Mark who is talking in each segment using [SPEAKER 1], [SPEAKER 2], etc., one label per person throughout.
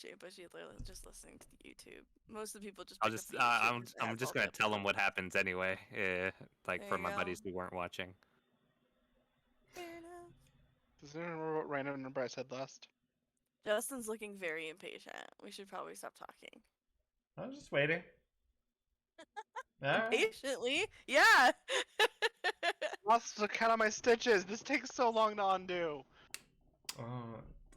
[SPEAKER 1] watching, but she's literally just listening to the YouTube. Most of the people just
[SPEAKER 2] I'll
[SPEAKER 1] pick up
[SPEAKER 2] just
[SPEAKER 1] the YouTubers.
[SPEAKER 2] I'm
[SPEAKER 1] That's
[SPEAKER 2] just
[SPEAKER 1] all the
[SPEAKER 2] gonna tell them
[SPEAKER 1] episodes.
[SPEAKER 2] what happens anyway. Like
[SPEAKER 1] There
[SPEAKER 2] for
[SPEAKER 1] you
[SPEAKER 2] my
[SPEAKER 1] go.
[SPEAKER 2] buddies who weren't watching.
[SPEAKER 1] Fair enough.
[SPEAKER 3] Does anyone remember what random number I said last?
[SPEAKER 1] Justin's looking very impatient. We should probably stop talking.
[SPEAKER 4] I was just waiting. Alright.
[SPEAKER 1] Impatiently? Yeah!
[SPEAKER 3] Lost to count on my stitches. This takes so long to undo.
[SPEAKER 4] Oh,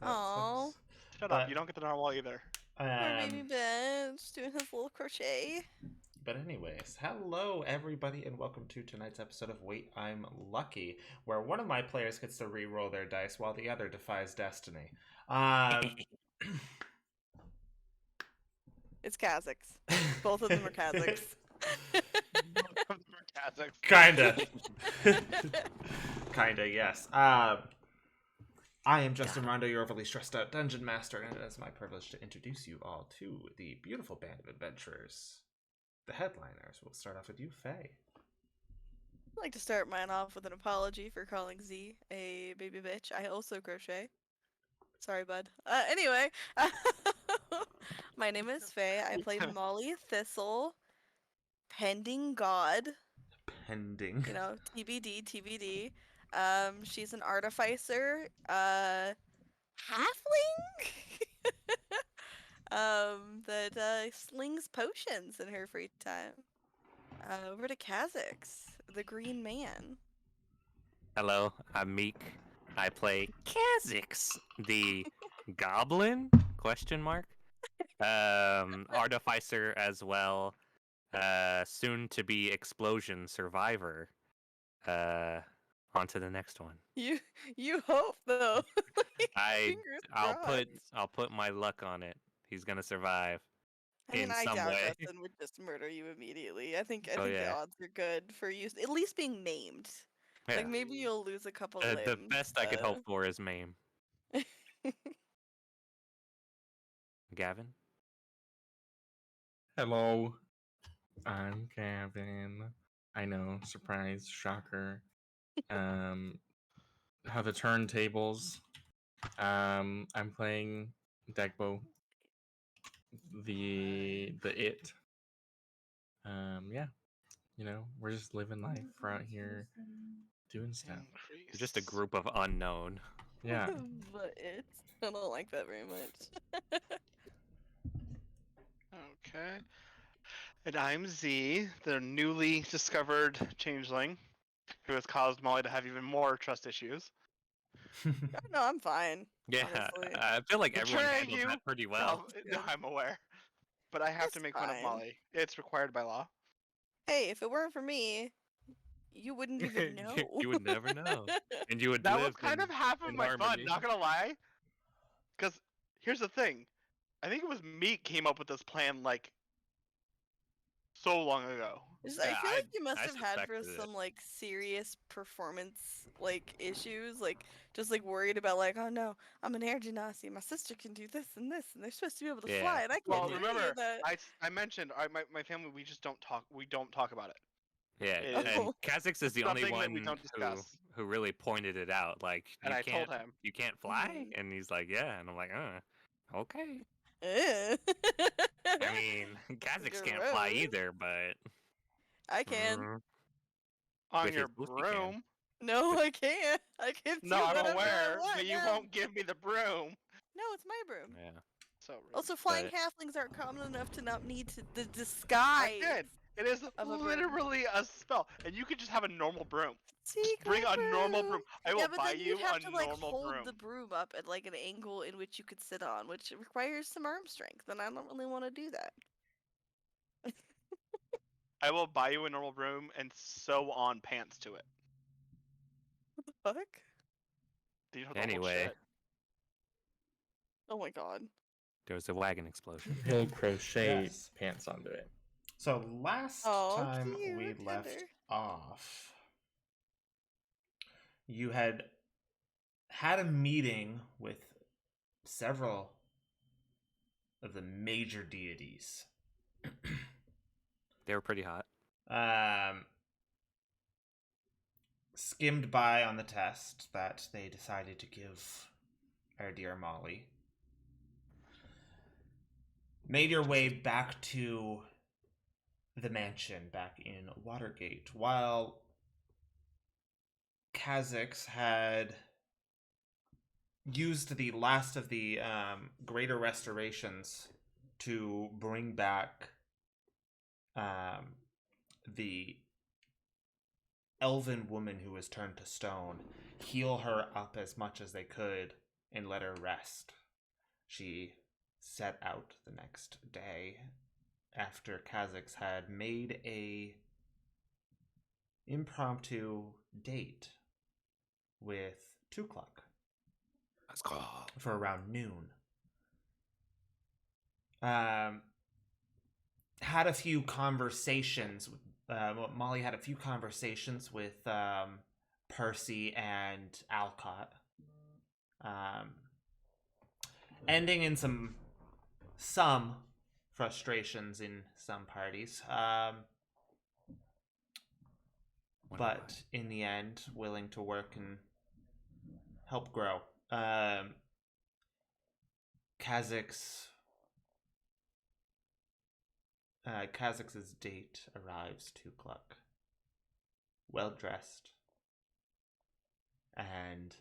[SPEAKER 4] that
[SPEAKER 1] Aw.
[SPEAKER 4] sucks.
[SPEAKER 3] Shut
[SPEAKER 4] But,
[SPEAKER 3] up. You don't get the narwhal either.
[SPEAKER 1] Poor baby Ben, just doing his little crochet.
[SPEAKER 4] But anyways, hello everybody and welcome to tonight's episode of Wait, I'm Lucky, where one of my players gets to re-roll their dice while the other defies destiny.
[SPEAKER 1] It's Kazakhs. Both of them are Kazakhs.
[SPEAKER 4] Kinda. Kinda, yes. I am Justin Rondo, your overly stressed out dungeon master, and it is my privilege to introduce you all to the beautiful band of adventurers. The headliners. We'll start off with you, Faye.
[SPEAKER 1] I'd like to start mine off with an apology for calling Z a baby bitch. I also crochet. Sorry, bud. Anyway, my name is Faye. I play Molly Thistle, pending God.
[SPEAKER 4] Pending.
[SPEAKER 1] You know, TBD, TBD. She's an artificer, halfling, that slings potions in her free time. Over to Kazakhs, the Green Man.
[SPEAKER 2] Hello, I'm Meek. I play Kazakhs, the goblin? Question mark. Artificer as well. Soon to be explosion survivor. On to the next one.
[SPEAKER 1] You hope though.
[SPEAKER 2] I'll put my luck on it. He's gonna survive.
[SPEAKER 1] I mean,
[SPEAKER 2] in
[SPEAKER 1] I
[SPEAKER 2] some
[SPEAKER 1] doubt
[SPEAKER 2] way.
[SPEAKER 1] Justin would just murder you immediately. I think
[SPEAKER 2] Oh,
[SPEAKER 1] the
[SPEAKER 2] yeah.
[SPEAKER 1] odds are good for you at least being named.
[SPEAKER 2] Yeah.
[SPEAKER 1] Like maybe you'll lose a couple
[SPEAKER 2] The
[SPEAKER 1] limbs.
[SPEAKER 2] best I could hope for is Mame. Gavin?
[SPEAKER 5] Hello, I'm Gavin. I know, surprise, shocker. How the turntables. I'm playing Degbo, the it. Yeah, you know, we're just living life. We're out here doing stuff.
[SPEAKER 2] You're just a group of unknown.
[SPEAKER 5] Yeah.
[SPEAKER 1] But I don't like that very much.
[SPEAKER 3] Okay. And I'm Z, the newly discovered changeling, who has caused Molly to have even more trust issues.
[SPEAKER 1] No, I'm fine.
[SPEAKER 2] Yeah,
[SPEAKER 1] honestly.
[SPEAKER 2] I feel like everyone
[SPEAKER 3] Betraying
[SPEAKER 2] handled
[SPEAKER 3] you?
[SPEAKER 2] that pretty well.
[SPEAKER 3] No, I'm aware. But I have
[SPEAKER 1] That's
[SPEAKER 3] to make fun of
[SPEAKER 1] fine.
[SPEAKER 3] Molly. It's required by law.
[SPEAKER 1] Hey, if it weren't for me, you wouldn't even know.
[SPEAKER 2] You would never know. And you would
[SPEAKER 3] That
[SPEAKER 2] live
[SPEAKER 3] was kind
[SPEAKER 2] in,
[SPEAKER 3] of half of
[SPEAKER 2] in
[SPEAKER 3] my fun,
[SPEAKER 2] harmony.
[SPEAKER 3] not gonna lie. Because here's the thing. I think it was Meek came up with this plan like so long ago.
[SPEAKER 1] I
[SPEAKER 2] Yeah,
[SPEAKER 1] feel like you must
[SPEAKER 2] I
[SPEAKER 1] have had for
[SPEAKER 2] suspected it.
[SPEAKER 1] some like serious performance like issues, like just like worried about like, oh no, I'm an air genasi, my sister can do this, and they're supposed to be able to
[SPEAKER 2] Yeah.
[SPEAKER 1] fly, and I can't
[SPEAKER 3] Well,
[SPEAKER 1] do
[SPEAKER 3] remember,
[SPEAKER 1] any of that.
[SPEAKER 3] I mentioned my family. We just don't talk. We don't talk about it.
[SPEAKER 2] Yeah,
[SPEAKER 3] It-
[SPEAKER 2] and Kazakhs is the only
[SPEAKER 3] something that we
[SPEAKER 2] one
[SPEAKER 3] don't discuss.
[SPEAKER 2] who really pointed it out. Like,
[SPEAKER 3] And
[SPEAKER 2] you
[SPEAKER 3] I
[SPEAKER 2] can't,
[SPEAKER 3] told him.
[SPEAKER 2] you can't fly?
[SPEAKER 1] Mhm.
[SPEAKER 2] And he's like, yeah. And I'm like, okay.
[SPEAKER 1] Eh.
[SPEAKER 2] I mean, Kazakhs can't fly
[SPEAKER 1] Gross.
[SPEAKER 2] either, but...
[SPEAKER 1] I can.
[SPEAKER 3] On
[SPEAKER 2] With
[SPEAKER 3] your
[SPEAKER 2] his boost he can.
[SPEAKER 3] broom.
[SPEAKER 1] No, I can't. I can do
[SPEAKER 3] No, I'm
[SPEAKER 1] whatever I
[SPEAKER 3] aware,
[SPEAKER 1] want
[SPEAKER 3] but you
[SPEAKER 1] now.
[SPEAKER 3] won't give me the broom.
[SPEAKER 1] No, it's my broom.
[SPEAKER 2] Yeah.
[SPEAKER 3] So rude.
[SPEAKER 1] Also, flying
[SPEAKER 2] But-
[SPEAKER 1] halflings aren't common enough to not need the disguise.
[SPEAKER 3] I did. It is
[SPEAKER 1] of a broom.
[SPEAKER 3] literally a spell, and you could just have a normal broom.
[SPEAKER 1] Secret
[SPEAKER 3] Bring a normal broom. I will
[SPEAKER 1] yeah, but
[SPEAKER 3] buy
[SPEAKER 1] then
[SPEAKER 3] you
[SPEAKER 1] you'd have
[SPEAKER 3] a
[SPEAKER 1] to like
[SPEAKER 3] normal
[SPEAKER 1] hold
[SPEAKER 3] broom.
[SPEAKER 1] the broom up at like an angle in which you could sit on, which requires some arm strength, and I don't really want to do that.
[SPEAKER 3] I will buy you a normal broom and sew on pants to it.
[SPEAKER 1] What the fuck?
[SPEAKER 3] You don't know
[SPEAKER 2] Anyway.
[SPEAKER 3] shit.
[SPEAKER 1] Oh my god.
[SPEAKER 2] There was a wagon explosion.
[SPEAKER 5] He'll crochet
[SPEAKER 4] Yes.
[SPEAKER 5] pants onto it.
[SPEAKER 4] So last
[SPEAKER 1] Oh,
[SPEAKER 4] time
[SPEAKER 1] cute,
[SPEAKER 4] we left
[SPEAKER 1] tender.
[SPEAKER 4] off, you had a meeting with several of the major deities.
[SPEAKER 2] They were pretty hot.
[SPEAKER 4] Skimmed by on the test that they decided to give our dear Molly. made your way back to the mansion back in Watergate, while Kha'Zix had used the last of the greater restorations to bring back the elven woman who was turned to stone, heal her up as much as they could, and let her rest. She set out the next day after Kha'Zix had made a impromptu date with Tukluk
[SPEAKER 2] Let's go.
[SPEAKER 4] for around noon. Had a few conversations with Molly had a few conversations with Percy and Alcott, ending in some frustrations in some parties, but in the end, willing to work and help grow. Kha'Zix's date arrives to Cluck, well dressed, and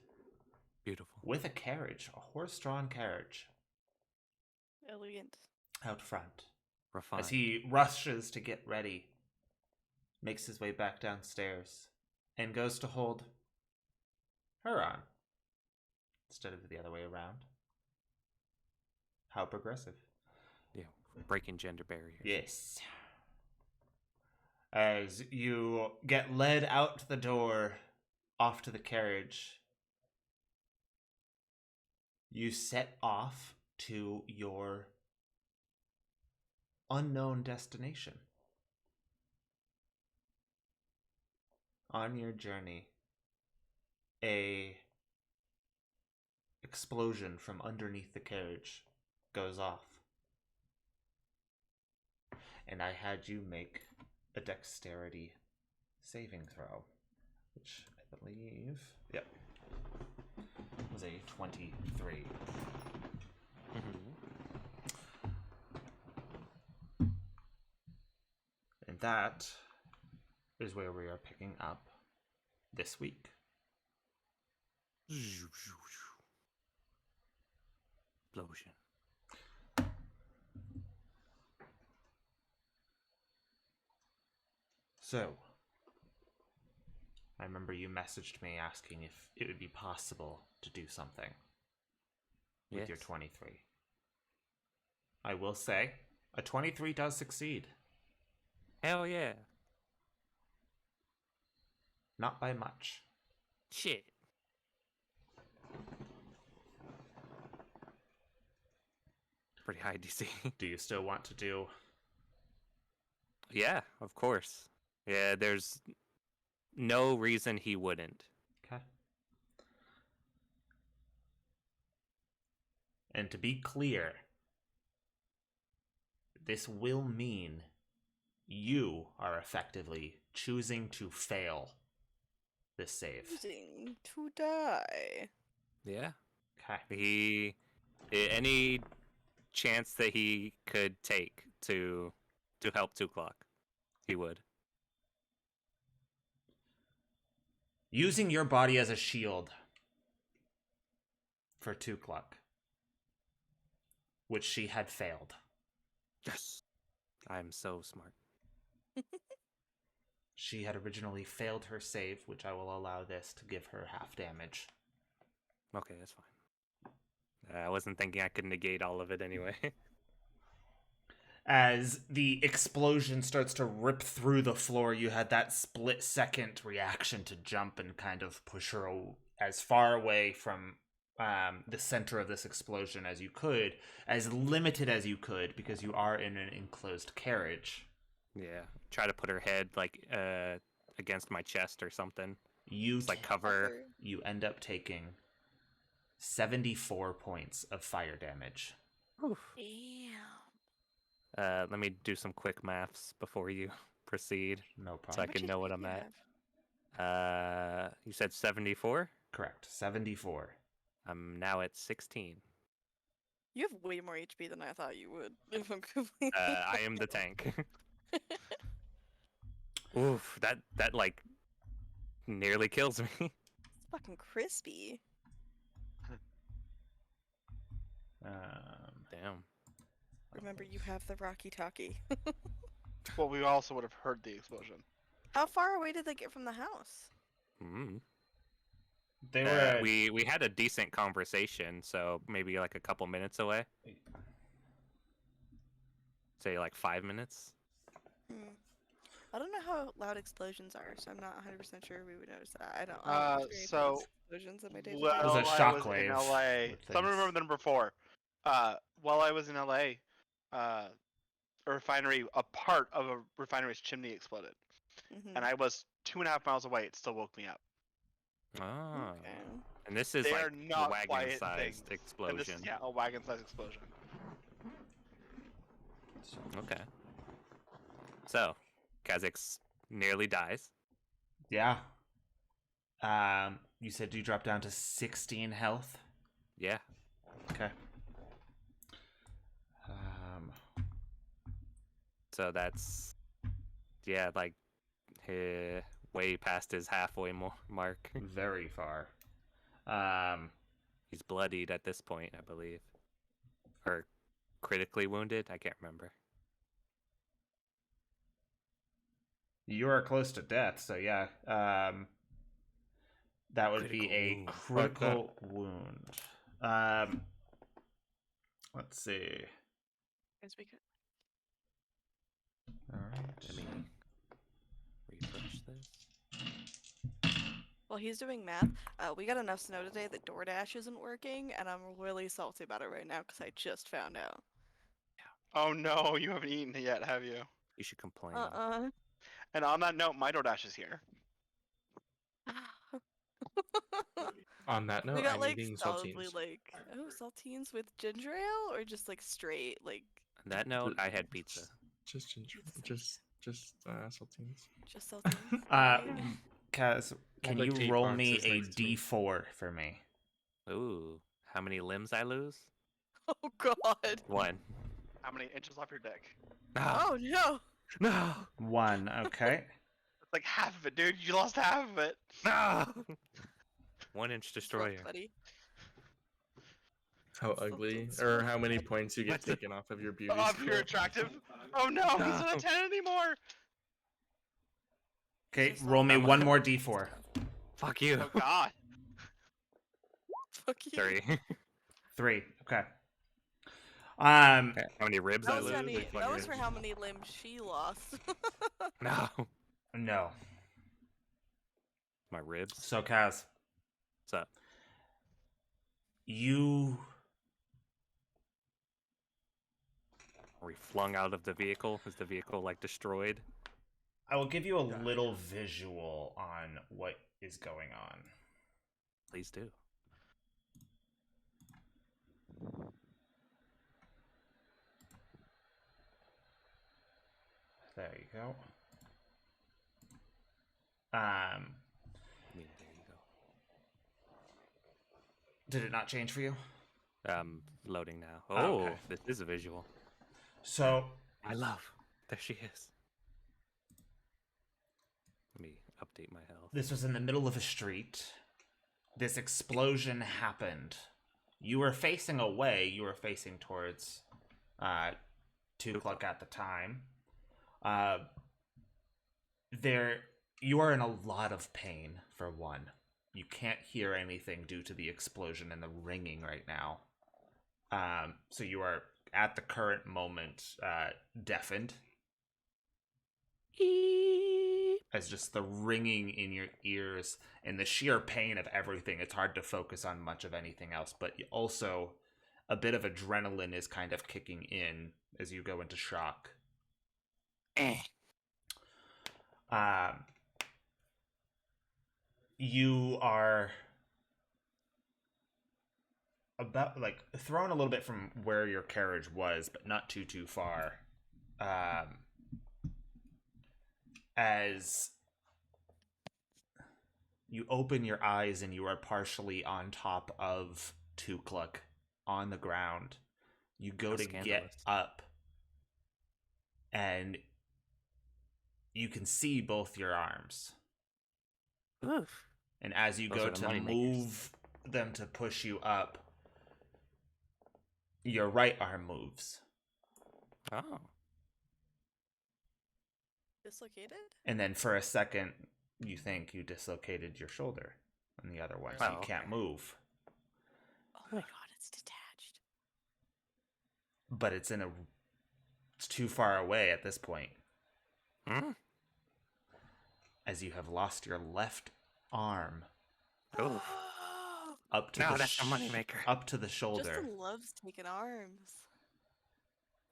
[SPEAKER 2] Beautiful.
[SPEAKER 4] with a carriage, a horse-drawn carriage,
[SPEAKER 1] Elegant.
[SPEAKER 4] out front.
[SPEAKER 2] Refined.
[SPEAKER 4] As he rushes to get ready, makes his way back downstairs, and goes to hold her on instead of the other way around. How progressive.
[SPEAKER 2] Yeah, breaking gender barriers.
[SPEAKER 4] Yes. As you get led out the door, off to the carriage, you set off to your unknown destination. On your journey, a explosion from underneath the carriage goes off. And I had you make a dexterity saving throw, which I believe, yep, was a 23. And that is where we are picking up this week.
[SPEAKER 2] Explosion.
[SPEAKER 4] So, I remember you messaged me asking if it would be possible to do something with your
[SPEAKER 2] Yes.
[SPEAKER 4] 23. I will say, a 23 does succeed.
[SPEAKER 2] Hell yeah.
[SPEAKER 4] Not by much.
[SPEAKER 2] Shit. Pretty high DC.
[SPEAKER 4] Do you still want to do?
[SPEAKER 2] Yeah, of course. Yeah, there's no reason he wouldn't.
[SPEAKER 4] Okay. And to be clear, this will mean you are effectively choosing to fail this save.
[SPEAKER 1] Choosing to die.
[SPEAKER 2] Yeah.
[SPEAKER 4] Okay.
[SPEAKER 2] Any chance that he could take to help Tukluk, he would.
[SPEAKER 4] Using your body as a shield for Tukluk, which she had failed.
[SPEAKER 2] Yes. I'm so smart.
[SPEAKER 4] She had originally failed her save, which I will allow this to give her half damage.
[SPEAKER 2] Okay, that's fine. I wasn't thinking I could negate all of it anyway.
[SPEAKER 4] As the explosion starts to rip through the floor, you had that split-second reaction to jump and kind of push her as far away from the center of this explosion as you could, as limited as you could, because you are in an enclosed carriage.
[SPEAKER 2] Yeah. Try to put her head like against my chest or something.
[SPEAKER 4] You
[SPEAKER 2] Just like cover.
[SPEAKER 4] you end up taking 74 points of fire damage.
[SPEAKER 1] Damn.
[SPEAKER 2] Let me do some quick maths before you proceed,
[SPEAKER 4] No
[SPEAKER 2] so I
[SPEAKER 4] problem.
[SPEAKER 2] can know what I'm at. You said 74.
[SPEAKER 4] Correct. 74.
[SPEAKER 2] I'm now at 16.
[SPEAKER 1] You have way more HP than I thought you would. If I'm completely
[SPEAKER 2] I am the tank. Oof, that like nearly kills me.
[SPEAKER 1] It's fucking crispy.
[SPEAKER 2] Damn.
[SPEAKER 1] Remember, you have the Rocky Talkie.
[SPEAKER 3] Well, we also would have heard the explosion.
[SPEAKER 1] How far away did they get from the house?
[SPEAKER 2] Mm.
[SPEAKER 4] They were.
[SPEAKER 2] We had a decent conversation, so maybe like a couple minutes away. Say like 5 minutes.
[SPEAKER 1] Hmm. I don't know how loud explosions are, so I'm not 100% sure we would notice that. I don't experience
[SPEAKER 3] So,
[SPEAKER 1] explosions in my day.
[SPEAKER 3] While
[SPEAKER 4] It was a
[SPEAKER 3] I was in
[SPEAKER 4] shockwave
[SPEAKER 3] LA,
[SPEAKER 4] with
[SPEAKER 3] some
[SPEAKER 4] things.
[SPEAKER 3] remember the number 4. While I was in LA, a refinery, a part of a refinery's chimney exploded, and I was 2.5 miles away. It still woke me up.
[SPEAKER 2] Oh.
[SPEAKER 1] Okay.
[SPEAKER 2] And this is
[SPEAKER 3] They
[SPEAKER 2] like
[SPEAKER 3] are not quiet
[SPEAKER 2] wagon-sized
[SPEAKER 3] things. And
[SPEAKER 2] explosion.
[SPEAKER 3] this is, a wagon-sized explosion.
[SPEAKER 2] Okay. So, Kha'Zix nearly dies.
[SPEAKER 4] Yeah. You said you dropped down to 16 health.
[SPEAKER 2] Yeah.
[SPEAKER 4] Okay.
[SPEAKER 2] So that's like way past his halfway mark.
[SPEAKER 4] Very far.
[SPEAKER 2] He's bloodied at this point, I believe, or critically wounded. I can't remember.
[SPEAKER 4] You are close to death, so yeah. That would be a critical wound. Let's see.
[SPEAKER 1] Guess we could.
[SPEAKER 4] All right.
[SPEAKER 2] Let me refresh this.
[SPEAKER 1] While he's doing math, we got enough snow today that DoorDash isn't working, and I'm really salty about it right now because I just found out.
[SPEAKER 3] Oh no, you haven't eaten it yet, have you?
[SPEAKER 2] You should complain.
[SPEAKER 3] And on that note, my DoorDash is here.
[SPEAKER 5] On that note,
[SPEAKER 1] We got
[SPEAKER 5] I'm
[SPEAKER 1] like
[SPEAKER 5] eating
[SPEAKER 1] solidly
[SPEAKER 5] saltines.
[SPEAKER 1] like saltines with ginger ale, or just like straight like
[SPEAKER 2] On that note, I had pizza.
[SPEAKER 5] Just ginger, just saltines.
[SPEAKER 1] just saltines.
[SPEAKER 4] Kaz, can
[SPEAKER 5] like
[SPEAKER 4] you
[SPEAKER 5] eight
[SPEAKER 4] roll me
[SPEAKER 5] boxes
[SPEAKER 4] a
[SPEAKER 5] next to me.
[SPEAKER 4] D4 for me?
[SPEAKER 2] Ooh, how many limbs I lose?
[SPEAKER 1] Oh god.
[SPEAKER 2] 1.
[SPEAKER 3] How many inches off your dick?
[SPEAKER 2] No.
[SPEAKER 1] Oh no.
[SPEAKER 2] No.
[SPEAKER 4] 1, okay.
[SPEAKER 3] It's like half of it, dude. You lost half of it.
[SPEAKER 2] No. 1 inch
[SPEAKER 1] Look,
[SPEAKER 2] destroyer.
[SPEAKER 1] buddy.
[SPEAKER 5] How ugly, or how many points you get taken off of your beauty
[SPEAKER 3] Oh,
[SPEAKER 5] score.
[SPEAKER 3] you're attractive. Oh no, he's not a 10 anymore.
[SPEAKER 4] Okay,
[SPEAKER 1] Just
[SPEAKER 4] roll me
[SPEAKER 2] I'm-
[SPEAKER 4] one more D4.
[SPEAKER 2] Fuck you.
[SPEAKER 3] Oh god.
[SPEAKER 1] Fuck you.
[SPEAKER 2] 3.
[SPEAKER 4] 3, okay.
[SPEAKER 2] How many ribs
[SPEAKER 1] That
[SPEAKER 2] I
[SPEAKER 1] was,
[SPEAKER 2] lose?
[SPEAKER 1] how many,
[SPEAKER 2] Like,
[SPEAKER 1] that was
[SPEAKER 2] fucking-
[SPEAKER 1] for how many limbs she lost.
[SPEAKER 2] No.
[SPEAKER 4] No.
[SPEAKER 2] My ribs.
[SPEAKER 4] So, Kaz,
[SPEAKER 2] What's up?
[SPEAKER 4] you
[SPEAKER 2] Are we flung out of the vehicle? Is the vehicle like destroyed?
[SPEAKER 4] I will give you a little visual on what is going on.
[SPEAKER 2] Please do.
[SPEAKER 4] There you go.
[SPEAKER 2] Yeah, there you
[SPEAKER 4] Did it not change for you?
[SPEAKER 2] go. Loading now.
[SPEAKER 4] Oh,
[SPEAKER 2] Oh,
[SPEAKER 4] okay.
[SPEAKER 2] this is a visual.
[SPEAKER 4] So,
[SPEAKER 2] I love. There she is. Let me update my health.
[SPEAKER 4] this was in the middle of a street. This explosion happened. You were facing away. You were facing towards 2 o'clock at the time. You are in a lot of pain, for one. You can't hear anything due to the explosion and the ringing right now. So you are, at the current moment, deafened. As just the ringing in your ears and the sheer pain of everything, it's hard to focus on much of anything else. But also, a bit of adrenaline is kind of kicking in as you go into shock. You are about like thrown a little bit from where your carriage was, but not too far. As you open your eyes and you are partially on top of Tukluk on the ground. You go
[SPEAKER 2] How
[SPEAKER 4] to get
[SPEAKER 2] scandalous.
[SPEAKER 4] up, and you can see both your arms.
[SPEAKER 2] Oof.
[SPEAKER 4] And as you
[SPEAKER 2] Those
[SPEAKER 4] go
[SPEAKER 2] are the
[SPEAKER 4] to
[SPEAKER 2] money makers.
[SPEAKER 4] move them to push you up, your right arm moves.
[SPEAKER 2] Oh.
[SPEAKER 1] Dislocated?
[SPEAKER 4] And then for a second, you think you dislocated your shoulder on the other one, so
[SPEAKER 2] Oh,
[SPEAKER 4] you can't
[SPEAKER 2] okay.
[SPEAKER 4] move.
[SPEAKER 1] Oh my god, it's detached.
[SPEAKER 4] But it's too far away at this point,
[SPEAKER 2] Mm.
[SPEAKER 4] as you have lost your left arm
[SPEAKER 2] Oof.
[SPEAKER 4] up to
[SPEAKER 2] No,
[SPEAKER 4] the
[SPEAKER 2] that's a moneymaker.
[SPEAKER 4] up to the shoulder.
[SPEAKER 1] Justin loves taking arms.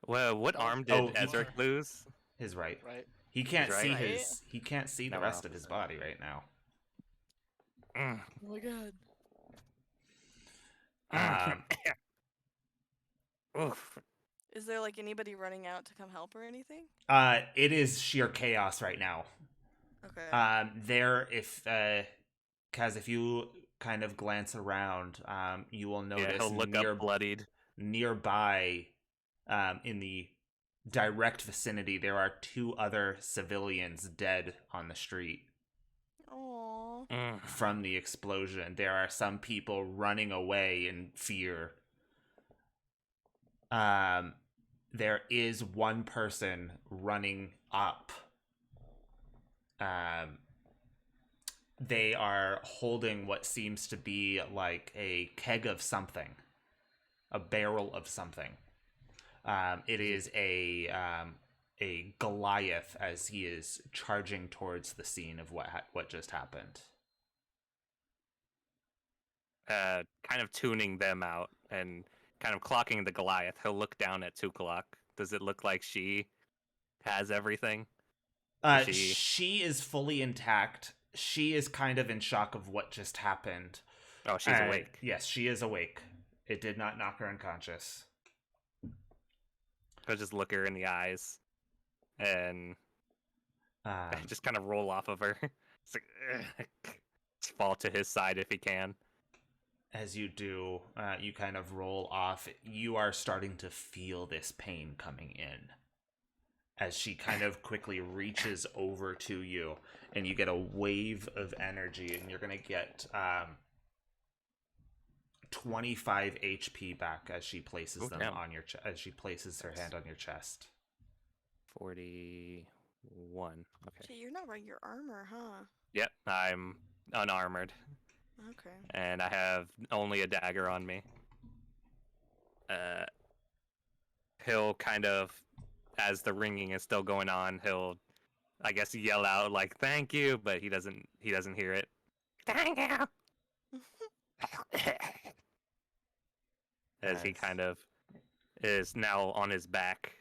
[SPEAKER 2] Well, what
[SPEAKER 3] Oh,
[SPEAKER 2] arm
[SPEAKER 4] oh,
[SPEAKER 2] did
[SPEAKER 4] he-
[SPEAKER 2] Ezra lose?
[SPEAKER 4] His right.
[SPEAKER 3] Right.
[SPEAKER 4] He can't
[SPEAKER 2] His
[SPEAKER 4] see
[SPEAKER 2] right?
[SPEAKER 4] he can't see the
[SPEAKER 2] No,
[SPEAKER 4] rest
[SPEAKER 2] no.
[SPEAKER 4] of his body right now.
[SPEAKER 2] Mm.
[SPEAKER 1] Oh my god.
[SPEAKER 4] Um,
[SPEAKER 2] Oof.
[SPEAKER 1] Is there like anybody running out to come help or anything?
[SPEAKER 4] it is sheer chaos right now.
[SPEAKER 1] Okay.
[SPEAKER 4] Kaz, if you kind of glance around, you will
[SPEAKER 2] Yeah,
[SPEAKER 4] notice
[SPEAKER 2] he'll look up bloodied.
[SPEAKER 4] nearby, in the direct vicinity, there are 2 other civilians dead on the street
[SPEAKER 1] Aww.
[SPEAKER 2] Mm.
[SPEAKER 4] from the explosion. There are some people running away in fear. There is one person running up. They are holding what seems to be like a keg of something, a barrel of something. It is a Goliath as he is charging towards the scene of what just happened.
[SPEAKER 2] Kind of tuning them out and kind of clocking the Goliath. He'll look down at Tukalak. Does it look like she has everything?
[SPEAKER 4] She is fully intact. She is kind of in shock of what just happened.
[SPEAKER 2] Oh, she's awake.
[SPEAKER 4] Yes, she is awake. It did not knock her unconscious.
[SPEAKER 2] He'll just look her in the eyes and
[SPEAKER 4] Um,
[SPEAKER 2] just kind of roll off of her. It's like, just fall to his side if he can.
[SPEAKER 4] as you do, you kind of roll off. You are starting to feel this pain coming in as she kind of quickly reaches over to you, and you get a wave of energy, and you're going to get 25 HP back as she places them
[SPEAKER 2] damn.
[SPEAKER 4] on your as she places her hand on your chest.
[SPEAKER 2] 41. Okay.
[SPEAKER 1] Shit, you're not wearing your armor, huh?
[SPEAKER 2] Yep, I'm unarmored.
[SPEAKER 1] Okay.
[SPEAKER 2] And I have only a dagger on me. He'll kind of, as the ringing is still going on, he'll, I guess, yell out like "thank you," but he doesn't hear it. Thank you. As he
[SPEAKER 4] Nice.
[SPEAKER 2] kind of is now on his back.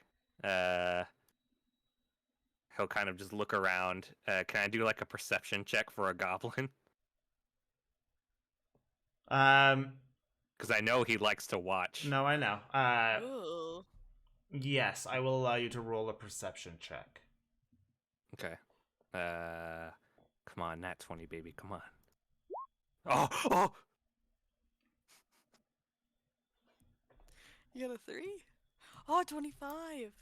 [SPEAKER 2] He'll kind of just look around. Can I do like a perception check for a goblin?
[SPEAKER 4] Because
[SPEAKER 2] I know he likes to watch.
[SPEAKER 4] No, I know.
[SPEAKER 1] Ooh.
[SPEAKER 4] Yes, I will allow you to roll a perception check.
[SPEAKER 2] Okay. Come on, nat 20, baby. Come on. Oh!
[SPEAKER 1] You got a 3? Oh, 25.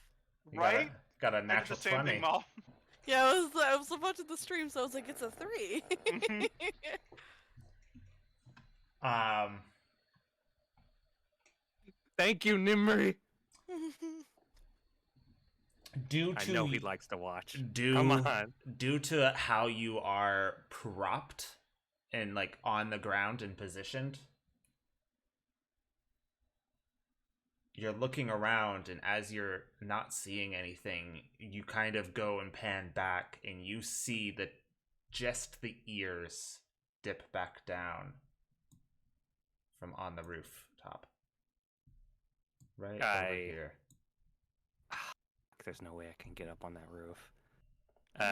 [SPEAKER 4] You
[SPEAKER 3] Right?
[SPEAKER 4] Got a
[SPEAKER 3] I did
[SPEAKER 4] natural
[SPEAKER 3] the same
[SPEAKER 4] 20.
[SPEAKER 3] thing, Mal.
[SPEAKER 1] Yeah, I was watching the stream, so I was like, it's a 3.
[SPEAKER 3] Mhm.
[SPEAKER 2] Thank you, Nimri.
[SPEAKER 4] Due
[SPEAKER 2] I
[SPEAKER 4] to
[SPEAKER 2] know he likes to watch.
[SPEAKER 4] due
[SPEAKER 2] Come on.
[SPEAKER 4] due to how you are propped and like on the ground and positioned, you're looking around, and as you're not seeing anything, you kind of go and pan back, and you see that just the ears dip back down from on the rooftop. Right over here.
[SPEAKER 2] There's no way I can get up on that roof.
[SPEAKER 1] One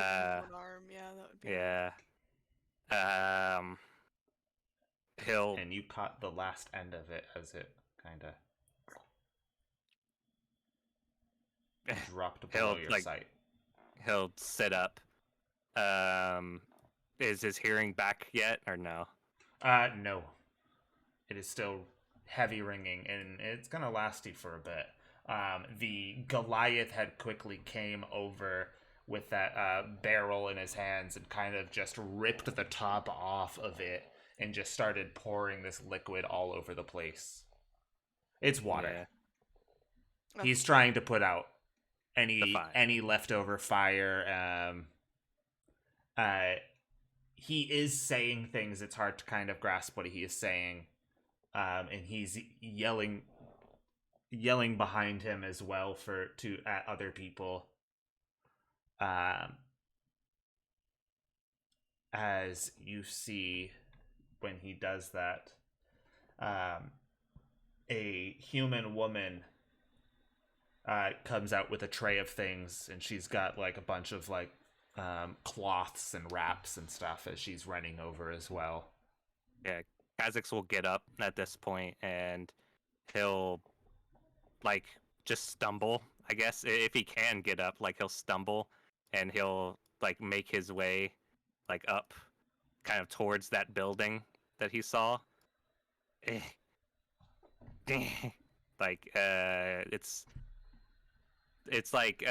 [SPEAKER 1] arm, yeah, that would be.
[SPEAKER 2] Yeah. He'll
[SPEAKER 4] And you caught the last end of it as it kind of dropped below your sight.
[SPEAKER 2] he'll sit up. Is his hearing back yet or no?
[SPEAKER 4] No. It is still heavy ringing, and it's gonna last you for a bit. The Goliath had quickly came over with that barrel in his hands and kind of just ripped the top off of it and just started pouring this liquid all over the place. It's water.
[SPEAKER 2] Yeah.
[SPEAKER 4] He's trying to put out
[SPEAKER 2] The fire.
[SPEAKER 4] any leftover fire. He is saying things. It's hard to kind of grasp what he is saying. And he's yelling behind him as well at other people. As you see when he does that, a human woman comes out with a tray of things, and she's got like a bunch of like cloths and wraps and stuff as she's running over as well.
[SPEAKER 2] Yeah, Kha'Zix will get up at this point, and he'll like just stumble. I guess if he can get up, like he'll stumble, and he'll like make his way like up, kind of towards that building that he saw. Like it's like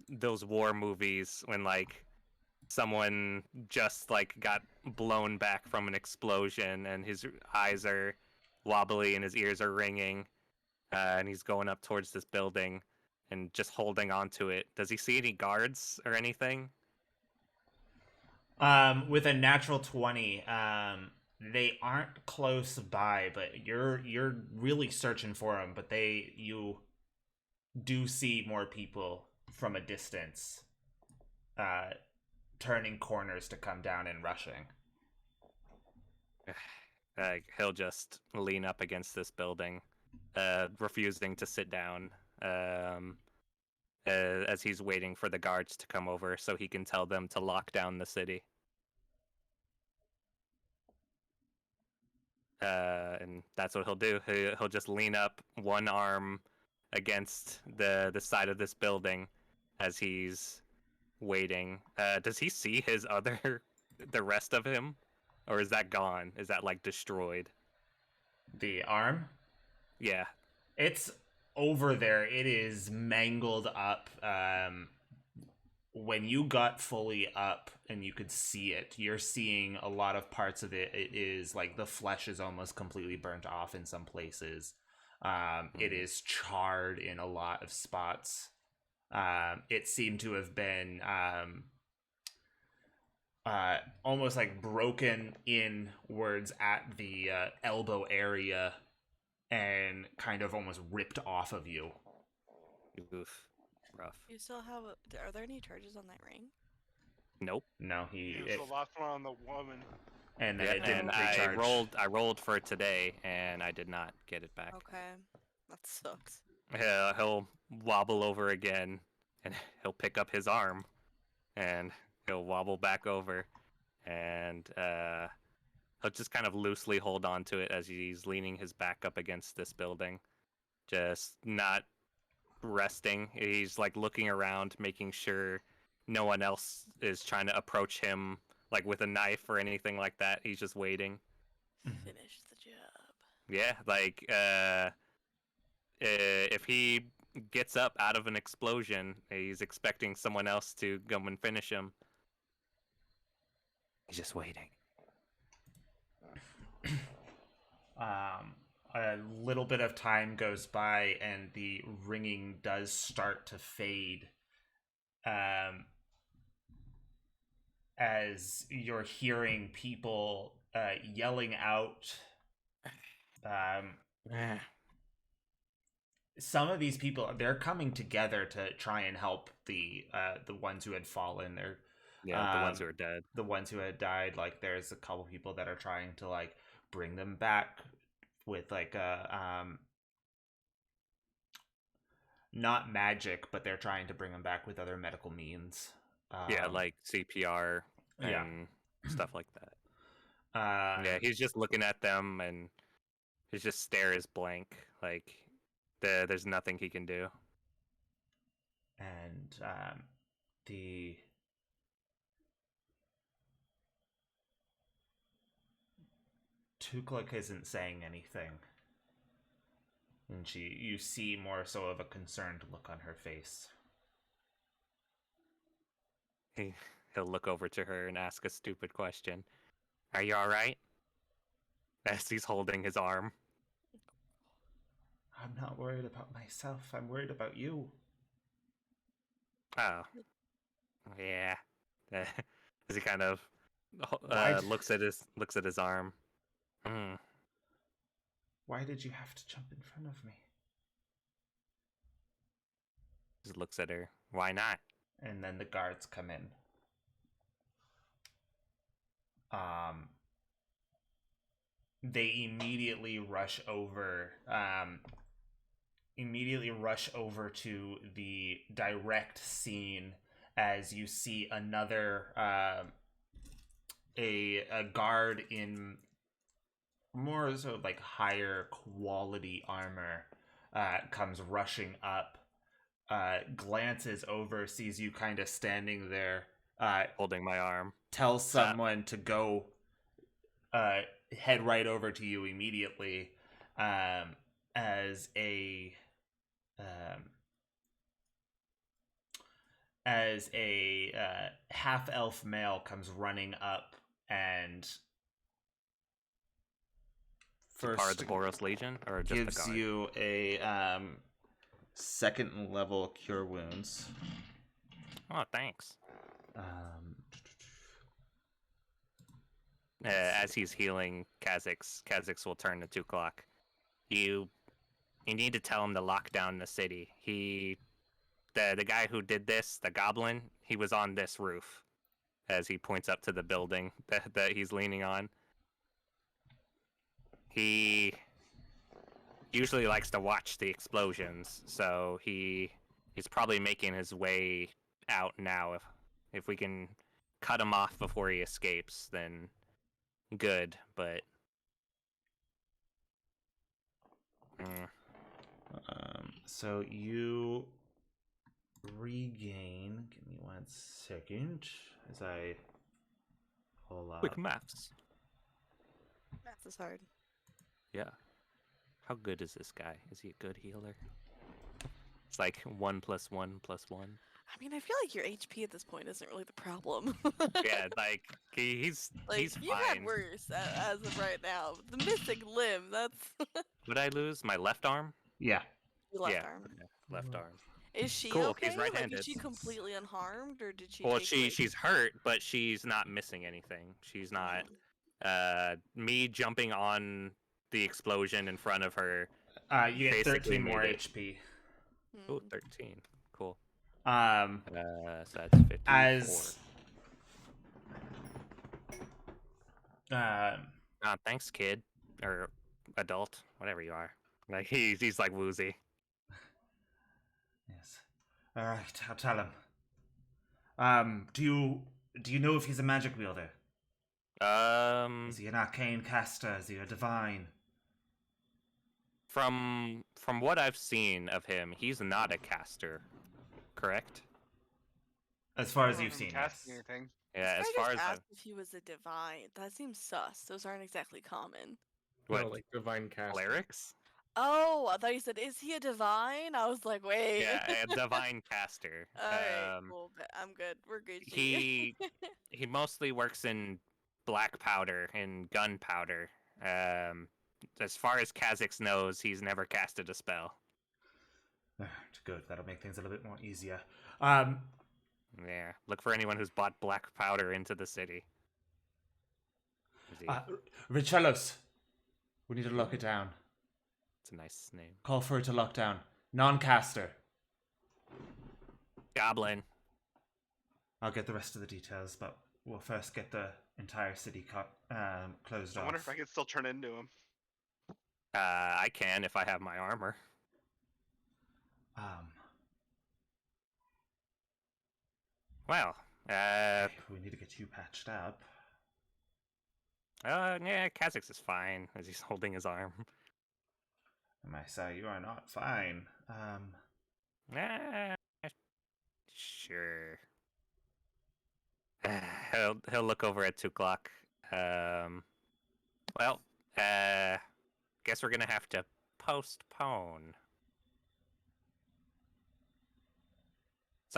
[SPEAKER 2] those war movies when like someone just like got blown back from an explosion and his eyes are wobbly and his ears are ringing, and he's going up towards this building and just holding on to it. Does he see any guards or anything?
[SPEAKER 4] With a natural 20, they aren't close by, but you're really searching for them. But you do see more people from a distance, turning corners to come down and rushing.
[SPEAKER 2] He'll just lean up against this building, refusing to sit down, as he's waiting for the guards to come over so he can tell them to lock down the city. And that's what he'll do. He'll just lean up, one arm against the side of this building as he's waiting. Does he see the rest of him? Or is that gone? Is that like destroyed?
[SPEAKER 4] The arm?
[SPEAKER 2] Yeah.
[SPEAKER 4] It's over there. It is mangled up. When you got fully up and you could see it, you're seeing a lot of parts of it. It is like the flesh is almost completely burnt off in some places. It is charred in a lot of spots. It seemed to have been almost like broken inwards at the elbow area and kind of almost ripped off of you.
[SPEAKER 2] Oof. Rough.
[SPEAKER 1] You still have are there any charges on that ring?
[SPEAKER 2] Nope.
[SPEAKER 4] No,
[SPEAKER 3] He was the last one on the woman.
[SPEAKER 4] and
[SPEAKER 2] Yeah,
[SPEAKER 4] it didn't
[SPEAKER 2] and
[SPEAKER 4] recharge.
[SPEAKER 2] I rolled for today, and I did not get it back.
[SPEAKER 1] Okay. That sucks.
[SPEAKER 2] He'll wobble over again, and he'll pick up his arm, and he'll wobble back over, and he'll just kind of loosely hold on to it as he's leaning his back up against this building, just not resting. He's like looking around, making sure no one else is trying to approach him like with a knife or anything like that. He's just waiting.
[SPEAKER 1] Finish the job.
[SPEAKER 2] Yeah, like if he gets up out of an explosion, he's expecting someone else to come and finish him. He's just waiting.
[SPEAKER 4] A little bit of time goes by and the ringing does start to fade, as you're hearing people yelling out. Some of these people, they're coming together to try and help the ones who had fallen. They're
[SPEAKER 2] The ones who are dead.
[SPEAKER 4] the ones who had died. Like there's a couple people that are trying to like bring them back with like a not magic, but they're trying to bring them back with other medical means.
[SPEAKER 2] Yeah, like CPR and
[SPEAKER 4] yeah.
[SPEAKER 2] stuff like that. Yeah, he's just looking at them, and his just stare is blank. Like there's nothing he can do.
[SPEAKER 4] And the Tuklik isn't saying anything. And you see more so of a concerned look on her face.
[SPEAKER 2] He'll look over to her and ask a stupid question. Are you alright? As he's holding his arm.
[SPEAKER 4] I'm not worried about myself. I'm worried about you.
[SPEAKER 2] Oh. Yeah. As he kind of
[SPEAKER 4] Why
[SPEAKER 2] looks at his arm.
[SPEAKER 4] Why did you have to jump in front of me?
[SPEAKER 2] Just looks at her. Why not?
[SPEAKER 4] And then the guards come in. They immediately rush over to the direct scene as you see another a guard in more sort of like higher quality armor comes rushing up, glances over, sees you kind of standing there,
[SPEAKER 2] Holding my arm.
[SPEAKER 4] tells someone to go head right over to you immediately, as a half-elf male comes running up and
[SPEAKER 2] Part of the Boros Legion, or just
[SPEAKER 4] gives
[SPEAKER 2] the guard?
[SPEAKER 4] you a second level cure wounds.
[SPEAKER 2] Oh, thanks.
[SPEAKER 4] Let's
[SPEAKER 2] As he's healing Kha'Zix will turn to Tuklok. You need to tell him to lock down the city. The guy who did this, the goblin, he was on this roof. As he points up to the building that he's leaning on. He usually likes to watch the explosions, so he's probably making his way out now. If we can cut him off before he escapes, then good, but
[SPEAKER 4] so you regain, give me 1 second as I pull up.
[SPEAKER 2] quick maths.
[SPEAKER 1] Math is hard.
[SPEAKER 2] Yeah. How good is this guy? Is he a good healer? It's like 1 + 1 + 1.
[SPEAKER 1] I mean, I feel like your HP at this point isn't really the problem.
[SPEAKER 2] Yeah, like he's
[SPEAKER 1] Like, you've had
[SPEAKER 2] fine.
[SPEAKER 1] worse as of right now. The missing limb, that's
[SPEAKER 2] Would I lose my left arm?
[SPEAKER 4] Yeah.
[SPEAKER 1] your left
[SPEAKER 2] Yeah.
[SPEAKER 1] arm.
[SPEAKER 2] Okay, left arm.
[SPEAKER 1] Is she
[SPEAKER 2] Cool,
[SPEAKER 1] okay?
[SPEAKER 2] he's
[SPEAKER 1] Like,
[SPEAKER 2] right-handed.
[SPEAKER 1] is she completely unharmed, or did she?
[SPEAKER 2] Well,
[SPEAKER 1] take, like...
[SPEAKER 2] she's hurt, but she's not missing anything. She's not. Me jumping on the explosion in front of her.
[SPEAKER 4] You get
[SPEAKER 2] Basically
[SPEAKER 4] 13 more
[SPEAKER 2] made it.
[SPEAKER 4] HP.
[SPEAKER 2] Oh, 13. Cool.
[SPEAKER 4] Um,
[SPEAKER 2] So that's 54.
[SPEAKER 4] as
[SPEAKER 2] Thanks, kid, or adult, whatever you are. Like he's like woozy.
[SPEAKER 4] yes. All right, I'll tell him. Do you know if he's a magic wielder? Is he an arcane caster? Is he a divine?
[SPEAKER 2] From what I've seen of him, he's not a caster, correct?
[SPEAKER 4] As far as
[SPEAKER 3] I
[SPEAKER 4] you've
[SPEAKER 3] haven't
[SPEAKER 4] seen,
[SPEAKER 3] cast
[SPEAKER 4] yes.
[SPEAKER 3] anything.
[SPEAKER 2] Yeah, as
[SPEAKER 1] I
[SPEAKER 2] far
[SPEAKER 1] just
[SPEAKER 2] as
[SPEAKER 1] asked if he was a divine. That seems sus. Those aren't exactly common.
[SPEAKER 2] what
[SPEAKER 5] No, like divine cast.
[SPEAKER 2] clerics?
[SPEAKER 1] Oh, I thought you said, "Is he a divine?" I was like, "Wait."
[SPEAKER 2] Yeah, a divine caster.
[SPEAKER 1] All right, cool. But I'm good. We're good.
[SPEAKER 2] He mostly works in black powder and gunpowder. As far as Kha'Zix knows, he's never casted a spell.
[SPEAKER 4] Good. That'll make things a little bit more easier.
[SPEAKER 2] Yeah, look for anyone who's bought black powder into the city. Is he-
[SPEAKER 4] Richelos, we need to lock it down.
[SPEAKER 2] It's a nice name.
[SPEAKER 4] Call for it to lock down. Non-caster.
[SPEAKER 2] Goblin.
[SPEAKER 4] I'll get the rest of the details, but we'll first get the entire city closed
[SPEAKER 3] I
[SPEAKER 4] off.
[SPEAKER 3] wonder if I can still turn into him.
[SPEAKER 2] I can if I have my armor. Well,
[SPEAKER 4] we need to get you patched up.
[SPEAKER 2] yeah, Kha'Zix is fine as he's holding his arm.
[SPEAKER 4] Misa, you are not fine.
[SPEAKER 2] Sure. He'll look over at Tuklok. Well, guess we're gonna have to postpone.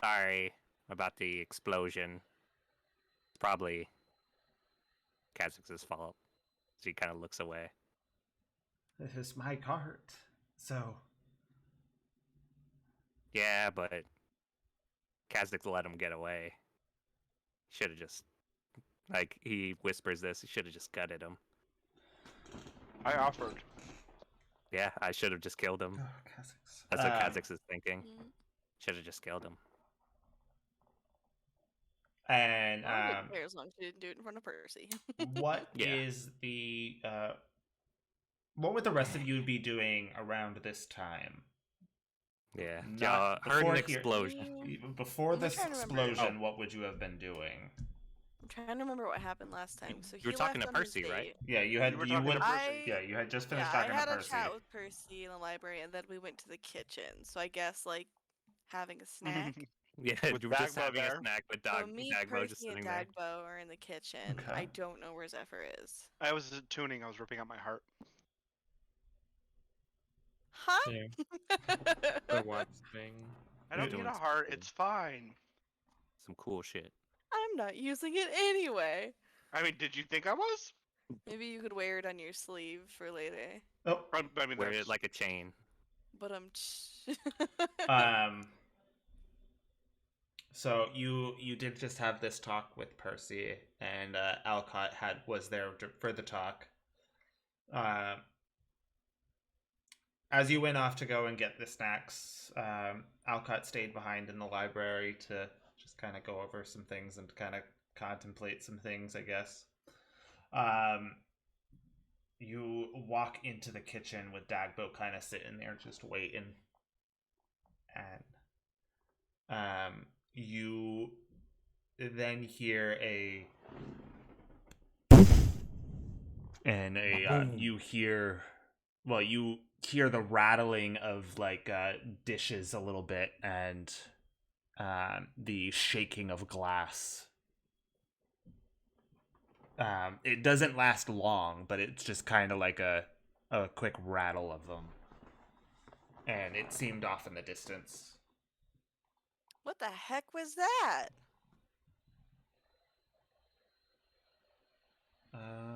[SPEAKER 2] Sorry about the explosion. It's probably Kazakh's fault. She kind of looks away.
[SPEAKER 4] It is my cart. So,
[SPEAKER 2] Yeah, but Kazakh let him get away. Should have just, like, he whispers this, he should have just gutted him.
[SPEAKER 3] I offered.
[SPEAKER 2] Yeah, I should have just killed him.
[SPEAKER 4] oh, Kazakhs.
[SPEAKER 2] That's what Kazakh is thinking.
[SPEAKER 1] Mm.
[SPEAKER 2] Should have just killed him.
[SPEAKER 4] And
[SPEAKER 1] I wouldn't care as long as you didn't do it in front of Percy.
[SPEAKER 4] what
[SPEAKER 2] Yeah.
[SPEAKER 4] is the what would the rest of you be doing around this time?
[SPEAKER 2] Yeah.
[SPEAKER 4] Not
[SPEAKER 2] Y'all heard
[SPEAKER 4] before
[SPEAKER 2] an
[SPEAKER 4] here.
[SPEAKER 2] explosion.
[SPEAKER 4] Before
[SPEAKER 1] I'm
[SPEAKER 4] this
[SPEAKER 1] trying to remember.
[SPEAKER 4] explosion, what would you have been doing?
[SPEAKER 1] I'm trying to remember what happened last time. So
[SPEAKER 2] You were
[SPEAKER 1] he
[SPEAKER 2] talking
[SPEAKER 1] left
[SPEAKER 2] to
[SPEAKER 1] on his
[SPEAKER 2] Percy, right?
[SPEAKER 1] date.
[SPEAKER 4] Yeah, you had
[SPEAKER 3] You were
[SPEAKER 4] you
[SPEAKER 3] talking
[SPEAKER 4] would
[SPEAKER 3] to Percy.
[SPEAKER 4] yeah, you had just finished
[SPEAKER 1] Yeah, I
[SPEAKER 4] talking
[SPEAKER 1] had
[SPEAKER 4] to
[SPEAKER 1] a
[SPEAKER 4] Percy.
[SPEAKER 1] chat with Percy in the library, and then we went to the kitchen. So I guess like having a snack.
[SPEAKER 2] Yeah,
[SPEAKER 3] With
[SPEAKER 2] you were just
[SPEAKER 3] Dagbo
[SPEAKER 2] having
[SPEAKER 3] there.
[SPEAKER 2] a snack with
[SPEAKER 1] So me,
[SPEAKER 2] Dagbo just
[SPEAKER 1] Percy, and
[SPEAKER 2] sitting there.
[SPEAKER 1] Dagbo are in the kitchen.
[SPEAKER 4] Okay.
[SPEAKER 1] I don't know where Zephyr is.
[SPEAKER 3] I was tuning. I was ripping out my heart.
[SPEAKER 1] Huh?
[SPEAKER 5] Yeah, the watch thing.
[SPEAKER 3] I don't
[SPEAKER 2] doing
[SPEAKER 3] need a
[SPEAKER 2] some
[SPEAKER 3] heart.
[SPEAKER 2] cool-
[SPEAKER 3] It's fine.
[SPEAKER 2] Some cool shit.
[SPEAKER 1] I'm not using it anyway.
[SPEAKER 3] I mean, did you think I was?
[SPEAKER 1] Maybe you could wear it on your sleeve for later.
[SPEAKER 4] Oh,
[SPEAKER 3] I mean,
[SPEAKER 2] Wear
[SPEAKER 3] there's-
[SPEAKER 2] it like a chain.
[SPEAKER 1] But
[SPEAKER 4] so you did just have this talk with Percy, and Alcott was there for the talk. As you went off to go and get the snacks, Alcott stayed behind in the library to just kind of go over some things and kind of contemplate some things, I guess. You walk into the kitchen with Dagbo kind of sitting there just waiting. And you then hear you hear the rattling of like dishes a little bit, and the shaking of glass. It doesn't last long, but it's just kind of like a quick rattle of them, and it seemed off in the distance.
[SPEAKER 1] what the heck was that?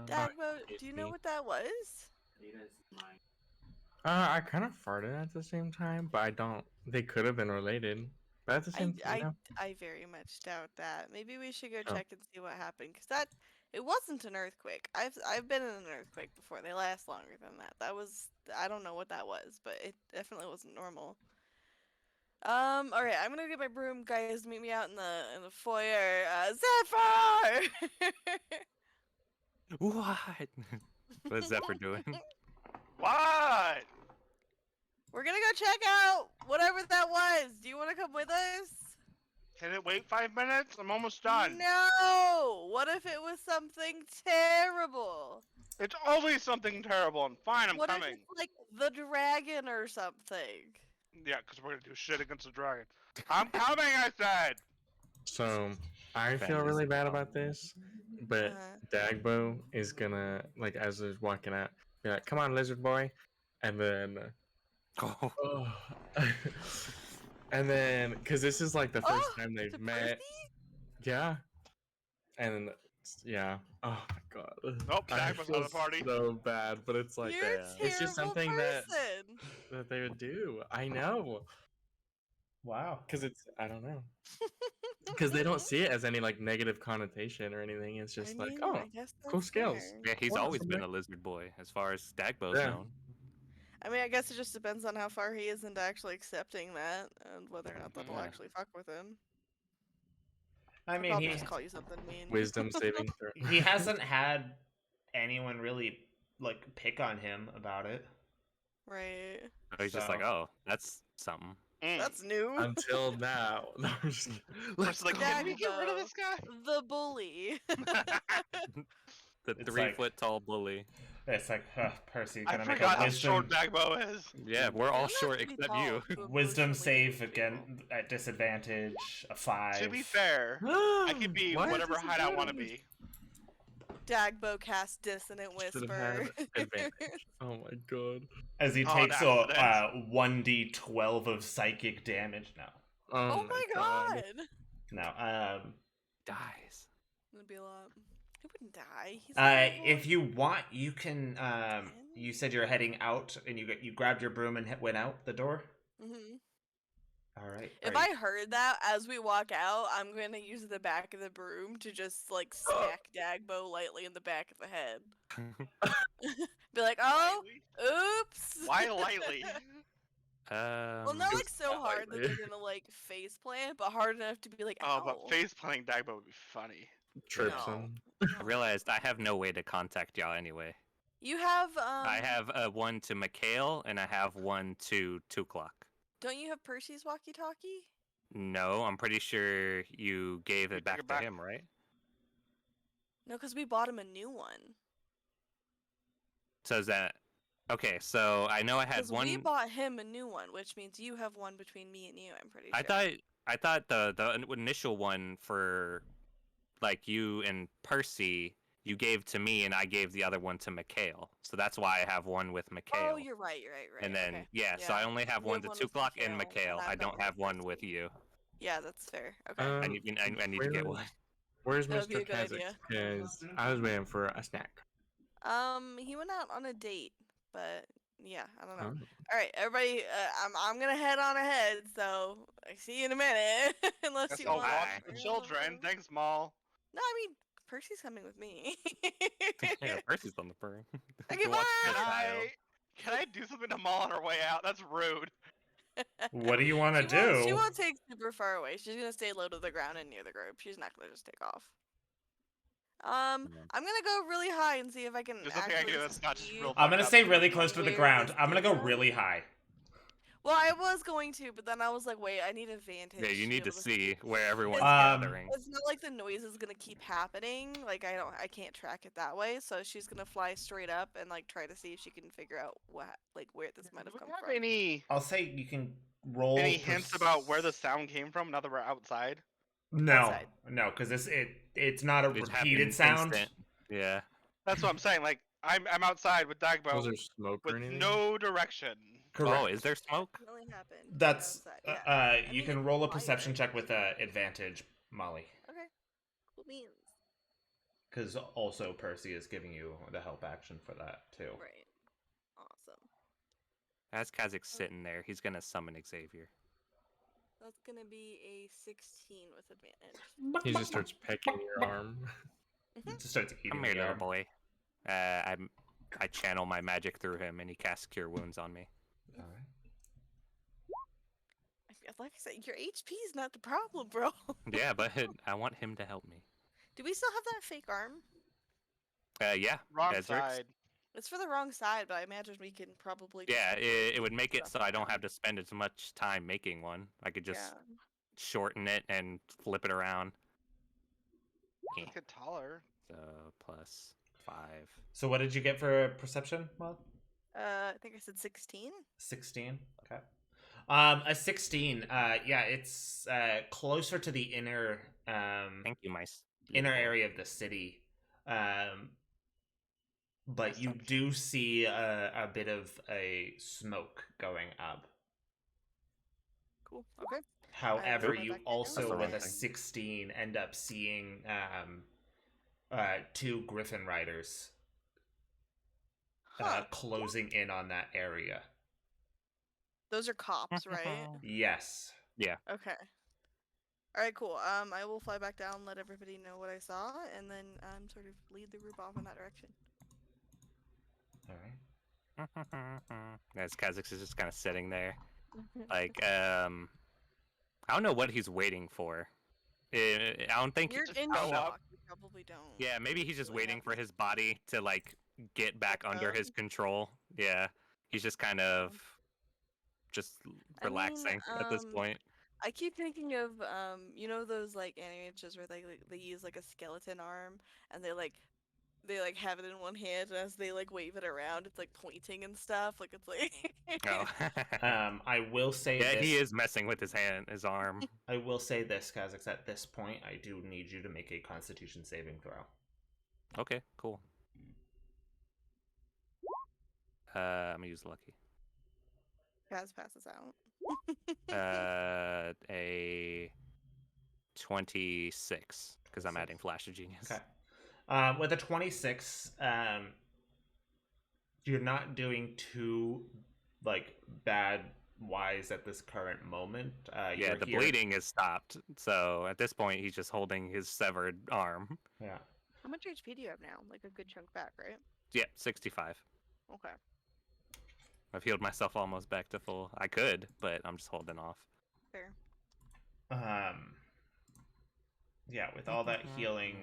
[SPEAKER 1] Dagbo, do you know
[SPEAKER 5] me.
[SPEAKER 1] what that was?
[SPEAKER 5] I kind of farted at the same time, but I don't. They could have been related, but at the same time,
[SPEAKER 1] I very much doubt that. Maybe we should go
[SPEAKER 5] Oh.
[SPEAKER 1] check and see what happened, because it wasn't an earthquake. I've been in an earthquake before. They last longer than that. I don't know what that was, but it definitely wasn't normal. All right, I'm gonna get my broom, guys. Meet me out in the foyer. Zephyr!
[SPEAKER 2] What? What's Zephyr doing?
[SPEAKER 3] What?
[SPEAKER 1] We're gonna go check out whatever that was. Do you want to come with us?
[SPEAKER 3] Can it wait 5 minutes? I'm almost done.
[SPEAKER 1] No. What if it was something terrible?
[SPEAKER 3] It's always something terrible. And fine, I'm
[SPEAKER 1] What
[SPEAKER 3] coming.
[SPEAKER 1] if it's like the dragon or something?
[SPEAKER 3] Yeah, because we're gonna do shit against the dragon. I'm coming, I said.
[SPEAKER 5] so I feel
[SPEAKER 2] Fantasy
[SPEAKER 5] really bad
[SPEAKER 2] film.
[SPEAKER 5] about this, but Dagbo is gonna, like, as they're walking out, be like, "Come on, lizard boy," and then,
[SPEAKER 2] Oh,
[SPEAKER 5] and then, because this is like the first time they've
[SPEAKER 1] to
[SPEAKER 5] met,
[SPEAKER 1] Percy?
[SPEAKER 5] yeah, and yeah, oh my god,
[SPEAKER 3] Nope,
[SPEAKER 5] I
[SPEAKER 3] Dagbo's
[SPEAKER 5] feel
[SPEAKER 3] out of the party.
[SPEAKER 5] so bad, but it's like
[SPEAKER 1] You're a
[SPEAKER 5] it's just
[SPEAKER 1] terrible
[SPEAKER 5] something
[SPEAKER 1] person.
[SPEAKER 5] that they would do. I know,
[SPEAKER 4] Wow.
[SPEAKER 5] because it's, I don't know. Because they don't see it as any like negative connotation or anything. It's just
[SPEAKER 1] I
[SPEAKER 5] like,
[SPEAKER 1] mean,
[SPEAKER 5] oh,
[SPEAKER 1] I guess
[SPEAKER 5] cool
[SPEAKER 1] that's
[SPEAKER 5] skills.
[SPEAKER 1] fair.
[SPEAKER 2] yeah, he's
[SPEAKER 5] Well,
[SPEAKER 2] always been
[SPEAKER 5] somebody-
[SPEAKER 2] a lizard boy, as far as Dagbo's
[SPEAKER 5] Yeah.
[SPEAKER 2] known.
[SPEAKER 1] I mean, I guess it just depends on how far he is into actually accepting that, and whether or not that'll
[SPEAKER 2] Yeah.
[SPEAKER 1] actually fuck with him.
[SPEAKER 4] I
[SPEAKER 1] I'll
[SPEAKER 4] mean,
[SPEAKER 1] probably
[SPEAKER 4] he
[SPEAKER 1] just call you something mean.
[SPEAKER 5] wisdom saving throw.
[SPEAKER 4] he hasn't had anyone really like pick on him about it.
[SPEAKER 1] Right.
[SPEAKER 2] So he's just like,
[SPEAKER 4] So-
[SPEAKER 2] oh, that's something.
[SPEAKER 3] Mm.
[SPEAKER 1] That's new.
[SPEAKER 5] Until now. No, I'm just kidding.
[SPEAKER 3] Let's like, can we get rid of
[SPEAKER 1] Dagbo.
[SPEAKER 3] this guy?
[SPEAKER 1] The bully.
[SPEAKER 2] The
[SPEAKER 4] It's
[SPEAKER 2] 3-foot tall bully.
[SPEAKER 4] It's like, Percy,
[SPEAKER 3] I
[SPEAKER 4] gonna make
[SPEAKER 3] forgot
[SPEAKER 4] a
[SPEAKER 3] how short
[SPEAKER 4] wisdom,
[SPEAKER 3] Dagbo is.
[SPEAKER 2] Yeah, we're all
[SPEAKER 1] Doesn't have
[SPEAKER 2] short
[SPEAKER 1] to be
[SPEAKER 2] except
[SPEAKER 1] tall
[SPEAKER 2] you.
[SPEAKER 1] to
[SPEAKER 4] wisdom
[SPEAKER 1] emotionally
[SPEAKER 4] save
[SPEAKER 1] manage
[SPEAKER 4] again
[SPEAKER 1] people.
[SPEAKER 4] at disadvantage, a 5.
[SPEAKER 3] To be fair, I could be
[SPEAKER 5] Why is
[SPEAKER 3] whatever
[SPEAKER 5] this
[SPEAKER 3] height I want to
[SPEAKER 5] advantage?
[SPEAKER 3] be.
[SPEAKER 1] Dagbo cast Dissonant
[SPEAKER 5] Should have
[SPEAKER 1] Whisper.
[SPEAKER 5] had advantage. Oh my god.
[SPEAKER 4] As he
[SPEAKER 3] Oh,
[SPEAKER 4] takes
[SPEAKER 3] an accident.
[SPEAKER 4] 1d12 of psychic damage. No.
[SPEAKER 1] Oh my god!
[SPEAKER 4] No.
[SPEAKER 2] Dies.
[SPEAKER 1] That'd be a lot. He wouldn't die. He's level
[SPEAKER 4] If you want, you can. You said you're heading out, and you grabbed your broom and went out the door.
[SPEAKER 1] Mhm.
[SPEAKER 4] All right.
[SPEAKER 1] If I heard that as we walk out, I'm gonna use the back of the broom to just like smack Dagbo lightly in the back of the head. Be like, oh,
[SPEAKER 3] Lightly?
[SPEAKER 1] oops.
[SPEAKER 3] Why lightly?
[SPEAKER 1] Well, not like so
[SPEAKER 5] not
[SPEAKER 1] hard that
[SPEAKER 5] lightly.
[SPEAKER 1] they're gonna like face plant, but hard enough to be like,
[SPEAKER 3] Oh,
[SPEAKER 1] ow.
[SPEAKER 3] but face planting Dagbo would be funny.
[SPEAKER 5] Trips
[SPEAKER 1] No.
[SPEAKER 5] him.
[SPEAKER 2] I realized I have no way to contact y'all anyway.
[SPEAKER 1] You have
[SPEAKER 2] I have one to Mikhail, and I have one to Tuklok.
[SPEAKER 1] Don't you have Percy's walkie-talkie?
[SPEAKER 2] No, I'm pretty sure you gave
[SPEAKER 3] We
[SPEAKER 2] it
[SPEAKER 3] took
[SPEAKER 2] back
[SPEAKER 3] it
[SPEAKER 2] to
[SPEAKER 3] back.
[SPEAKER 2] him, right?
[SPEAKER 1] No, because we bought him a new one.
[SPEAKER 2] So is that okay? So I know I had
[SPEAKER 1] Because
[SPEAKER 2] one.
[SPEAKER 1] we bought him a new one, which means you have one between me and you. I'm pretty sure.
[SPEAKER 2] I thought the initial one for like you and Percy you gave to me, and I gave the other one to Mikhail. So that's why I have one with Mikhail.
[SPEAKER 1] Oh, you're right. You're right. Right.
[SPEAKER 2] And then
[SPEAKER 1] okay.
[SPEAKER 2] so I only have
[SPEAKER 1] You
[SPEAKER 2] one
[SPEAKER 1] have
[SPEAKER 2] to
[SPEAKER 1] one with
[SPEAKER 2] Tuklok and
[SPEAKER 1] Mikhail,
[SPEAKER 2] Mikhail.
[SPEAKER 1] and
[SPEAKER 2] I
[SPEAKER 1] I've got
[SPEAKER 2] don't
[SPEAKER 1] one
[SPEAKER 2] have
[SPEAKER 1] with
[SPEAKER 2] one with
[SPEAKER 1] Percy.
[SPEAKER 2] you.
[SPEAKER 1] Yeah, that's fair. Okay.
[SPEAKER 2] I need to get one.
[SPEAKER 5] Where's
[SPEAKER 1] That would be
[SPEAKER 5] Mr.
[SPEAKER 1] a good
[SPEAKER 5] Kazakh?
[SPEAKER 1] idea.
[SPEAKER 5] Because I was waiting for a snack.
[SPEAKER 1] He went out on a date, but yeah, I don't know.
[SPEAKER 5] Oh.
[SPEAKER 1] All right, everybody, I'm gonna head on ahead. So I see you in a minute. Unless
[SPEAKER 3] Guess
[SPEAKER 1] you
[SPEAKER 3] I'll
[SPEAKER 1] want.
[SPEAKER 3] watch
[SPEAKER 2] Bye.
[SPEAKER 3] the children. Thanks, Maul.
[SPEAKER 1] No, I mean Percy's coming with me.
[SPEAKER 2] Yeah, Percy's on the burn.
[SPEAKER 1] Okay,
[SPEAKER 2] Watch the
[SPEAKER 1] bye.
[SPEAKER 2] child.
[SPEAKER 3] Can I do something to Maul on our way out? That's rude.
[SPEAKER 4] What do you want to
[SPEAKER 1] She
[SPEAKER 4] do?
[SPEAKER 1] won't take super far away. She's gonna stay low to the ground and near the group. She's not gonna just take off. I'm gonna go really high and see if I can.
[SPEAKER 3] There's nothing I can do
[SPEAKER 1] actually
[SPEAKER 3] that's not just
[SPEAKER 1] see-
[SPEAKER 3] real.
[SPEAKER 4] I'm gonna
[SPEAKER 3] fucked
[SPEAKER 4] stay
[SPEAKER 3] up.
[SPEAKER 4] really close to the
[SPEAKER 1] Where
[SPEAKER 4] ground.
[SPEAKER 1] this
[SPEAKER 4] I'm gonna go
[SPEAKER 1] came
[SPEAKER 4] really high.
[SPEAKER 1] Well, I was going to, but then I was like, wait, I need a vantage.
[SPEAKER 2] Yeah, you
[SPEAKER 1] be
[SPEAKER 2] need to
[SPEAKER 1] able
[SPEAKER 2] see where everyone's
[SPEAKER 4] Um,
[SPEAKER 2] gathering.
[SPEAKER 1] It's not like the noise is gonna keep happening. Like I can't track it that way. So she's gonna fly straight up and like try to see if she can figure out where this might
[SPEAKER 3] Do
[SPEAKER 1] have
[SPEAKER 3] we
[SPEAKER 1] come
[SPEAKER 3] have
[SPEAKER 1] from.
[SPEAKER 3] any
[SPEAKER 4] I'll say you can roll.
[SPEAKER 3] hints about where the sound came from now that we're outside?
[SPEAKER 4] No,
[SPEAKER 1] outside?
[SPEAKER 4] no, because it's not a
[SPEAKER 2] It
[SPEAKER 4] repeated
[SPEAKER 2] happens
[SPEAKER 4] sound.
[SPEAKER 2] instant. Yeah.
[SPEAKER 3] That's what I'm saying. Like I'm outside with
[SPEAKER 5] Was
[SPEAKER 3] Dagbo
[SPEAKER 5] there smoke or
[SPEAKER 3] with
[SPEAKER 5] anything?
[SPEAKER 3] no direction.
[SPEAKER 4] Correct.
[SPEAKER 2] Oh, is there smoke?
[SPEAKER 1] Definitely happened.
[SPEAKER 4] That's
[SPEAKER 1] outside, yeah.
[SPEAKER 4] you
[SPEAKER 1] mean,
[SPEAKER 4] can
[SPEAKER 1] it's
[SPEAKER 4] roll a
[SPEAKER 1] quiet.
[SPEAKER 4] perception check with advantage, Molly,
[SPEAKER 1] Okay. Cool beans.
[SPEAKER 4] because also Percy is giving you the help action for that too.
[SPEAKER 1] Right. Awesome.
[SPEAKER 2] As Kazakh's sitting there, he's gonna summon Xavier.
[SPEAKER 1] That's gonna be a 16 with advantage.
[SPEAKER 5] He just starts pecking your arm.
[SPEAKER 4] It just starts eating
[SPEAKER 2] Come here,
[SPEAKER 4] the
[SPEAKER 2] little
[SPEAKER 4] arm.
[SPEAKER 2] boy. I channel my magic through him, and he casts Cure Wounds on me.
[SPEAKER 4] All right.
[SPEAKER 1] Like I said, your HP is not the problem, bro.
[SPEAKER 2] Yeah, but I want him to help me.
[SPEAKER 1] Do we still have that fake arm?
[SPEAKER 2] Yeah.
[SPEAKER 3] Wrong
[SPEAKER 2] Ezrix.
[SPEAKER 3] side.
[SPEAKER 1] It's for the wrong side, but I imagine we can probably.
[SPEAKER 2] Yeah, it would make it
[SPEAKER 1] Stuff
[SPEAKER 2] so I don't
[SPEAKER 1] down.
[SPEAKER 2] have to spend as much time making one. I could just
[SPEAKER 1] Yeah.
[SPEAKER 2] shorten it and flip it around. Yeah.
[SPEAKER 3] Get taller.
[SPEAKER 2] So plus 5.
[SPEAKER 4] So what did you get for perception, Molly?
[SPEAKER 1] I think I said 16.
[SPEAKER 4] 16. Okay. A 16. Yeah, it's closer to the inner
[SPEAKER 2] Thank you, my
[SPEAKER 4] inner area of the city. But you do see a bit of a smoke going up.
[SPEAKER 1] Cool. Okay.
[SPEAKER 4] However,
[SPEAKER 1] Right
[SPEAKER 4] you
[SPEAKER 1] back there.
[SPEAKER 4] also,
[SPEAKER 2] That's the
[SPEAKER 4] with
[SPEAKER 2] wrong
[SPEAKER 4] a
[SPEAKER 2] thing.
[SPEAKER 4] 16, end up seeing 2 Griffin Riders
[SPEAKER 1] Huh.
[SPEAKER 4] closing in on that area.
[SPEAKER 1] Those are cops, right?
[SPEAKER 4] Yes.
[SPEAKER 1] Okay. All right, cool. I will fly back down, let everybody know what I saw, and then sort of lead the group off in that direction.
[SPEAKER 4] All right.
[SPEAKER 2] As Kazakh's is just kind of sitting there. Like, I don't know what he's waiting for. I don't think.
[SPEAKER 1] You're
[SPEAKER 3] just
[SPEAKER 1] in
[SPEAKER 3] go
[SPEAKER 1] shock.
[SPEAKER 3] up.
[SPEAKER 1] You probably don't.
[SPEAKER 2] Yeah, maybe he's just
[SPEAKER 1] Really
[SPEAKER 2] waiting for
[SPEAKER 1] happens.
[SPEAKER 2] his body to like get back under his control. Yeah, he's just kind of just
[SPEAKER 1] I mean,
[SPEAKER 2] relaxing at this point.
[SPEAKER 1] I keep thinking of you know those like animations where they use like a skeleton arm and they have it in one hand and as they like wave it around it's like pointing and stuff like it's like
[SPEAKER 2] Oh.
[SPEAKER 4] I will say
[SPEAKER 2] Yeah,
[SPEAKER 4] this.
[SPEAKER 2] he is messing with his arm.
[SPEAKER 4] I will say this, Kazakhs. At this point, I do need you to make a Constitution saving throw.
[SPEAKER 2] Okay, cool. I'm gonna use lucky.
[SPEAKER 1] Kaz passes out.
[SPEAKER 2] A 26 because I'm adding Flash of Genius.
[SPEAKER 4] Okay. With a 26, you're not doing too like bad wise at this current moment.
[SPEAKER 2] Yeah, the bleeding is stopped. So at this point, he's just holding his severed arm.
[SPEAKER 4] Yeah.
[SPEAKER 1] How much HP do you have now? Like a good chunk back, right?
[SPEAKER 2] Yeah, 65.
[SPEAKER 1] Okay.
[SPEAKER 2] I've healed myself almost back to full. I could, but I'm just holding off.
[SPEAKER 1] Fair.
[SPEAKER 4] Yeah, with all that healing,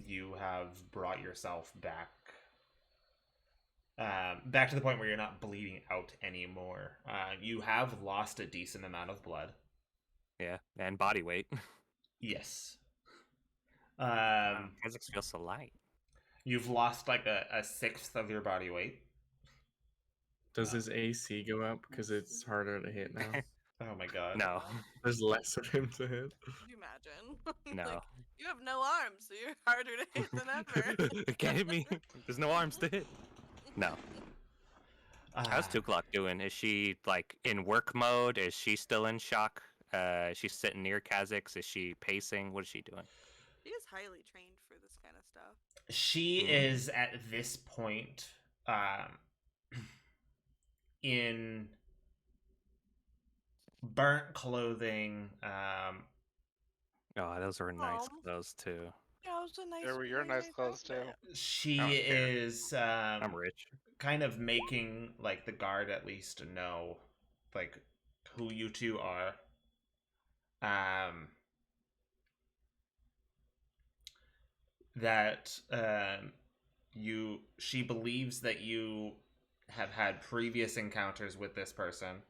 [SPEAKER 4] you have brought yourself back back to the point where you're not bleeding out anymore. You have lost a decent amount of blood.
[SPEAKER 2] Yeah, and body weight.
[SPEAKER 4] Yes.
[SPEAKER 2] Physics feels so light.
[SPEAKER 4] You've lost like a sixth of your body weight.
[SPEAKER 5] Does his AC go up because it's harder to hit now?
[SPEAKER 4] Oh my god.
[SPEAKER 2] No,
[SPEAKER 5] There's less of him to hit.
[SPEAKER 1] Could you imagine?
[SPEAKER 2] no.
[SPEAKER 1] Like, you have no arms, so you're harder to hit than ever.
[SPEAKER 2] Can't hit me. There's no arms to hit. No. How's 2 O'Clock doing? Is she like in work mode? Is she still in shock? Is she sitting near Kha'Zix? Is she pacing? What is she doing?
[SPEAKER 1] She is highly trained for this kind of stuff.
[SPEAKER 4] She is at this point in burnt clothing.
[SPEAKER 2] Oh, those were nice
[SPEAKER 1] Aw.
[SPEAKER 2] clothes too.
[SPEAKER 1] Yeah, it was a nice.
[SPEAKER 3] There were your
[SPEAKER 1] really
[SPEAKER 3] nice clothes, too.
[SPEAKER 1] outfit.
[SPEAKER 4] She
[SPEAKER 2] I don't care.
[SPEAKER 4] is
[SPEAKER 2] I'm rich.
[SPEAKER 4] kind of making like the guard at least know like who you two are. That she believes that you have had previous encounters with this person,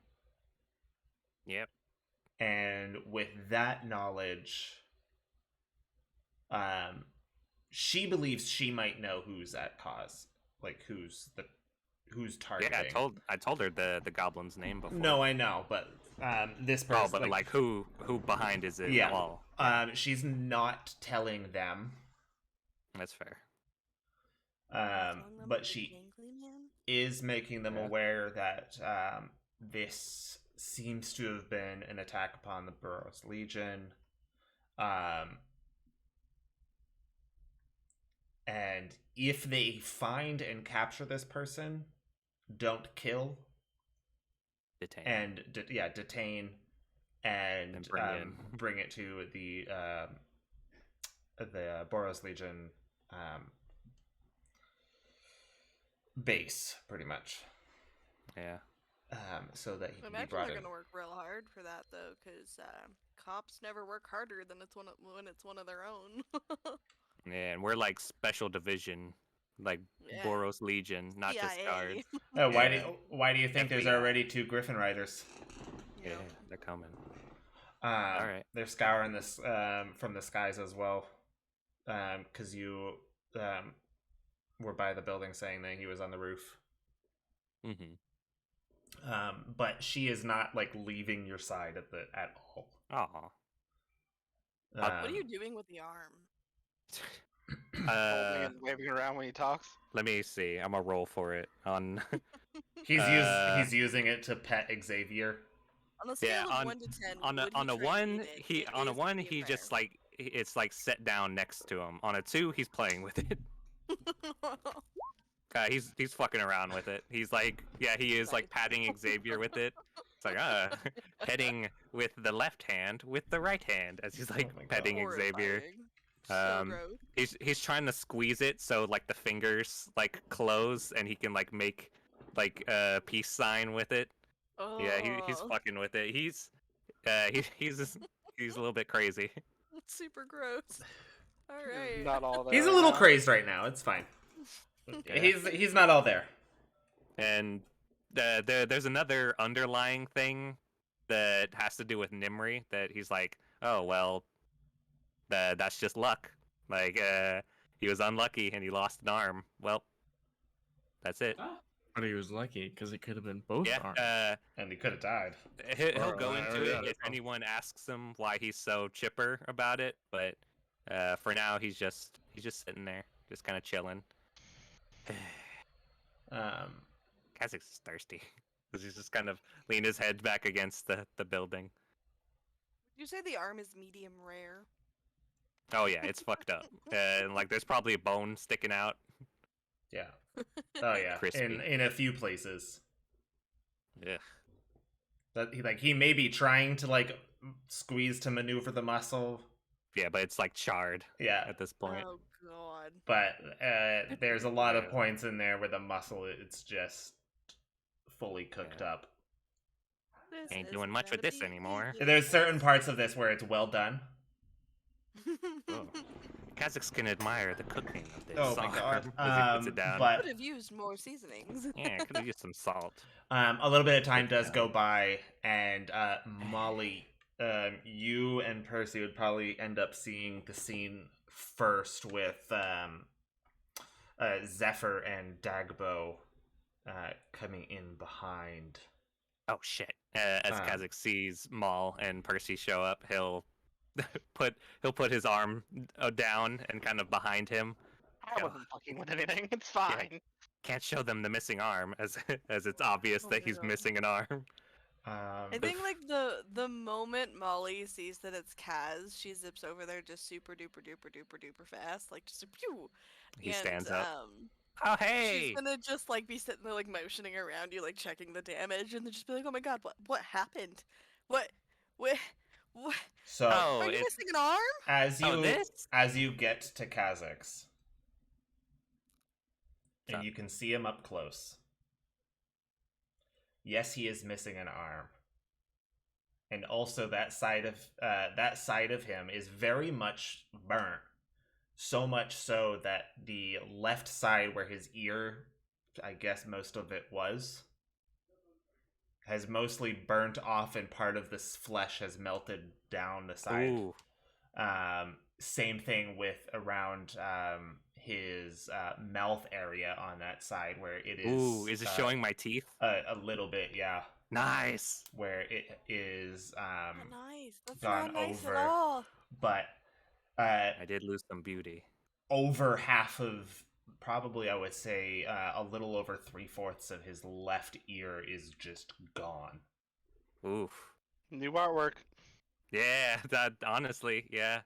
[SPEAKER 2] Yep.
[SPEAKER 4] and with that knowledge, she believes she might know who's at cause, like who's targeting.
[SPEAKER 2] Yeah, I told her the goblin's name before.
[SPEAKER 4] No, I know, but this person.
[SPEAKER 2] Oh, but like who behind is it
[SPEAKER 4] Yeah.
[SPEAKER 2] all?
[SPEAKER 4] She's not telling them.
[SPEAKER 2] That's fair.
[SPEAKER 4] But she is making them
[SPEAKER 2] Yeah.
[SPEAKER 4] aware that this seems to have been an attack upon the Boros Legion. And if they find and capture this person, don't kill.
[SPEAKER 2] Detain.
[SPEAKER 4] And detain and
[SPEAKER 2] And
[SPEAKER 4] bring it to the Boros Legion base, pretty much.
[SPEAKER 2] Yeah.
[SPEAKER 4] So that he
[SPEAKER 1] I
[SPEAKER 4] can be
[SPEAKER 1] imagine
[SPEAKER 4] brought
[SPEAKER 1] they're
[SPEAKER 4] in.
[SPEAKER 1] gonna work real hard for that though, because cops never work harder than when it's one of their own.
[SPEAKER 2] Yeah, and we're like special division, like
[SPEAKER 1] Yeah.
[SPEAKER 2] Boros Legion, not just
[SPEAKER 1] CIA.
[SPEAKER 2] guards.
[SPEAKER 4] Oh,
[SPEAKER 2] Yeah.
[SPEAKER 4] why do you think there's
[SPEAKER 2] FBI.
[SPEAKER 4] already 2 Griffin Riders?
[SPEAKER 2] Yeah, they're coming.
[SPEAKER 4] Alright. They're scouring this from the skies as well. Because you were by the building saying that he was on the roof.
[SPEAKER 2] Mm-hmm.
[SPEAKER 4] But she is not like leaving your side at all.
[SPEAKER 2] Aw.
[SPEAKER 1] What are you doing with the arm?
[SPEAKER 3] Holding and waving around when he talks.
[SPEAKER 2] Let me see. I'm gonna roll for it on.
[SPEAKER 4] He's using it to pet Xavier.
[SPEAKER 1] On a scale
[SPEAKER 2] Yeah,
[SPEAKER 1] of
[SPEAKER 2] on-
[SPEAKER 1] 1 to 10,
[SPEAKER 2] on a
[SPEAKER 1] would
[SPEAKER 2] on a
[SPEAKER 1] trade
[SPEAKER 2] one
[SPEAKER 1] it
[SPEAKER 2] he
[SPEAKER 1] if
[SPEAKER 2] on a
[SPEAKER 1] was
[SPEAKER 2] one
[SPEAKER 1] being
[SPEAKER 2] he
[SPEAKER 1] there?
[SPEAKER 2] just like it's like set down next to him. On a 2 he's playing with it. He's fucking around with it. He's like he is like patting Xavier with it. It's like heading with the left hand with the right hand as he's like
[SPEAKER 4] Oh my God.
[SPEAKER 2] petting Xavier.
[SPEAKER 1] Horrifying. So gross.
[SPEAKER 2] He's trying to squeeze it so like the fingers like close and he can like make like a peace sign with it. Yeah, he's
[SPEAKER 1] Oh,
[SPEAKER 2] fucking with it. He's a little bit crazy.
[SPEAKER 1] that's super gross. All right.
[SPEAKER 3] Not all there.
[SPEAKER 4] He's a
[SPEAKER 3] right
[SPEAKER 4] little
[SPEAKER 3] now.
[SPEAKER 4] crazed right now. It's fine.
[SPEAKER 2] Yeah.
[SPEAKER 4] He's not all there.
[SPEAKER 2] And there's another underlying thing that has to do with Nimri that he's like, oh well, that's just luck. Like he was unlucky and he lost an arm. Well, that's it.
[SPEAKER 5] But he was lucky because it could have been both
[SPEAKER 2] Yeah.
[SPEAKER 5] arms.
[SPEAKER 4] And he could have died.
[SPEAKER 2] He'll go
[SPEAKER 5] Or-
[SPEAKER 2] into
[SPEAKER 5] yeah,
[SPEAKER 2] it if anyone asks him why he's so chipper about it, but For now, he's just sitting there, just kind of chilling. Kazakh is thirsty. He's just kind of leaning his head back against the building.
[SPEAKER 1] You say the arm is medium rare.
[SPEAKER 2] Oh yeah, it's fucked up. And like, there's probably a bone sticking out.
[SPEAKER 4] Yeah. Oh yeah.
[SPEAKER 2] Crispy.
[SPEAKER 4] In a few places.
[SPEAKER 2] Ugh.
[SPEAKER 4] That he may be trying to like squeeze to maneuver the muscle.
[SPEAKER 2] Yeah, but it's like charred
[SPEAKER 4] Yeah.
[SPEAKER 2] at this point.
[SPEAKER 1] Oh god.
[SPEAKER 4] But there's a lot of points in there where the muscle it's just fully cooked up.
[SPEAKER 1] This
[SPEAKER 2] Ain't
[SPEAKER 1] is
[SPEAKER 2] doing much with
[SPEAKER 1] gonna
[SPEAKER 2] this
[SPEAKER 1] be
[SPEAKER 2] anymore.
[SPEAKER 1] easy.
[SPEAKER 4] There's certain parts of this where it's well done.
[SPEAKER 2] Oh. Kazakhs can admire the cooking of this.
[SPEAKER 4] Oh my god.
[SPEAKER 2] As he puts it down.
[SPEAKER 4] But
[SPEAKER 1] Could have used more seasonings.
[SPEAKER 2] Yeah, could have used some salt.
[SPEAKER 4] a little bit of time does go by, and Molly, you and Percy would probably end up seeing the scene first with Zephyr and Dagbo coming in behind.
[SPEAKER 2] Oh shit! As Kazakh sees Maul and Percy show up, he'll put his arm down and kind of behind him.
[SPEAKER 3] I wasn't fucking with anything. It's fine.
[SPEAKER 2] Can't show them the missing arm, as it's obvious
[SPEAKER 1] Oh
[SPEAKER 2] that
[SPEAKER 1] my
[SPEAKER 2] he's
[SPEAKER 1] God.
[SPEAKER 2] missing an arm.
[SPEAKER 1] I think like the moment Molly sees that it's Kaz, she zips over there just super duper duper duper duper fast, like just a pew.
[SPEAKER 2] He
[SPEAKER 1] And,
[SPEAKER 2] stands up. Oh hey!
[SPEAKER 1] She's gonna just like be sitting there like motioning around you, like checking the damage, and then just be like, "Oh my god, what happened? What?
[SPEAKER 4] So
[SPEAKER 2] Oh,
[SPEAKER 1] Are you
[SPEAKER 2] it's
[SPEAKER 1] missing an arm?"
[SPEAKER 4] as you get to Kazakh's, and
[SPEAKER 2] Up.
[SPEAKER 4] you can see him up close. Yes, he is missing an arm, and also that side of him is very much burnt. So much so that the left side where his ear, I guess most of it was, has mostly burnt off, and part of this flesh has melted down the side.
[SPEAKER 2] Ooh.
[SPEAKER 4] Same thing with around his mouth area on that side where it is.
[SPEAKER 2] Ooh, is it showing my teeth?
[SPEAKER 4] A little bit, yeah.
[SPEAKER 2] Nice.
[SPEAKER 4] Where it is
[SPEAKER 1] Not nice. That's
[SPEAKER 4] gone
[SPEAKER 1] not nice
[SPEAKER 4] over.
[SPEAKER 1] at all.
[SPEAKER 4] but
[SPEAKER 2] I did lose some beauty.
[SPEAKER 4] over half of, probably I would say a little over 3/4 of his left ear is just gone.
[SPEAKER 2] Oof.
[SPEAKER 3] New artwork.
[SPEAKER 2] Yeah, that honestly, yeah.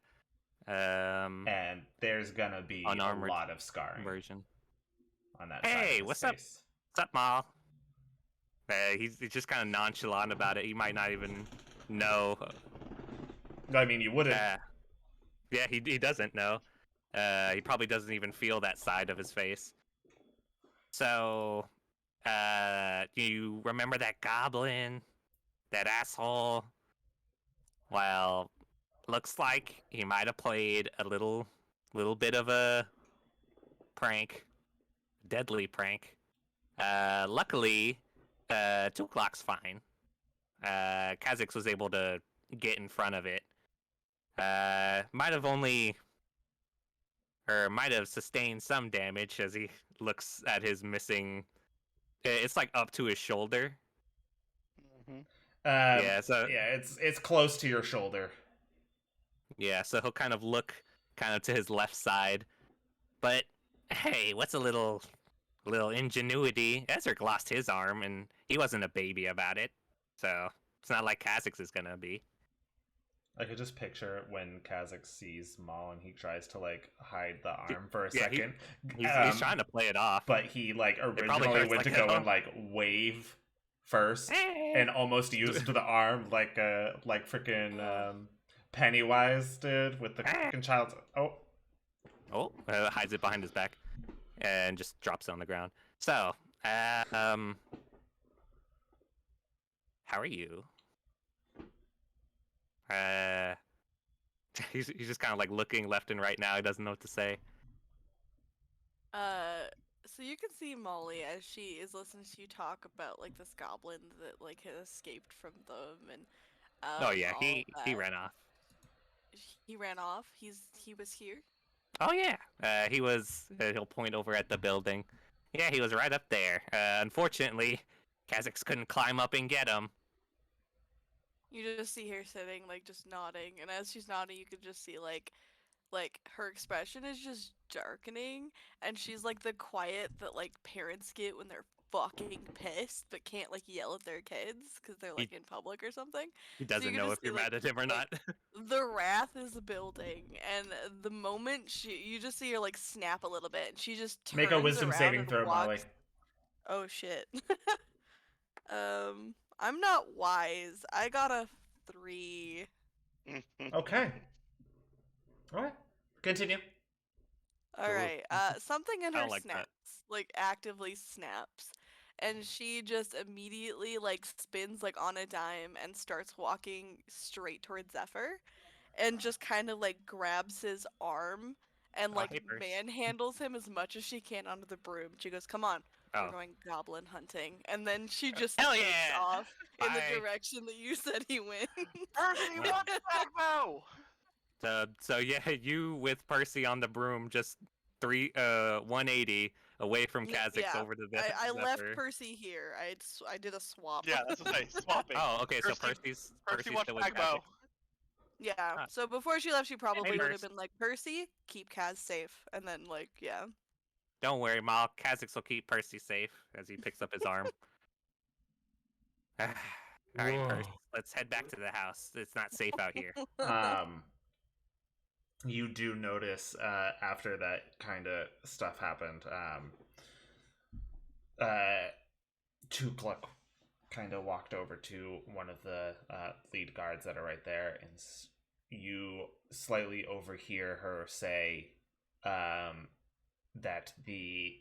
[SPEAKER 4] And there's gonna be
[SPEAKER 2] Unarmored
[SPEAKER 4] a lot of scarring
[SPEAKER 2] version.
[SPEAKER 4] on that side.
[SPEAKER 2] Hey,
[SPEAKER 4] of his
[SPEAKER 2] what's up?
[SPEAKER 4] face.
[SPEAKER 2] What's up, Mal? He's just kind of nonchalant about it. He might not even know.
[SPEAKER 4] I mean, you wouldn't.
[SPEAKER 2] Yeah, he doesn't know. He probably doesn't even feel that side of his face. So, you remember that goblin? That asshole? Well, looks like he might have played a little bit of a prank. Deadly prank. Luckily, 2 o'clock's fine. Kazakhs was able to get in front of it. Might have sustained some damage as he looks at his missing. It's like up to his shoulder.
[SPEAKER 3] Mm-hmm.
[SPEAKER 2] Yeah, so
[SPEAKER 4] it's close to your shoulder.
[SPEAKER 2] yeah, so he'll kind of look kind of to his left side. But hey, what's a little ingenuity? Ezek lost his arm, and he wasn't a baby about it. So it's not like Kazakhs is gonna be.
[SPEAKER 4] I could just picture when Kazakh sees Maul and he tries to like hide the arm for a second.
[SPEAKER 2] He's trying to play it off.
[SPEAKER 4] But he like
[SPEAKER 2] probably
[SPEAKER 4] originally
[SPEAKER 2] hurts
[SPEAKER 4] went
[SPEAKER 2] like
[SPEAKER 4] to go
[SPEAKER 2] hell.
[SPEAKER 4] and like wave first, and almost used the arm like freaking Pennywise did with the fucking child's.
[SPEAKER 2] Hides it behind his back and just drops it on the ground. So, how are you? He's just kind of like looking left and right now. He doesn't know what to say.
[SPEAKER 1] So you can see Molly as she is listening to you talk about like this goblin that like had escaped from them and.
[SPEAKER 2] Oh yeah,
[SPEAKER 1] all
[SPEAKER 2] he
[SPEAKER 1] that.
[SPEAKER 2] ran off.
[SPEAKER 1] He ran off. He was here.
[SPEAKER 2] Oh yeah, he was. He'll point over at the building. Yeah, he was right up there. Unfortunately, Kazakhs couldn't climb up and get him.
[SPEAKER 1] You just see her sitting, like, just nodding, and as she's nodding, you can just see, like, like her expression is just darkening, and she's like the quiet that like parents get when they're fucking pissed but can't like yell at their kids because they're
[SPEAKER 2] He-
[SPEAKER 1] like in public or something.
[SPEAKER 2] He
[SPEAKER 1] So you
[SPEAKER 2] doesn't
[SPEAKER 1] can
[SPEAKER 2] know
[SPEAKER 1] just
[SPEAKER 2] if you're
[SPEAKER 1] see,
[SPEAKER 2] mad at him or
[SPEAKER 1] like,
[SPEAKER 2] not.
[SPEAKER 1] the wrath is building, and the moment you just see her like snap a little bit, and she just turns
[SPEAKER 4] Make a wisdom
[SPEAKER 1] around
[SPEAKER 4] saving
[SPEAKER 1] and
[SPEAKER 4] throw, Molly.
[SPEAKER 1] walks. Oh shit. I'm not wise. I got a 3.
[SPEAKER 4] Okay. All right. Continue.
[SPEAKER 1] All
[SPEAKER 2] Cool.
[SPEAKER 1] right. Something in
[SPEAKER 2] I
[SPEAKER 1] her
[SPEAKER 2] don't like that.
[SPEAKER 1] snaps, like actively snaps, and she just immediately like spins like on a dime and starts walking straight towards Zephyr, and just kind of like grabs his arm and
[SPEAKER 2] Oh,
[SPEAKER 1] like
[SPEAKER 2] hey, Purse.
[SPEAKER 1] manhandles him as much as she can onto the broom. She goes, "Come on,
[SPEAKER 2] Oh.
[SPEAKER 1] we're going goblin hunting," and then she just
[SPEAKER 2] Hell
[SPEAKER 1] takes
[SPEAKER 2] yeah!
[SPEAKER 1] off in
[SPEAKER 2] Bye.
[SPEAKER 1] the direction that you said he went.
[SPEAKER 3] Percy, what the heck, Mo?
[SPEAKER 2] So yeah, you with Percy on the broom, just 180 away from Kha'Zix
[SPEAKER 1] Yeah,
[SPEAKER 2] over to the
[SPEAKER 1] I left
[SPEAKER 2] Zephyr.
[SPEAKER 1] Percy here. I did a swap.
[SPEAKER 3] Yeah, that's what I say. Swapping.
[SPEAKER 2] Oh, okay. So
[SPEAKER 3] Percy-
[SPEAKER 2] Percy's
[SPEAKER 3] Percy, watch
[SPEAKER 2] still with
[SPEAKER 3] Bagbo.
[SPEAKER 2] Kha'Zix.
[SPEAKER 1] Yeah.
[SPEAKER 2] Ah.
[SPEAKER 1] So before she left, she probably would have
[SPEAKER 2] Percy.
[SPEAKER 1] been like, "Percy, keep Kaz safe," and then like, yeah.
[SPEAKER 2] Don't worry, Mal. Kha'Zix will keep Percy safe as he picks up his arm. All right, Percy.
[SPEAKER 5] Whoa.
[SPEAKER 2] Let's head back to the house. It's not safe out here.
[SPEAKER 4] You do notice after that kind of stuff happened, Tukluk kind of walked over to one of the lead guards that are right there, and you slightly overhear her say that the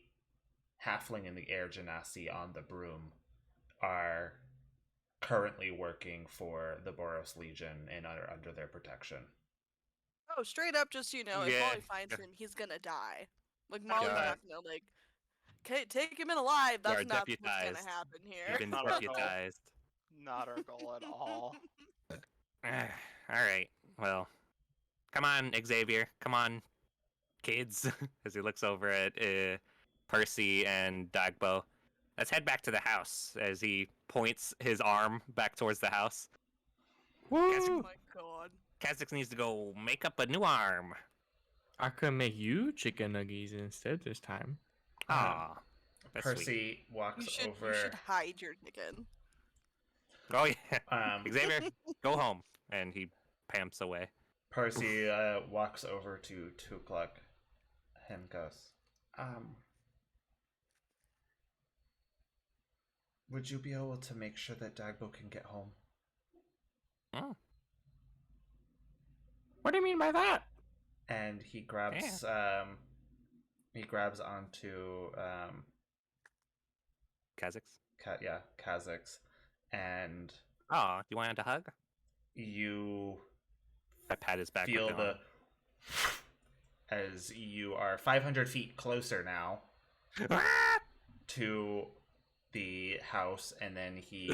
[SPEAKER 4] halfling and the air genasi on the broom are currently working for the Boros Legion and are under their protection.
[SPEAKER 1] Oh, straight up, just if
[SPEAKER 2] Yeah.
[SPEAKER 1] Molly finds him, he's gonna die. Like Molly's
[SPEAKER 2] Yeah.
[SPEAKER 1] not gonna like, "Okay, take him in alive." That's
[SPEAKER 2] are
[SPEAKER 1] not what's gonna
[SPEAKER 2] deputized.
[SPEAKER 1] happen
[SPEAKER 2] You've
[SPEAKER 1] here.
[SPEAKER 2] been
[SPEAKER 3] Not our goal.
[SPEAKER 2] deputized.
[SPEAKER 3] Not our goal at all.
[SPEAKER 2] All right. Well, come on, Xavier. Come on, kids. As he looks over at Percy and Dagbo. Let's head back to the house. As he points his arm back towards the house.
[SPEAKER 1] Oh my god.
[SPEAKER 2] Kha'Zix needs to go make up a new arm.
[SPEAKER 5] I could make you chicken nuggies instead this time.
[SPEAKER 2] Ah, that's
[SPEAKER 4] Percy
[SPEAKER 2] sweet.
[SPEAKER 4] walks
[SPEAKER 1] You should
[SPEAKER 4] over.
[SPEAKER 1] hide your chicken.
[SPEAKER 2] Oh yeah,
[SPEAKER 4] Um,
[SPEAKER 2] Xavier, go home. And he pamps away.
[SPEAKER 4] Percy walks over to Tukluk and goes, would you be able to make sure that Dagbo can get home?
[SPEAKER 2] Oh.
[SPEAKER 5] What do you mean by that?
[SPEAKER 4] And he grabs onto
[SPEAKER 2] Kha'Zix.
[SPEAKER 4] Kha'Zix, and
[SPEAKER 2] Oh, you wanted to hug?
[SPEAKER 4] you
[SPEAKER 2] I pat his back.
[SPEAKER 4] feel
[SPEAKER 2] with my
[SPEAKER 4] the
[SPEAKER 2] arm.
[SPEAKER 4] as you are 500 feet closer now to the house, and then he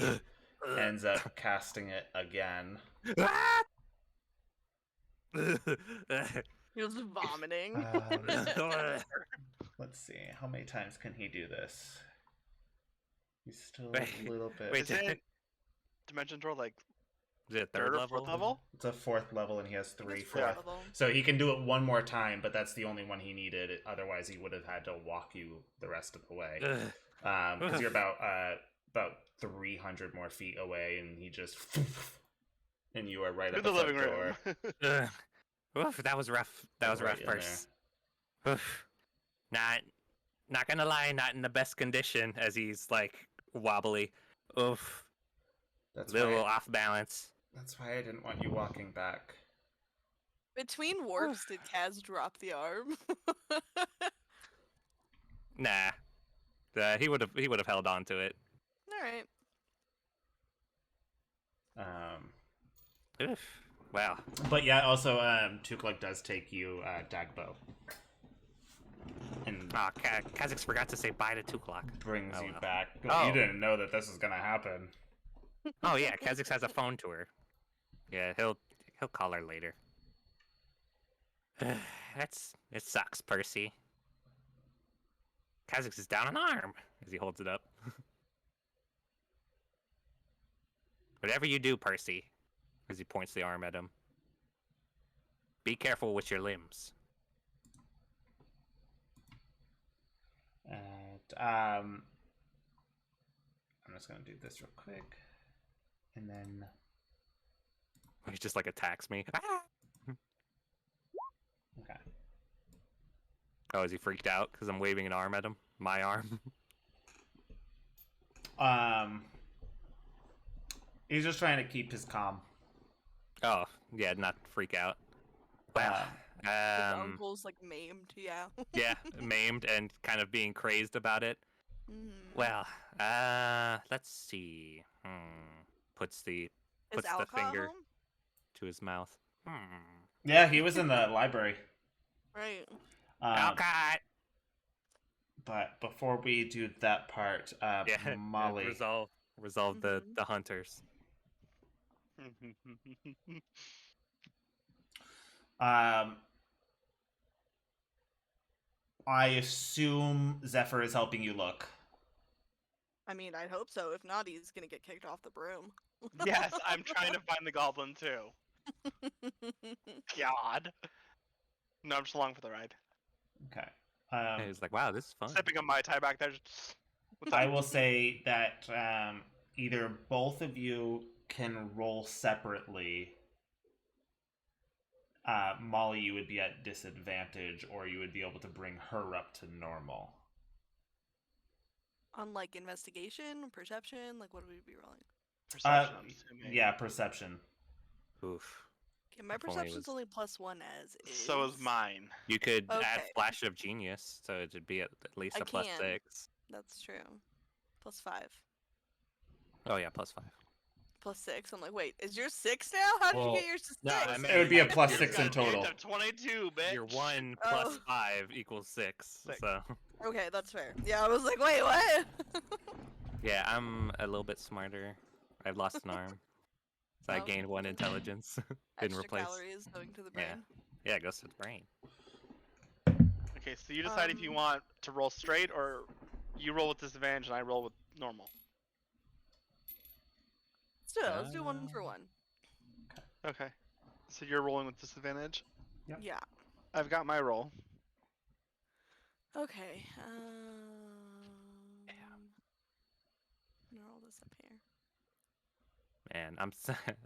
[SPEAKER 4] ends up casting it again.
[SPEAKER 1] He was vomiting.
[SPEAKER 4] Let's see, how many times can he do this? He's still
[SPEAKER 2] Wait,
[SPEAKER 4] a little bit.
[SPEAKER 2] wait,
[SPEAKER 3] Is it Dimension Door like
[SPEAKER 2] Is it
[SPEAKER 3] third
[SPEAKER 2] third
[SPEAKER 3] or
[SPEAKER 2] level?
[SPEAKER 3] fourth level?
[SPEAKER 4] It's a 4th level, and he has 3
[SPEAKER 1] It's
[SPEAKER 4] fourth.
[SPEAKER 1] fourth level.
[SPEAKER 4] So he can do it one more time, but that's the only one he needed. Otherwise, he would have had to walk you the rest of the way.
[SPEAKER 2] Ugh.
[SPEAKER 4] Because you're about 300 more feet away, and he just and you are right
[SPEAKER 3] Through
[SPEAKER 4] at
[SPEAKER 3] the
[SPEAKER 4] the front
[SPEAKER 3] living
[SPEAKER 4] door.
[SPEAKER 3] room.
[SPEAKER 2] Ugh. Oof, that was rough. That was
[SPEAKER 4] Right
[SPEAKER 2] rough,
[SPEAKER 4] in
[SPEAKER 2] Purse. Oof. Not gonna lie, not in the best condition as he's like wobbly. Oof.
[SPEAKER 4] That's
[SPEAKER 2] Little
[SPEAKER 4] why.
[SPEAKER 2] off balance.
[SPEAKER 4] That's why I didn't want you walking back.
[SPEAKER 1] Between warps, did Kaz drop the arm?
[SPEAKER 2] Nah. He would have held on to it.
[SPEAKER 1] Alright.
[SPEAKER 2] Oof. Wow.
[SPEAKER 4] But yeah, also Tukluk does take you Dagbo, and
[SPEAKER 2] Oh, Kha'Zix forgot to say bye to 2 o'clock.
[SPEAKER 4] brings
[SPEAKER 2] Oh,
[SPEAKER 4] you
[SPEAKER 2] well.
[SPEAKER 4] back.
[SPEAKER 2] Oh.
[SPEAKER 4] You didn't know that this was gonna happen.
[SPEAKER 2] Oh yeah, Kha'Zix has a phone to her. Yeah, he'll call her later. It sucks, Percy. Kha'Zix is down an arm as he holds it up. Whatever you do, Percy, as he points the arm at him. Be careful with your limbs.
[SPEAKER 4] And I'm just gonna do this real quick, and then
[SPEAKER 2] He just like attacks me.
[SPEAKER 4] okay.
[SPEAKER 2] Oh, is he freaked out because I'm waving an arm at him? My arm.
[SPEAKER 4] He's just trying to keep his calm.
[SPEAKER 2] Oh, yeah, not freak out. Well,
[SPEAKER 1] His uncle's like maimed, yeah.
[SPEAKER 2] yeah, maimed and kind of being crazed about it. Well, let's see. Puts the
[SPEAKER 1] Is Alcott
[SPEAKER 2] finger
[SPEAKER 1] home?
[SPEAKER 2] to his mouth.
[SPEAKER 4] Yeah, he was in the library.
[SPEAKER 1] Right.
[SPEAKER 2] Alcott.
[SPEAKER 4] But before we do that part,
[SPEAKER 2] Yeah,
[SPEAKER 4] Molly.
[SPEAKER 2] resolve the hunters.
[SPEAKER 4] I assume Zephyr is helping you look.
[SPEAKER 1] I mean, I'd hope so. If not, he's gonna get kicked off the broom.
[SPEAKER 3] Yes, I'm trying to find the goblin too. God. No, I'm just along for the ride.
[SPEAKER 4] Okay.
[SPEAKER 2] And he's like, wow, this is fun.
[SPEAKER 3] Sipping on my tie back there. Just...
[SPEAKER 4] I will say that either both of you can roll separately. Molly, you would be at disadvantage, or you would be able to bring her up to normal.
[SPEAKER 1] On like investigation, perception, like what would we be rolling?
[SPEAKER 3] Perception, I'm assuming.
[SPEAKER 4] Yeah, perception.
[SPEAKER 2] Oof.
[SPEAKER 1] Okay, my
[SPEAKER 2] If only it
[SPEAKER 1] perception's
[SPEAKER 2] was-
[SPEAKER 1] only +1 as is.
[SPEAKER 3] So is mine.
[SPEAKER 2] You could add
[SPEAKER 1] Okay.
[SPEAKER 2] Flash of Genius, so it'd be at least
[SPEAKER 1] I
[SPEAKER 2] a plus
[SPEAKER 1] can.
[SPEAKER 2] 6.
[SPEAKER 1] That's true. +5.
[SPEAKER 2] Oh yeah, plus 5.
[SPEAKER 1] +6. I'm like, wait, is yours 6 now? How did
[SPEAKER 5] Well,
[SPEAKER 1] you get yours to 6?
[SPEAKER 2] no, I meant-
[SPEAKER 4] It would be a
[SPEAKER 3] You
[SPEAKER 4] +6 in
[SPEAKER 3] got
[SPEAKER 4] total.
[SPEAKER 3] kicked at 22, bitch.
[SPEAKER 2] Your 1 plus
[SPEAKER 1] Oh.
[SPEAKER 2] 5 equals 6.
[SPEAKER 3] Six.
[SPEAKER 2] So
[SPEAKER 1] Okay, that's fair. Yeah, I was like, wait, what?
[SPEAKER 2] yeah, I'm a little bit smarter. I've lost an arm, so I
[SPEAKER 1] Oh.
[SPEAKER 2] gained 1 intelligence. Been
[SPEAKER 1] Extra
[SPEAKER 2] replaced.
[SPEAKER 1] calories going to the brain.
[SPEAKER 2] Yeah. Yeah, it goes to the brain.
[SPEAKER 3] Okay, so you decide if you want to roll straight or you roll with disadvantage and I roll with normal.
[SPEAKER 1] Let's do 1 for 1.
[SPEAKER 3] Okay. So you're rolling with disadvantage?
[SPEAKER 4] Yep.
[SPEAKER 1] Yeah.
[SPEAKER 3] I've got my roll.
[SPEAKER 1] Okay. I'm gonna roll this up here.
[SPEAKER 2] Man,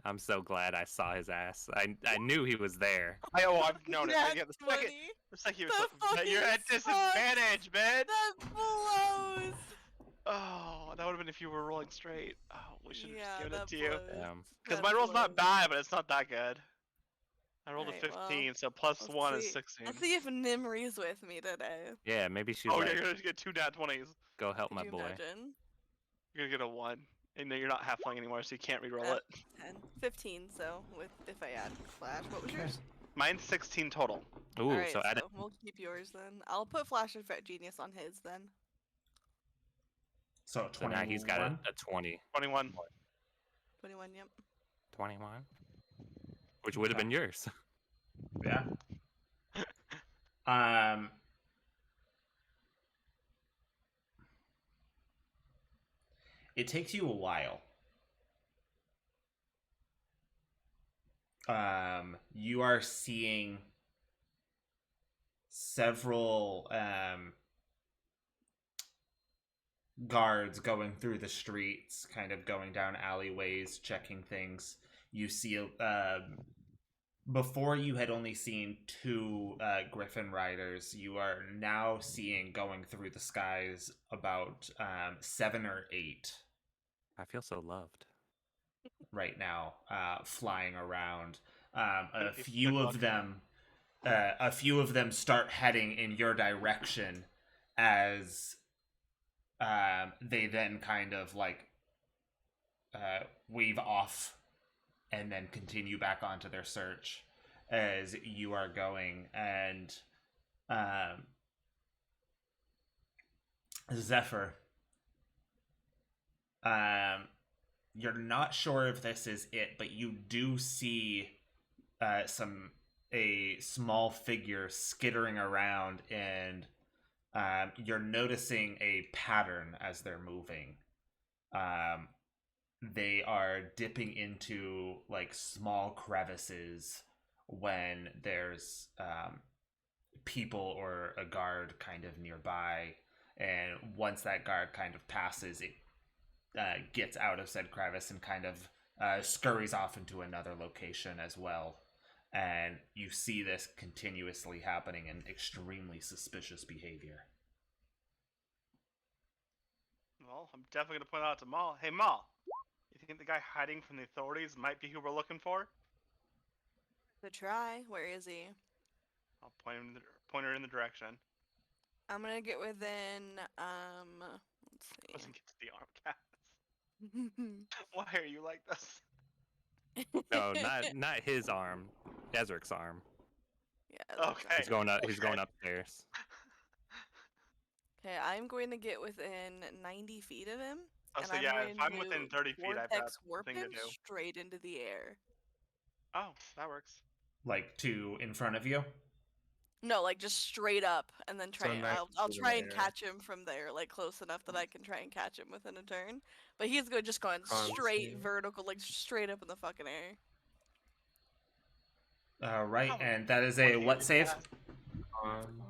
[SPEAKER 2] I'm so glad I saw his ass. I knew he was there.
[SPEAKER 3] I've known it. I
[SPEAKER 1] Nat
[SPEAKER 3] get the
[SPEAKER 1] 20.
[SPEAKER 3] second you
[SPEAKER 1] The
[SPEAKER 3] but you're at
[SPEAKER 1] fucking
[SPEAKER 3] disadvantage, man.
[SPEAKER 1] That blows!
[SPEAKER 3] Oh, that would have been if you were rolling straight. Oh, we should have
[SPEAKER 1] Yeah,
[SPEAKER 3] just given it
[SPEAKER 1] that
[SPEAKER 3] to you.
[SPEAKER 1] blows.
[SPEAKER 3] Because
[SPEAKER 1] That
[SPEAKER 3] my roll's not
[SPEAKER 1] blows.
[SPEAKER 3] bad, but it's not that good. I rolled
[SPEAKER 1] Alright,
[SPEAKER 3] a 15, so plus
[SPEAKER 1] let's
[SPEAKER 3] 1 is
[SPEAKER 1] see.
[SPEAKER 3] 16.
[SPEAKER 1] Let's see if Nimri's with me today.
[SPEAKER 2] Yeah, maybe she's
[SPEAKER 3] Oh,
[SPEAKER 2] like,
[SPEAKER 3] yeah, you're gonna get 2 nat 20s.
[SPEAKER 2] go help
[SPEAKER 1] Could
[SPEAKER 2] my
[SPEAKER 1] you
[SPEAKER 2] boy.
[SPEAKER 1] imagine?
[SPEAKER 3] You're gonna get a 1. And then you're not halfling anymore, so you can't reroll
[SPEAKER 1] Uh,
[SPEAKER 3] it.
[SPEAKER 1] 10. 15, so if I add Flash. What was yours?
[SPEAKER 3] Mine's 16 total.
[SPEAKER 2] Ooh,
[SPEAKER 1] Alright,
[SPEAKER 2] so add it.
[SPEAKER 1] we'll keep yours then. I'll put Flash of Genius on his then.
[SPEAKER 4] So
[SPEAKER 2] So
[SPEAKER 4] 21.
[SPEAKER 2] now he's got a 20.
[SPEAKER 3] 21.
[SPEAKER 1] 21, yep.
[SPEAKER 2] 21? Which would have
[SPEAKER 4] Okay.
[SPEAKER 2] been yours.
[SPEAKER 4] Yeah. It takes you a while. You are seeing several guards going through the streets, kind of going down alleyways, checking things. You see before you had only seen 2 Griffin riders. You are now seeing going through the skies about 7 or 8
[SPEAKER 2] I feel so loved.
[SPEAKER 4] right now, flying around.
[SPEAKER 3] Thank
[SPEAKER 4] A
[SPEAKER 3] you.
[SPEAKER 4] few
[SPEAKER 3] Good
[SPEAKER 4] of them, start heading in your direction as they then kind of like weave off and then continue back onto their search as you are going. And Zephyr, you're not sure if this is it, but you do see a small figure skittering around, and you're noticing a pattern as they're moving. They are dipping into like small crevices when there's people or a guard kind of nearby, and once that guard kind of passes, it gets out of said crevice and kind of scurries off into another location as well. And you see this continuously happening in extremely suspicious behavior.
[SPEAKER 3] Well, I'm definitely gonna point out to Maul. Hey, Maul, you think the guy hiding from the authorities might be who we're looking for?
[SPEAKER 1] Good try. Where is he?
[SPEAKER 3] I'll point her in the direction.
[SPEAKER 1] I'm gonna get within. Let's
[SPEAKER 3] Doesn't
[SPEAKER 1] see.
[SPEAKER 3] get to the arm cast. Why are you like this?
[SPEAKER 2] No, not his arm. Ezric's arm.
[SPEAKER 1] Yeah. that's
[SPEAKER 3] Okay.
[SPEAKER 2] He's going up. He's
[SPEAKER 3] Okay.
[SPEAKER 2] going upstairs.
[SPEAKER 1] Okay, I'm going to get within 90 feet of him.
[SPEAKER 3] Oh,
[SPEAKER 1] and
[SPEAKER 3] so
[SPEAKER 1] I'm
[SPEAKER 3] yeah,
[SPEAKER 1] going
[SPEAKER 3] if I'm
[SPEAKER 1] to
[SPEAKER 3] within 30 feet, I've got
[SPEAKER 1] vortex
[SPEAKER 3] a
[SPEAKER 1] warp
[SPEAKER 3] thing to
[SPEAKER 1] him
[SPEAKER 3] do.
[SPEAKER 1] straight into the air.
[SPEAKER 3] Oh, that works.
[SPEAKER 4] Like to in front of you.
[SPEAKER 1] No, like just straight up, and then try.
[SPEAKER 5] So 90
[SPEAKER 1] I'll
[SPEAKER 5] feet in
[SPEAKER 1] try
[SPEAKER 5] the
[SPEAKER 1] and
[SPEAKER 5] air.
[SPEAKER 1] catch him from there, like close enough that I can try and catch him within a turn. But he's just going straight
[SPEAKER 5] Constant.
[SPEAKER 1] vertical, like straight up in the fucking air.
[SPEAKER 4] Right,
[SPEAKER 3] How
[SPEAKER 4] and that is a
[SPEAKER 3] funny
[SPEAKER 4] what
[SPEAKER 3] is
[SPEAKER 4] save?
[SPEAKER 3] that?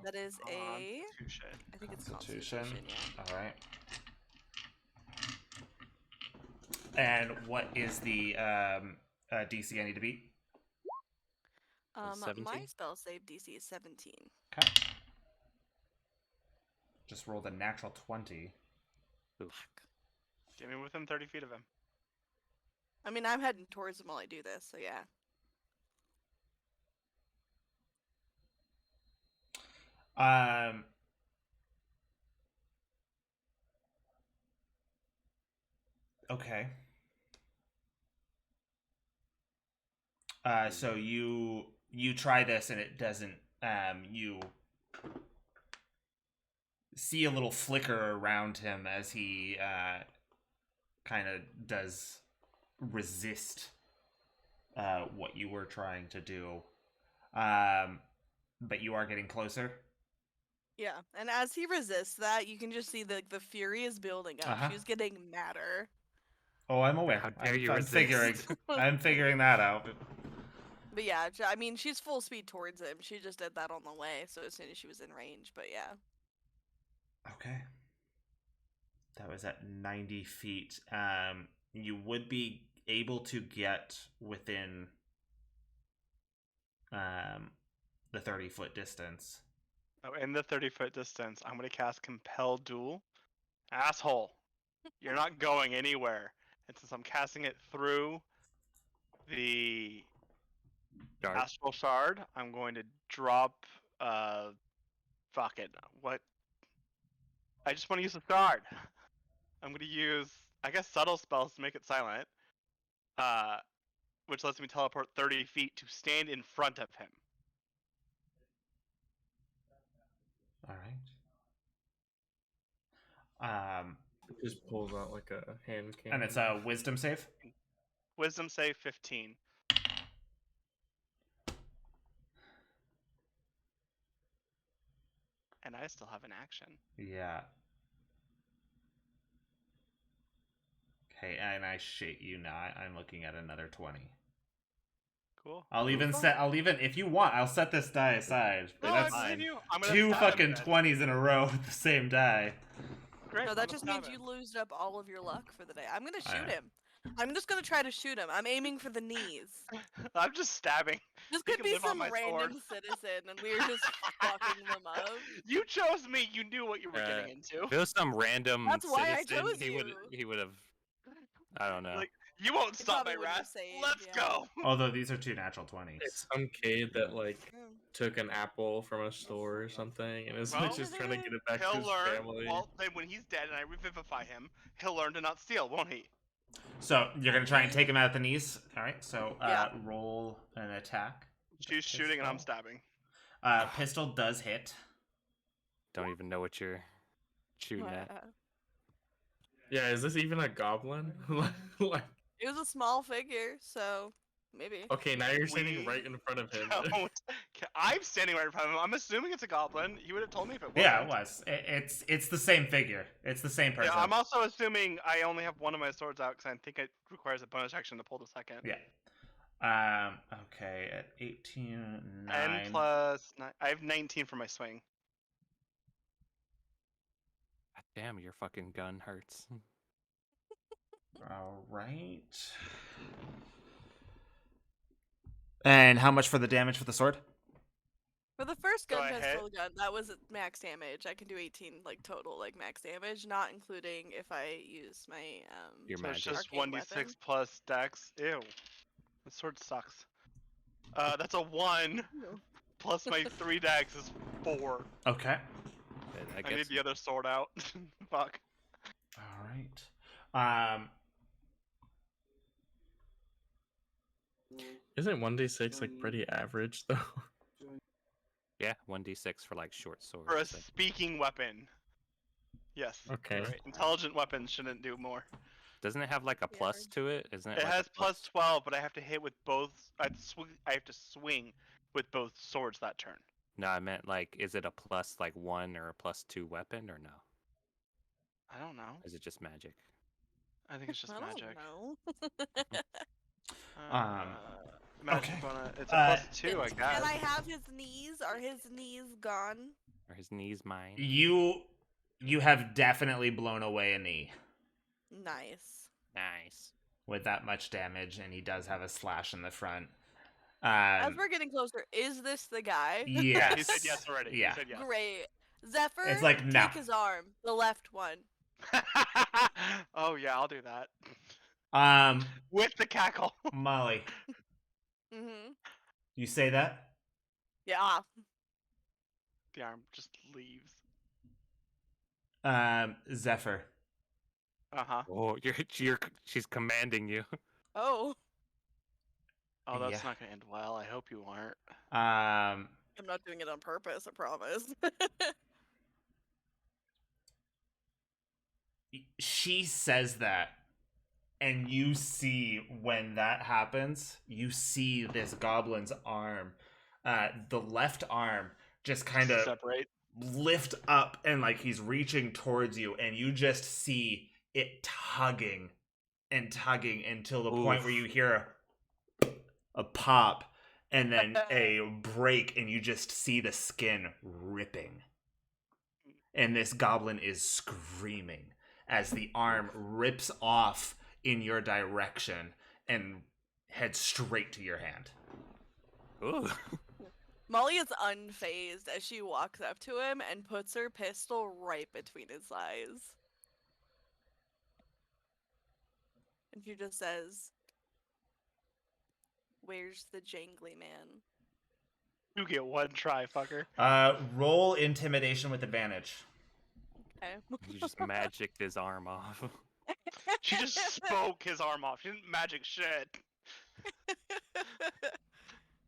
[SPEAKER 1] That is a.
[SPEAKER 3] Constitution.
[SPEAKER 1] I think it's
[SPEAKER 4] Constitution.
[SPEAKER 1] Constitution. Yeah.
[SPEAKER 4] All right. And what is the DC I need to beat?
[SPEAKER 1] My
[SPEAKER 2] 17?
[SPEAKER 1] spell save DC is 17.
[SPEAKER 4] Okay. Just rolled a natural 20.
[SPEAKER 2] Oof.
[SPEAKER 3] Get me within 30 feet of him.
[SPEAKER 1] I mean, I'm heading towards him while I do this, so yeah.
[SPEAKER 4] Okay. So you try this and it doesn't. You see a little flicker around him as he kind of does resist what you were trying to do. But you are getting closer.
[SPEAKER 1] Yeah, and as he resists that, you can just see the fury is building up.
[SPEAKER 4] Uh-huh.
[SPEAKER 1] She's getting madder.
[SPEAKER 4] Oh, I'm aware.
[SPEAKER 2] How dare you
[SPEAKER 4] I'm
[SPEAKER 2] resist?
[SPEAKER 4] figuring. I'm figuring that out.
[SPEAKER 1] But yeah, I mean, she's full speed towards him. She just did that on the way, so as soon as she was in range. But yeah.
[SPEAKER 4] Okay. That was at 90 feet. You would be able to get within the 30-foot distance.
[SPEAKER 3] Oh, in the 30-foot distance, I'm gonna cast Compel Duel. Asshole, you're not going anywhere. And since I'm casting it through the
[SPEAKER 2] Dark.
[SPEAKER 3] Astral Shard, I'm going to drop. Fuck it. What? I just want to use the shard. I'm going to use, I guess, subtle spells to make it silent. Which lets me teleport 30 feet to stand in front of him.
[SPEAKER 4] All right.
[SPEAKER 5] It just pulls out like a hand cannon.
[SPEAKER 4] And it's a wisdom save.
[SPEAKER 3] Wisdom save 15. And I still have an action.
[SPEAKER 4] Yeah. Okay, and I shit you not. I'm looking at another 20.
[SPEAKER 3] Cool.
[SPEAKER 4] I'll even if you want, I'll set this die aside. But
[SPEAKER 3] No, I
[SPEAKER 4] that's
[SPEAKER 3] believe you. I'm gonna
[SPEAKER 4] two
[SPEAKER 3] stab him
[SPEAKER 4] fucking
[SPEAKER 3] then.
[SPEAKER 4] 20s in a row with the same die.
[SPEAKER 3] Great,
[SPEAKER 1] No,
[SPEAKER 3] I'm
[SPEAKER 1] that
[SPEAKER 3] gonna
[SPEAKER 1] just
[SPEAKER 3] stab
[SPEAKER 1] means
[SPEAKER 3] him.
[SPEAKER 1] you losed up all of your luck for the day. I'm gonna shoot
[SPEAKER 4] Alright.
[SPEAKER 1] him. I'm just gonna try to shoot him. I'm aiming for the knees.
[SPEAKER 3] I'm just stabbing.
[SPEAKER 1] This
[SPEAKER 3] He
[SPEAKER 1] could
[SPEAKER 3] can
[SPEAKER 1] be
[SPEAKER 3] live on
[SPEAKER 1] some
[SPEAKER 3] my
[SPEAKER 1] random
[SPEAKER 3] sword.
[SPEAKER 1] citizen, and we're just fucking them up.
[SPEAKER 3] You chose me. You knew what you were getting into.
[SPEAKER 2] If it was some random
[SPEAKER 1] That's why I
[SPEAKER 2] citizen,
[SPEAKER 1] chose
[SPEAKER 2] he would
[SPEAKER 1] you.
[SPEAKER 2] have. I don't know.
[SPEAKER 3] Like, you won't
[SPEAKER 1] He
[SPEAKER 3] stop my
[SPEAKER 1] probably would've
[SPEAKER 3] wrath.
[SPEAKER 1] saved,
[SPEAKER 3] Let's
[SPEAKER 1] yeah.
[SPEAKER 3] go.
[SPEAKER 4] Although these are two natural 20s.
[SPEAKER 5] It's some kid that like
[SPEAKER 1] Mm.
[SPEAKER 5] took an apple from a store or something and is
[SPEAKER 3] Well,
[SPEAKER 5] like just trying to get it back to
[SPEAKER 3] He'll
[SPEAKER 5] his
[SPEAKER 3] learn.
[SPEAKER 5] family.
[SPEAKER 3] Well, then when he's dead and I revivify him, he'll learn to not steal, won't he?
[SPEAKER 4] So you're gonna try and take him out at the knees. All right. So
[SPEAKER 1] Yeah.
[SPEAKER 4] roll an attack.
[SPEAKER 3] She's shooting and I'm
[SPEAKER 4] Pistol.
[SPEAKER 3] stabbing.
[SPEAKER 4] Pistol does hit.
[SPEAKER 2] Don't even know what you're shooting at.
[SPEAKER 5] Yeah, is this even a goblin? like,
[SPEAKER 1] It was a small figure, so maybe.
[SPEAKER 5] okay, now you're standing
[SPEAKER 3] We
[SPEAKER 5] right in front of him.
[SPEAKER 3] Don't. I'm standing right in front of him. I'm assuming it's a goblin. He would have told me if it wasn't.
[SPEAKER 4] Yeah, it was. It's the same figure. It's the same person.
[SPEAKER 3] Yeah, I'm also assuming I only have one of my swords out because I think it requires a bonus action to pull the second.
[SPEAKER 4] Yeah. Okay, at 18,
[SPEAKER 3] 10
[SPEAKER 4] 9.
[SPEAKER 3] plus 9. I have 19 for my swing.
[SPEAKER 2] God damn, your fucking gun hurts.
[SPEAKER 4] All right. And how much for the damage for the sword?
[SPEAKER 1] For the first
[SPEAKER 3] So
[SPEAKER 1] gun
[SPEAKER 3] I hit?
[SPEAKER 1] pistol gun, that was at max damage. I can do 18 like total like max damage, not including if I use my
[SPEAKER 2] Your
[SPEAKER 3] So it's
[SPEAKER 2] magic.
[SPEAKER 3] just
[SPEAKER 1] arcane
[SPEAKER 3] 1d6
[SPEAKER 1] weapon.
[SPEAKER 3] plus dex. Ew. This sword sucks. That's a 1 plus my 3 dex is 4.
[SPEAKER 4] Okay.
[SPEAKER 3] I need the other sword out. Fuck.
[SPEAKER 4] All right.
[SPEAKER 5] Isn't 1d6 like pretty average though?
[SPEAKER 2] Yeah, 1d6 for like short swords.
[SPEAKER 3] For a
[SPEAKER 2] like-
[SPEAKER 3] speaking weapon. Yes.
[SPEAKER 5] Okay.
[SPEAKER 3] You're right. Intelligent weapons shouldn't do more.
[SPEAKER 2] Doesn't it have like a
[SPEAKER 1] Yeah,
[SPEAKER 2] plus to it? Isn't it?
[SPEAKER 3] It
[SPEAKER 2] like
[SPEAKER 3] has
[SPEAKER 2] a
[SPEAKER 3] plus 12, but I have to hit with both. I have to swing with both swords that turn.
[SPEAKER 2] No, I meant like, is it a plus like 1 or a plus 2 weapon or no?
[SPEAKER 3] I don't know.
[SPEAKER 2] Is it just magic?
[SPEAKER 3] I think it's just
[SPEAKER 1] I
[SPEAKER 3] magic.
[SPEAKER 1] don't know.
[SPEAKER 3] Magic
[SPEAKER 4] okay.
[SPEAKER 3] bonus. It's a plus 2, I
[SPEAKER 1] Can
[SPEAKER 3] guess.
[SPEAKER 1] I have his knees? Are his knees gone?
[SPEAKER 2] Are his knees mine?
[SPEAKER 4] You have definitely blown away a knee
[SPEAKER 1] Nice.
[SPEAKER 2] Nice.
[SPEAKER 4] with that much damage, and he does have a slash in the front.
[SPEAKER 1] As we're getting closer, is this the guy?
[SPEAKER 4] Yes.
[SPEAKER 3] Yeah, he said yes already.
[SPEAKER 4] Yeah.
[SPEAKER 3] He said yes.
[SPEAKER 1] Great. Zephyr,
[SPEAKER 4] It's like, no.
[SPEAKER 1] take his arm, the left one.
[SPEAKER 3] Oh yeah, I'll do that.
[SPEAKER 4] Um,
[SPEAKER 3] With the cackle.
[SPEAKER 4] Molly,
[SPEAKER 1] Mm-hmm.
[SPEAKER 4] you say that?
[SPEAKER 1] Yeah.
[SPEAKER 3] The arm just leaves.
[SPEAKER 4] Zephyr.
[SPEAKER 3] Uh-huh.
[SPEAKER 2] Oh, she's commanding you.
[SPEAKER 1] Oh,
[SPEAKER 3] Oh, that's
[SPEAKER 4] Yeah.
[SPEAKER 3] not gonna end well. I hope you aren't.
[SPEAKER 4] Um,
[SPEAKER 1] I'm not doing it on purpose, I promise.
[SPEAKER 4] she says that, and you see when that happens, you see this goblin's arm, the left arm, just kind of
[SPEAKER 3] Separate.
[SPEAKER 4] lift up, and like he's reaching towards you, and you just see it tugging and tugging until the point
[SPEAKER 2] Oof.
[SPEAKER 4] where you hear a pop and then a break, and you just see the skin ripping, and this goblin is screaming as the arm rips off in your direction and heads straight to your hand.
[SPEAKER 2] Ooh.
[SPEAKER 1] Molly is unfazed as she walks up to him and puts her pistol right between his eyes. And she just says, "Where's the jangly man?"
[SPEAKER 3] You get one try, fucker.
[SPEAKER 4] Roll intimidation with advantage.
[SPEAKER 1] Okay.
[SPEAKER 2] You just magicked his arm off.
[SPEAKER 3] She just spoke his arm off. She didn't magic shit.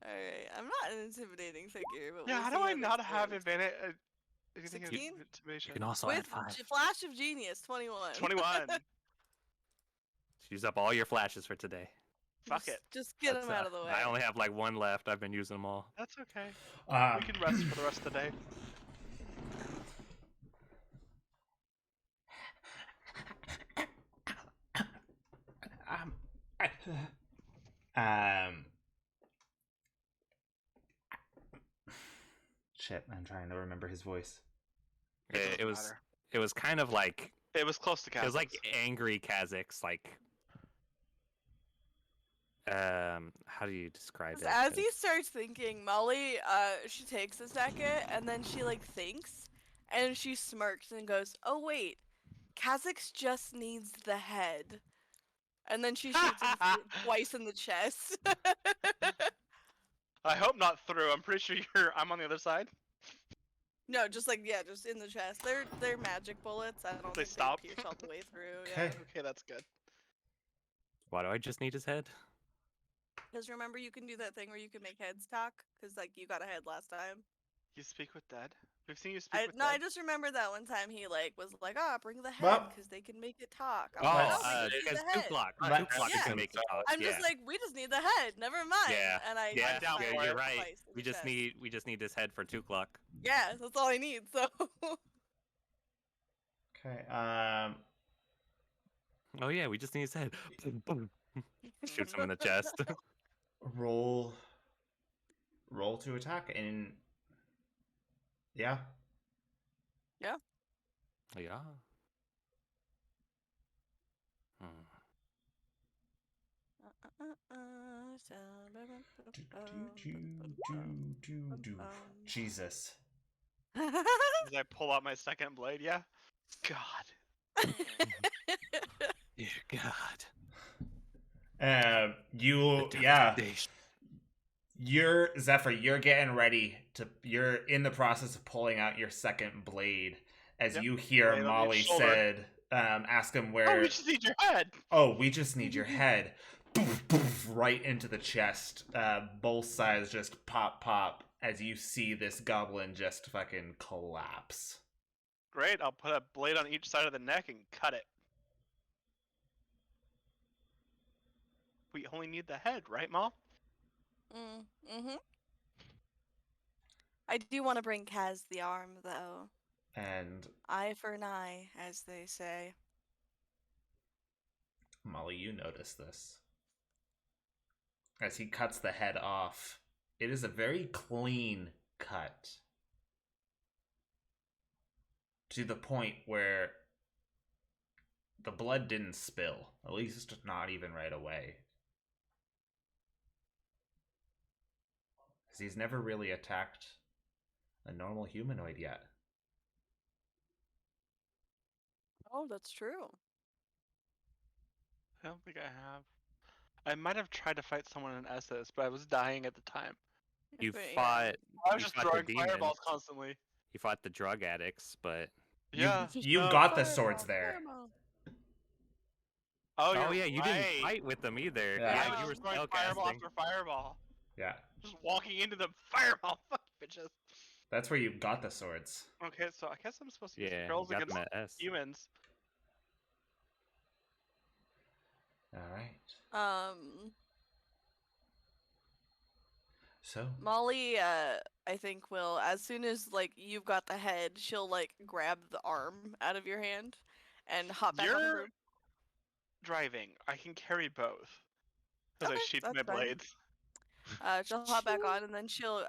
[SPEAKER 1] Alright, I'm not an intimidating figure, but
[SPEAKER 3] Yeah,
[SPEAKER 1] we'll
[SPEAKER 3] how do
[SPEAKER 1] see
[SPEAKER 3] I
[SPEAKER 1] this
[SPEAKER 3] not have
[SPEAKER 1] goes.
[SPEAKER 3] advantage? Anything
[SPEAKER 1] 16?
[SPEAKER 2] You
[SPEAKER 3] intimidation?
[SPEAKER 2] can also
[SPEAKER 1] With
[SPEAKER 2] add 5.
[SPEAKER 1] Flash of Genius, 21.
[SPEAKER 3] 21.
[SPEAKER 2] Use up all your flashes for today.
[SPEAKER 3] Fuck it.
[SPEAKER 1] Just get
[SPEAKER 2] That's,
[SPEAKER 1] him out of the way.
[SPEAKER 2] I only have like 1 left. I've been using them all.
[SPEAKER 3] That's okay.
[SPEAKER 4] Um,
[SPEAKER 3] We can rest for the rest of the day.
[SPEAKER 4] Shit, I'm trying to remember his voice.
[SPEAKER 2] It
[SPEAKER 3] doesn't
[SPEAKER 2] was
[SPEAKER 3] matter.
[SPEAKER 2] it was kind of like
[SPEAKER 3] It was close to
[SPEAKER 2] it was like
[SPEAKER 3] Kazakhs.
[SPEAKER 2] angry Kazakhs, like how do you describe it?
[SPEAKER 1] As he
[SPEAKER 2] 'Cause-
[SPEAKER 1] starts thinking, Molly, she takes a second and then she like thinks and she smirks and goes, "Oh wait, Kazakhs just needs the head." And then she shoots him twice in the chest.
[SPEAKER 3] I hope not through. I'm pretty sure I'm on the other side.
[SPEAKER 1] No, just like just in the chest. They're magic bullets. I don't
[SPEAKER 3] They
[SPEAKER 1] think
[SPEAKER 3] stop?
[SPEAKER 1] they pierce all the way through.
[SPEAKER 4] Okay.
[SPEAKER 3] Okay, that's good.
[SPEAKER 2] Why do I just need his head?
[SPEAKER 1] Because remember, you can do that thing where you can make heads talk. Because like you got a head last time.
[SPEAKER 3] You speak with dead? We've seen you speak with
[SPEAKER 1] No, I
[SPEAKER 3] dead.
[SPEAKER 1] just remember that one time he like was like, bring the head
[SPEAKER 4] Well-
[SPEAKER 1] because they can make it talk. I'm
[SPEAKER 2] Oh,
[SPEAKER 1] like,
[SPEAKER 4] let's-
[SPEAKER 1] "No, they can
[SPEAKER 2] because
[SPEAKER 1] do the head."
[SPEAKER 2] 2 o'clock.
[SPEAKER 4] Let's-
[SPEAKER 2] 2 o'clock is
[SPEAKER 1] Yeah.
[SPEAKER 2] gonna make it talk.
[SPEAKER 1] I'm
[SPEAKER 2] yeah.
[SPEAKER 1] just like, we just need the head. Never mind.
[SPEAKER 2] Yeah.
[SPEAKER 1] And I
[SPEAKER 2] Yeah,
[SPEAKER 3] down
[SPEAKER 1] fired
[SPEAKER 3] for
[SPEAKER 2] yeah,
[SPEAKER 3] it.
[SPEAKER 2] you're right.
[SPEAKER 1] twice in
[SPEAKER 2] We
[SPEAKER 1] the
[SPEAKER 2] just
[SPEAKER 1] chest.
[SPEAKER 2] need his head for 2 o'clock.
[SPEAKER 1] Yeah, that's all I need. So
[SPEAKER 4] Okay.
[SPEAKER 2] Oh yeah, we just need his head. Boom, boom. Shoots him in the chest.
[SPEAKER 4] roll to attack, and yeah,
[SPEAKER 2] Yeah. Hmm.
[SPEAKER 4] Jesus.
[SPEAKER 3] As I pull out my second blade, yeah. God.
[SPEAKER 2] Dear God.
[SPEAKER 4] You
[SPEAKER 2] The
[SPEAKER 4] yeah.
[SPEAKER 2] devastation.
[SPEAKER 4] You're Zephyr. You're getting ready to. You're in the process of pulling out your second blade as
[SPEAKER 3] Yep,
[SPEAKER 4] you hear
[SPEAKER 3] blade on each
[SPEAKER 4] Molly
[SPEAKER 3] shoulder.
[SPEAKER 4] said, "Ask him
[SPEAKER 3] Oh,
[SPEAKER 4] where."
[SPEAKER 3] we just need your head.
[SPEAKER 4] Oh, we just need your head. Poof, poof, right into the chest. Both sides just pop as you see this goblin just fucking collapse.
[SPEAKER 3] Great, I'll put a blade on each side of the neck and cut it. We only need the head, right, Mom?
[SPEAKER 1] Mm-hmm. I do want to bring Kaz the arm, though.
[SPEAKER 4] And
[SPEAKER 1] Eye for an eye, as they say.
[SPEAKER 4] Molly, you notice this. As he cuts the head off, it is a very clean cut. To the point where the blood didn't spill. At least not even right away. Because he's never really attacked a normal humanoid yet.
[SPEAKER 1] Oh, that's true.
[SPEAKER 3] I don't think I have. I might have tried to fight someone in SS, but I was dying at the time.
[SPEAKER 2] You
[SPEAKER 1] But, yeah.
[SPEAKER 2] fought.
[SPEAKER 3] I was
[SPEAKER 2] you
[SPEAKER 3] just
[SPEAKER 2] fought the
[SPEAKER 3] throwing
[SPEAKER 2] demons.
[SPEAKER 3] fireballs constantly.
[SPEAKER 2] You fought the drug addicts, but
[SPEAKER 3] Yeah.
[SPEAKER 4] You got the swords there.
[SPEAKER 3] Oh,
[SPEAKER 2] oh
[SPEAKER 3] you're
[SPEAKER 2] yeah, you
[SPEAKER 3] right.
[SPEAKER 2] didn't fight with them either.
[SPEAKER 4] Yeah.
[SPEAKER 3] Yeah,
[SPEAKER 2] Yeah,
[SPEAKER 3] I
[SPEAKER 2] you
[SPEAKER 3] was
[SPEAKER 2] were
[SPEAKER 3] just throwing fireball
[SPEAKER 2] spellcasting.
[SPEAKER 3] after fireball.
[SPEAKER 4] Yeah.
[SPEAKER 3] Just walking into the fireball. Fuck bitches.
[SPEAKER 4] That's where you got the swords.
[SPEAKER 3] Okay, so I guess I'm supposed to use
[SPEAKER 2] Yeah,
[SPEAKER 3] girls
[SPEAKER 2] you got
[SPEAKER 3] against
[SPEAKER 2] them at S.
[SPEAKER 3] humans.
[SPEAKER 4] Alright. So
[SPEAKER 1] Molly, I think will, as soon as, like, you've got the head, she'll, like, grab the arm out of your hand and hop back on the
[SPEAKER 3] You're
[SPEAKER 1] room.
[SPEAKER 3] driving. I can carry both. As I
[SPEAKER 1] Okay,
[SPEAKER 3] sheath
[SPEAKER 1] that's
[SPEAKER 3] my
[SPEAKER 1] fine.
[SPEAKER 3] blades.
[SPEAKER 1] She'll hop back on, and then she sort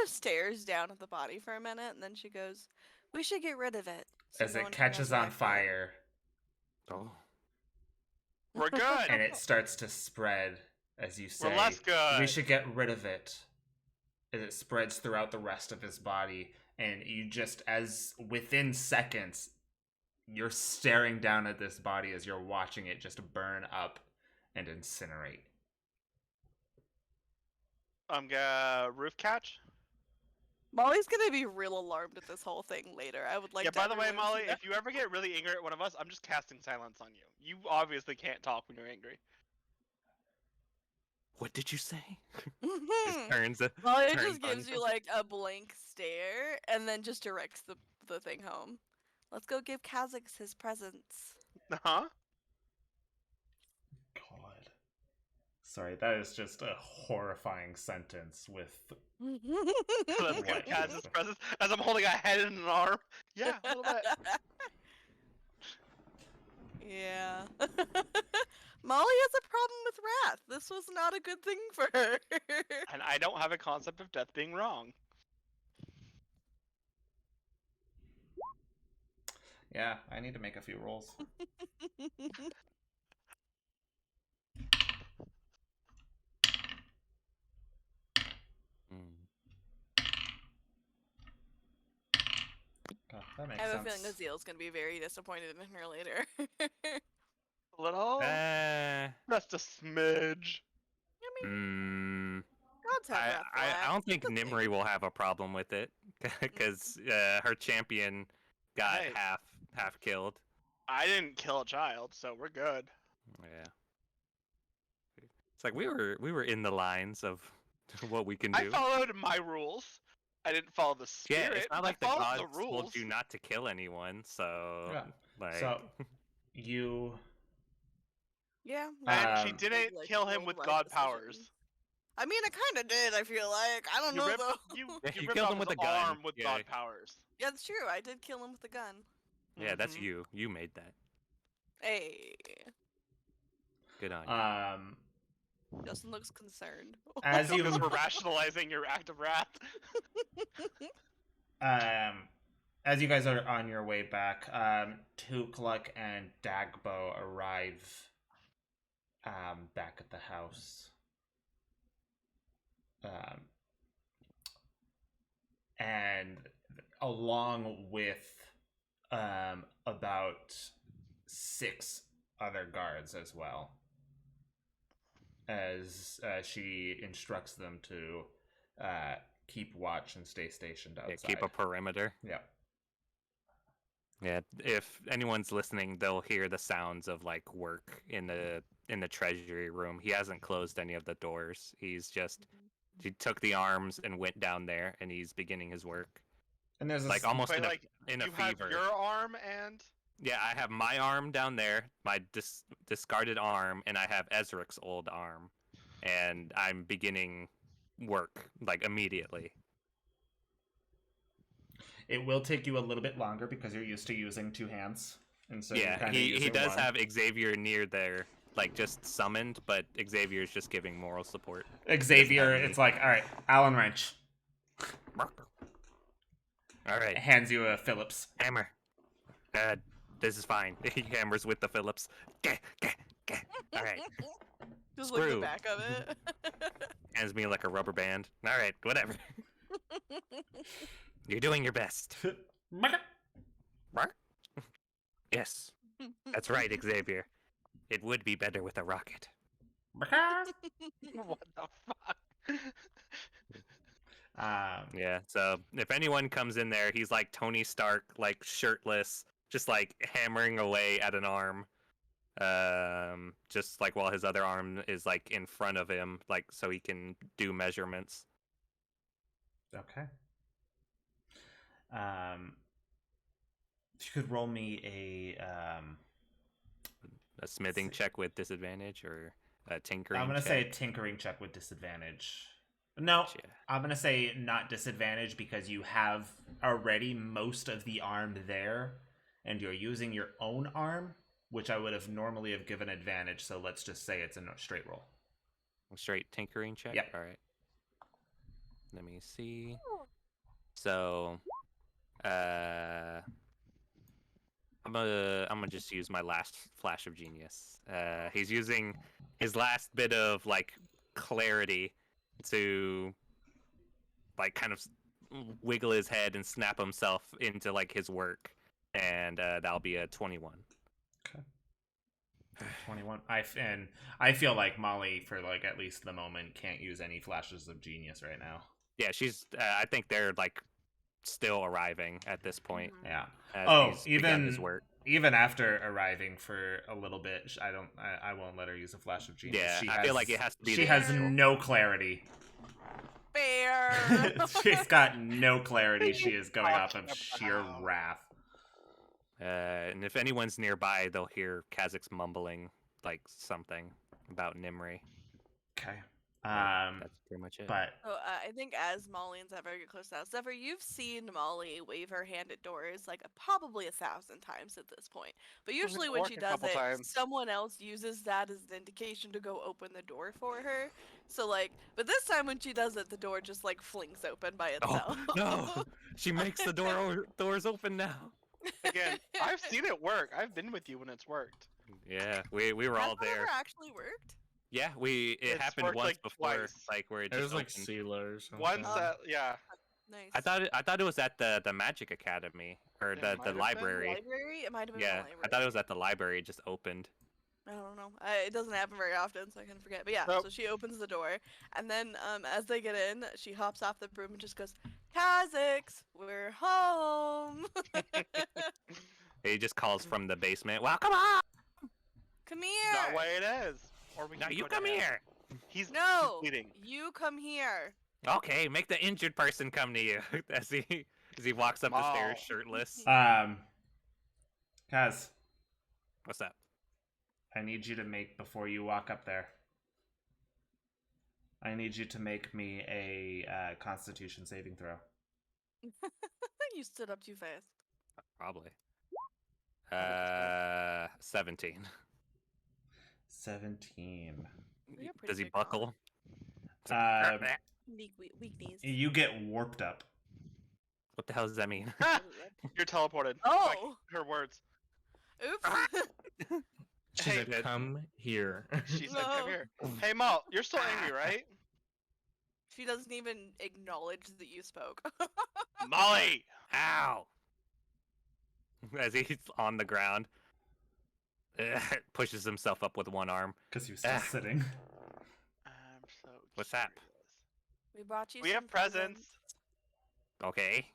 [SPEAKER 1] of stares down at the body for a minute, and then she goes, "We should get rid of it." so
[SPEAKER 4] as
[SPEAKER 1] no
[SPEAKER 4] it
[SPEAKER 1] one can
[SPEAKER 4] catches on
[SPEAKER 1] resurrect it."
[SPEAKER 4] fire
[SPEAKER 2] Oh.
[SPEAKER 3] We're good.
[SPEAKER 4] and it starts to spread as you say,
[SPEAKER 3] We're less good.
[SPEAKER 4] we should get rid of it. As it spreads throughout the rest of his body, and you just, as within seconds, you're staring down at this body as you're watching it just burn up and incinerate.
[SPEAKER 3] Roof catch?
[SPEAKER 1] Molly's gonna be real alarmed at this whole thing later. I would like
[SPEAKER 3] Yeah,
[SPEAKER 1] to
[SPEAKER 3] by the way,
[SPEAKER 1] everyone to
[SPEAKER 3] Molly,
[SPEAKER 1] know.
[SPEAKER 3] if you ever get really angry at one of us, I'm just casting silence on you. You obviously can't talk when you're angry.
[SPEAKER 2] What did you say? Just turns.
[SPEAKER 1] Molly
[SPEAKER 2] turns
[SPEAKER 1] just
[SPEAKER 2] on
[SPEAKER 1] gives
[SPEAKER 2] you.
[SPEAKER 1] you like a blank stare and then just directs the thing home. Let's go give Kha'Zix his presents.
[SPEAKER 3] Huh?
[SPEAKER 4] God. Sorry, that is just a horrifying sentence with...
[SPEAKER 3] Let's go
[SPEAKER 4] What?
[SPEAKER 3] catch his presents as I'm holding a head and an arm. Yeah, a little bit.
[SPEAKER 1] Yeah. Molly has a problem with wrath. This was not a good thing for her.
[SPEAKER 3] And I don't have a concept of death being wrong.
[SPEAKER 4] Yeah, I need to make a few rolls. Oh, that makes
[SPEAKER 1] I have
[SPEAKER 4] sense.
[SPEAKER 1] a feeling Azil's gonna be very disappointed in her later.
[SPEAKER 3] A little? Just a smidge.
[SPEAKER 1] Gods have wrath,
[SPEAKER 2] I don't think
[SPEAKER 1] It's okay.
[SPEAKER 2] Nimri will have a problem with it because her champion got
[SPEAKER 3] Hey.
[SPEAKER 2] half killed.
[SPEAKER 3] I didn't kill a child, so we're good.
[SPEAKER 2] Yeah. It's like we were in the lines of what we can
[SPEAKER 3] I
[SPEAKER 2] do.
[SPEAKER 3] followed my rules. I didn't follow the
[SPEAKER 2] Yeah,
[SPEAKER 3] spirit.
[SPEAKER 2] it's not like
[SPEAKER 3] I
[SPEAKER 2] the
[SPEAKER 3] followed
[SPEAKER 2] gods
[SPEAKER 3] the rules.
[SPEAKER 2] told you not to kill anyone, so
[SPEAKER 4] Yeah.
[SPEAKER 2] like
[SPEAKER 4] So, you...
[SPEAKER 1] Yeah.
[SPEAKER 3] And she
[SPEAKER 4] Um,
[SPEAKER 3] didn't
[SPEAKER 1] like,
[SPEAKER 3] kill him
[SPEAKER 1] rolled
[SPEAKER 3] with
[SPEAKER 1] right
[SPEAKER 3] god
[SPEAKER 1] decision.
[SPEAKER 3] powers.
[SPEAKER 1] I mean, I kind of did. I feel like I don't
[SPEAKER 3] You
[SPEAKER 1] know
[SPEAKER 3] ripped,
[SPEAKER 1] though.
[SPEAKER 3] you,
[SPEAKER 2] Yeah,
[SPEAKER 3] you
[SPEAKER 2] you
[SPEAKER 3] ripped
[SPEAKER 2] killed
[SPEAKER 3] off
[SPEAKER 2] him with
[SPEAKER 3] his
[SPEAKER 2] a gun.
[SPEAKER 3] arm with
[SPEAKER 2] Yeah.
[SPEAKER 3] god powers.
[SPEAKER 1] Yeah, it's true. I did kill him with a gun.
[SPEAKER 2] yeah, that's
[SPEAKER 3] Mhm.
[SPEAKER 2] you. You made that.
[SPEAKER 1] Hey.
[SPEAKER 2] Good on you.
[SPEAKER 1] Justin looks concerned.
[SPEAKER 4] As you
[SPEAKER 3] Because we're rationalizing your act of wrath.
[SPEAKER 4] as you guys are on your way back, Tukluk and Dagbo arrive back at the house. And along with about 6 other guards as well, as she instructs them to keep watch and stay stationed outside.
[SPEAKER 2] Yeah, keep a perimeter.
[SPEAKER 4] Yeah.
[SPEAKER 2] Yeah, if anyone's listening, they'll hear the sounds of like work in the treasury room. He hasn't closed any of the doors. He took the arms and went down there, and he's beginning his work.
[SPEAKER 4] And there's
[SPEAKER 2] Like almost
[SPEAKER 3] Wait,
[SPEAKER 2] in a
[SPEAKER 3] like,
[SPEAKER 2] in a
[SPEAKER 3] you have
[SPEAKER 2] fever.
[SPEAKER 3] your arm and
[SPEAKER 2] Yeah, I have my arm down there, my discarded arm, and I have Ezric's old arm, and I'm beginning work like immediately.
[SPEAKER 4] It will take you a little bit longer because you're used to using 2 hands, and so you're
[SPEAKER 2] Yeah,
[SPEAKER 4] kinda
[SPEAKER 2] he
[SPEAKER 4] using
[SPEAKER 2] does
[SPEAKER 4] one.
[SPEAKER 2] have Xavier near there, like just summoned, but Xavier's just giving moral support.
[SPEAKER 4] Xavier.
[SPEAKER 2] have
[SPEAKER 4] It's like, all right, Allen wrench
[SPEAKER 2] All right,
[SPEAKER 4] hands you a Phillips.
[SPEAKER 2] hammer. This is fine. He hammers with the Phillips. Gah, gah, gah. All right,
[SPEAKER 1] Just look at the
[SPEAKER 2] Screw.
[SPEAKER 1] back of it.
[SPEAKER 2] hands me like a rubber band. All right, whatever. You're doing your best. Mark? Yes, that's right, Xavier. It would be better with a rocket.
[SPEAKER 3] what the fuck?
[SPEAKER 2] Yeah, so if anyone comes in there, he's like Tony Stark, like shirtless, just like hammering away at an arm. Just like while his other arm is like in front of him, like so he can do measurements.
[SPEAKER 4] Okay. If you could roll me
[SPEAKER 2] A smithing
[SPEAKER 4] See.
[SPEAKER 2] check with disadvantage or a tinkering
[SPEAKER 4] I'm gonna
[SPEAKER 2] check.
[SPEAKER 4] say a tinkering check with disadvantage. No,
[SPEAKER 2] Gotcha.
[SPEAKER 4] I'm gonna say not disadvantage because you have already most of the arm there, and you're using your own arm, which I would have normally have given advantage. So let's just say it's a straight roll.
[SPEAKER 2] Straight tinkering check?
[SPEAKER 4] Yep.
[SPEAKER 2] Alright. Let me see. So I'm gonna just use my last flash of genius. He's using his last bit of like clarity to like kind of wiggle his head and snap himself into like his work, and that'll be a 21.
[SPEAKER 4] 21. I feel like Molly, for like at least the moment, can't use any flashes of genius right now.
[SPEAKER 2] Yeah, she's. I think they're like still arriving at this point.
[SPEAKER 4] Yeah.
[SPEAKER 2] As he's begun his work.
[SPEAKER 4] Even after arriving for a little bit, I won't let her use a flash of genius.
[SPEAKER 2] Yeah,
[SPEAKER 4] She
[SPEAKER 2] I feel like it has to be.
[SPEAKER 4] She
[SPEAKER 2] the
[SPEAKER 4] has
[SPEAKER 2] actual-
[SPEAKER 4] no clarity.
[SPEAKER 1] Fair.
[SPEAKER 4] She's got no clarity. She is going off of sheer wrath.
[SPEAKER 2] And if anyone's nearby, they'll hear Kazak's mumbling like something about Nimri.
[SPEAKER 4] Okay.
[SPEAKER 2] That's pretty much it.
[SPEAKER 4] But
[SPEAKER 1] So, I think as Molly and Zephyr get close now, Zephyr, you've seen Molly wave her hand at doors like probably 1,000 times at this point. But usually when she
[SPEAKER 3] Orc a
[SPEAKER 1] does
[SPEAKER 3] couple
[SPEAKER 1] it,
[SPEAKER 3] times.
[SPEAKER 1] someone else uses that as an indication to go open the door for her. So like, but this time when she does it, the door just like flings open by itself.
[SPEAKER 2] Oh no! She makes the doors open now.
[SPEAKER 3] Again, I've seen it work. I've been with you when it's worked.
[SPEAKER 2] Yeah, we were
[SPEAKER 1] Has
[SPEAKER 2] all
[SPEAKER 1] that
[SPEAKER 2] there.
[SPEAKER 1] ever actually worked?
[SPEAKER 2] Yeah, it
[SPEAKER 3] It's
[SPEAKER 2] happened
[SPEAKER 3] worked,
[SPEAKER 2] once
[SPEAKER 3] like,
[SPEAKER 2] before,
[SPEAKER 3] twice.
[SPEAKER 2] like where it
[SPEAKER 5] It
[SPEAKER 2] just
[SPEAKER 5] was like
[SPEAKER 2] opened.
[SPEAKER 5] Sealer or something.
[SPEAKER 3] Once
[SPEAKER 1] Oh.
[SPEAKER 3] that, yeah.
[SPEAKER 1] Nice.
[SPEAKER 2] I thought it was at the Magic Academy or
[SPEAKER 3] It
[SPEAKER 2] the
[SPEAKER 3] might have been.
[SPEAKER 2] library.
[SPEAKER 1] Library? It might have been
[SPEAKER 2] Yeah,
[SPEAKER 1] the library.
[SPEAKER 2] I thought it was at the library. It just opened.
[SPEAKER 1] I don't know. It doesn't happen very often, so I kind of forget. But yeah,
[SPEAKER 3] Nope.
[SPEAKER 1] so she opens the door, and then as they get in, she hops off the broom and just goes, "Kha'Zix, we're home.
[SPEAKER 2] He just calls from the basement. Well, come on!
[SPEAKER 1] Come
[SPEAKER 3] Not
[SPEAKER 1] here.
[SPEAKER 3] way it is. Or we
[SPEAKER 2] Now
[SPEAKER 3] can
[SPEAKER 2] you
[SPEAKER 3] go
[SPEAKER 2] come
[SPEAKER 3] down.
[SPEAKER 2] here.
[SPEAKER 3] He's
[SPEAKER 1] No,
[SPEAKER 3] bleeding.
[SPEAKER 1] you come here."
[SPEAKER 2] Okay, make the injured person come to you as he walks up the stairs
[SPEAKER 3] Oh.
[SPEAKER 2] shirtless.
[SPEAKER 4] Kaz,
[SPEAKER 2] What's that?
[SPEAKER 4] I need you to make before you walk up there. I need you to make me a Constitution saving throw.
[SPEAKER 1] You stood up too fast.
[SPEAKER 2] Probably. 17.
[SPEAKER 4] 17.
[SPEAKER 1] We got pretty
[SPEAKER 2] Does he
[SPEAKER 1] big arms.
[SPEAKER 2] buckle? It's like,
[SPEAKER 1] Weak knees.
[SPEAKER 4] You get warped up.
[SPEAKER 2] what the hell does that mean?
[SPEAKER 3] You're teleported.
[SPEAKER 1] Oh!
[SPEAKER 3] By her words.
[SPEAKER 1] Oops.
[SPEAKER 5] She
[SPEAKER 3] Hey,
[SPEAKER 5] said, "Come here."
[SPEAKER 3] She said,
[SPEAKER 1] No.
[SPEAKER 3] "Come here." Hey, Mal, you're still angry, right?
[SPEAKER 1] She doesn't even acknowledge that you spoke.
[SPEAKER 3] Molly.
[SPEAKER 2] Ow! As he's on the ground, pushes himself up with one arm.
[SPEAKER 4] Because you're still
[SPEAKER 2] Ah.
[SPEAKER 4] sitting.
[SPEAKER 3] I'm so.
[SPEAKER 2] What's that?
[SPEAKER 3] curious.
[SPEAKER 1] We brought you
[SPEAKER 3] We
[SPEAKER 1] some
[SPEAKER 3] have presents.
[SPEAKER 2] Okay.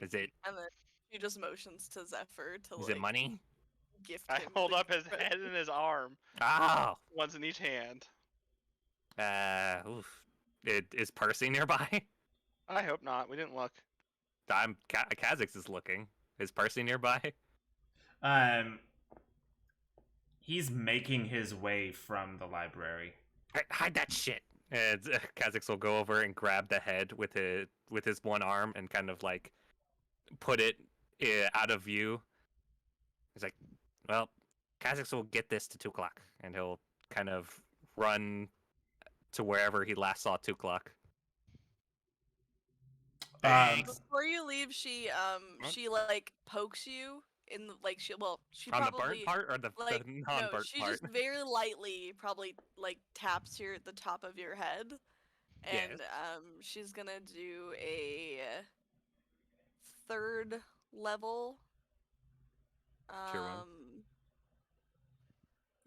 [SPEAKER 2] Is it
[SPEAKER 1] And then she just motions to Zephyr to
[SPEAKER 2] is
[SPEAKER 1] like
[SPEAKER 2] it money?
[SPEAKER 1] gift
[SPEAKER 3] I
[SPEAKER 1] him
[SPEAKER 3] hold
[SPEAKER 1] the
[SPEAKER 3] up his
[SPEAKER 1] present.
[SPEAKER 3] head and his arm,
[SPEAKER 2] Oh.
[SPEAKER 3] one's in each hand.
[SPEAKER 2] Oof. Is Percy nearby?
[SPEAKER 3] I hope not. We didn't look.
[SPEAKER 2] Kha'Zix is looking. Is Percy nearby?
[SPEAKER 4] He's making his way from the library.
[SPEAKER 2] Hide that shit. And Kha'Zix will go over and grab the head with his one arm and kind of like put it out of view. He's like, well, Kha'Zix will get this to 2 o'clock, and he'll kind of run to wherever he last saw 2 o'clock. Thanks.
[SPEAKER 1] Before you leave, she
[SPEAKER 2] What?
[SPEAKER 1] she like pokes you in the, like she
[SPEAKER 2] On the
[SPEAKER 1] probably
[SPEAKER 2] burnt part or the
[SPEAKER 1] like
[SPEAKER 2] non-burnt
[SPEAKER 1] no, she
[SPEAKER 2] part?
[SPEAKER 1] just very lightly probably like taps the top of your head, and
[SPEAKER 2] Yes.
[SPEAKER 1] she's gonna do a 3rd level.
[SPEAKER 2] Sure one.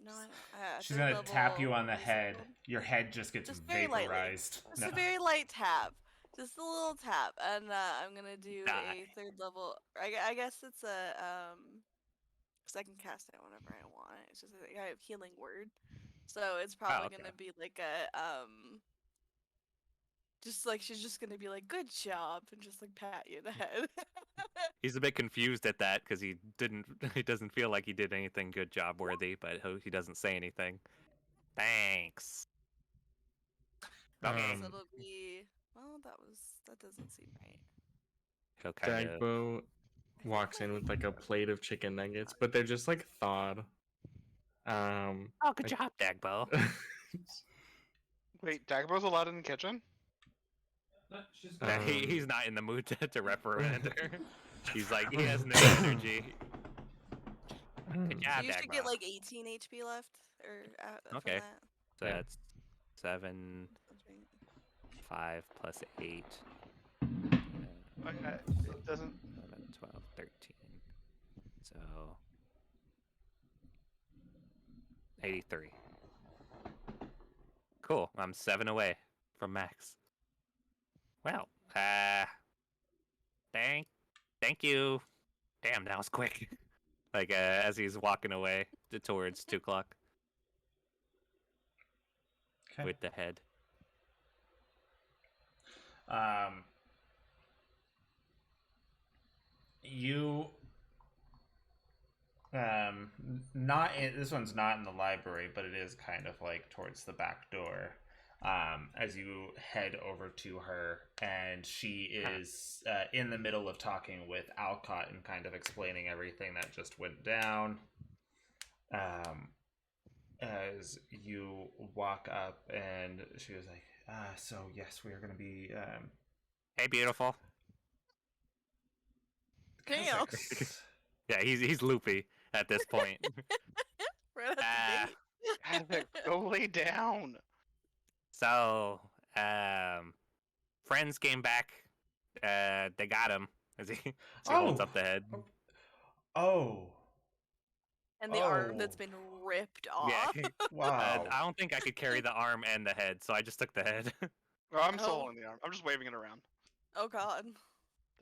[SPEAKER 1] No, I
[SPEAKER 4] She's
[SPEAKER 1] 3rd
[SPEAKER 4] gonna
[SPEAKER 1] level,
[SPEAKER 4] tap you on the
[SPEAKER 1] what is it
[SPEAKER 4] head.
[SPEAKER 1] called?
[SPEAKER 4] Your head just gets
[SPEAKER 1] Just very lightly.
[SPEAKER 4] vaporized.
[SPEAKER 1] Just
[SPEAKER 4] No.
[SPEAKER 1] a very light tap. Just a little tap, and I'm gonna do
[SPEAKER 2] Die.
[SPEAKER 1] a 3rd level. I guess it's a because I can cast it whenever I want. It's just I have healing word, so it's probably
[SPEAKER 2] okay.
[SPEAKER 1] gonna be like a just like she's just gonna be like good job and just like pat you in the head.
[SPEAKER 2] He's a bit confused at that because he doesn't feel like he did anything good job worthy, but he doesn't say anything. Thanks. Okay.
[SPEAKER 1] So it'll be well. That doesn't seem right.
[SPEAKER 2] He'll kind of.
[SPEAKER 5] Dagbo walks in with like a plate of chicken nuggets, but they're just like thawed.
[SPEAKER 2] Oh, good
[SPEAKER 5] like-
[SPEAKER 2] job, Dagbo.
[SPEAKER 3] Wait, Dagobah's allowed in the kitchen?
[SPEAKER 2] He's not in the mood to reprimand her. He's like, he has no energy. Good job,
[SPEAKER 1] So you should
[SPEAKER 2] Dagbo.
[SPEAKER 1] get like 18 HP left, or
[SPEAKER 2] Okay.
[SPEAKER 1] From that.
[SPEAKER 2] So
[SPEAKER 5] Yeah.
[SPEAKER 2] that's 7,
[SPEAKER 1] That's right.
[SPEAKER 2] 5 plus 8.
[SPEAKER 3] Okay. It doesn't.
[SPEAKER 2] 11, 12, 13. So 83. Cool. I'm 7 away from max. Well, thank you. Damn, that was quick. Like as he's walking away towards 2 o'clock
[SPEAKER 4] Okay.
[SPEAKER 2] with the head.
[SPEAKER 4] You not in, this one's not in the library, but it is kind of like towards the back door. As you head over to her, and she is in the middle of talking with Alcott and kind of explaining everything that just went down. As you walk up, and she was like, so yes, we are going to be
[SPEAKER 2] Hey, beautiful.
[SPEAKER 1] Damn.
[SPEAKER 2] Yeah, he's loopy at this point.
[SPEAKER 1] Right out the
[SPEAKER 2] Ah.
[SPEAKER 1] gate.
[SPEAKER 3] Kha'Zix, go lay down.
[SPEAKER 2] So, friends came back. They got him. As he holds
[SPEAKER 4] Oh.
[SPEAKER 2] up the head.
[SPEAKER 4] Oh,
[SPEAKER 1] And the arm that's
[SPEAKER 4] Oh.
[SPEAKER 1] been ripped off.
[SPEAKER 2] Yeah.
[SPEAKER 4] wow.
[SPEAKER 2] I don't think I could carry the arm and the head, so I just took the head.
[SPEAKER 3] Oh, I'm
[SPEAKER 1] Oh.
[SPEAKER 3] soloing the arm. I'm just waving it around.
[SPEAKER 1] Oh god.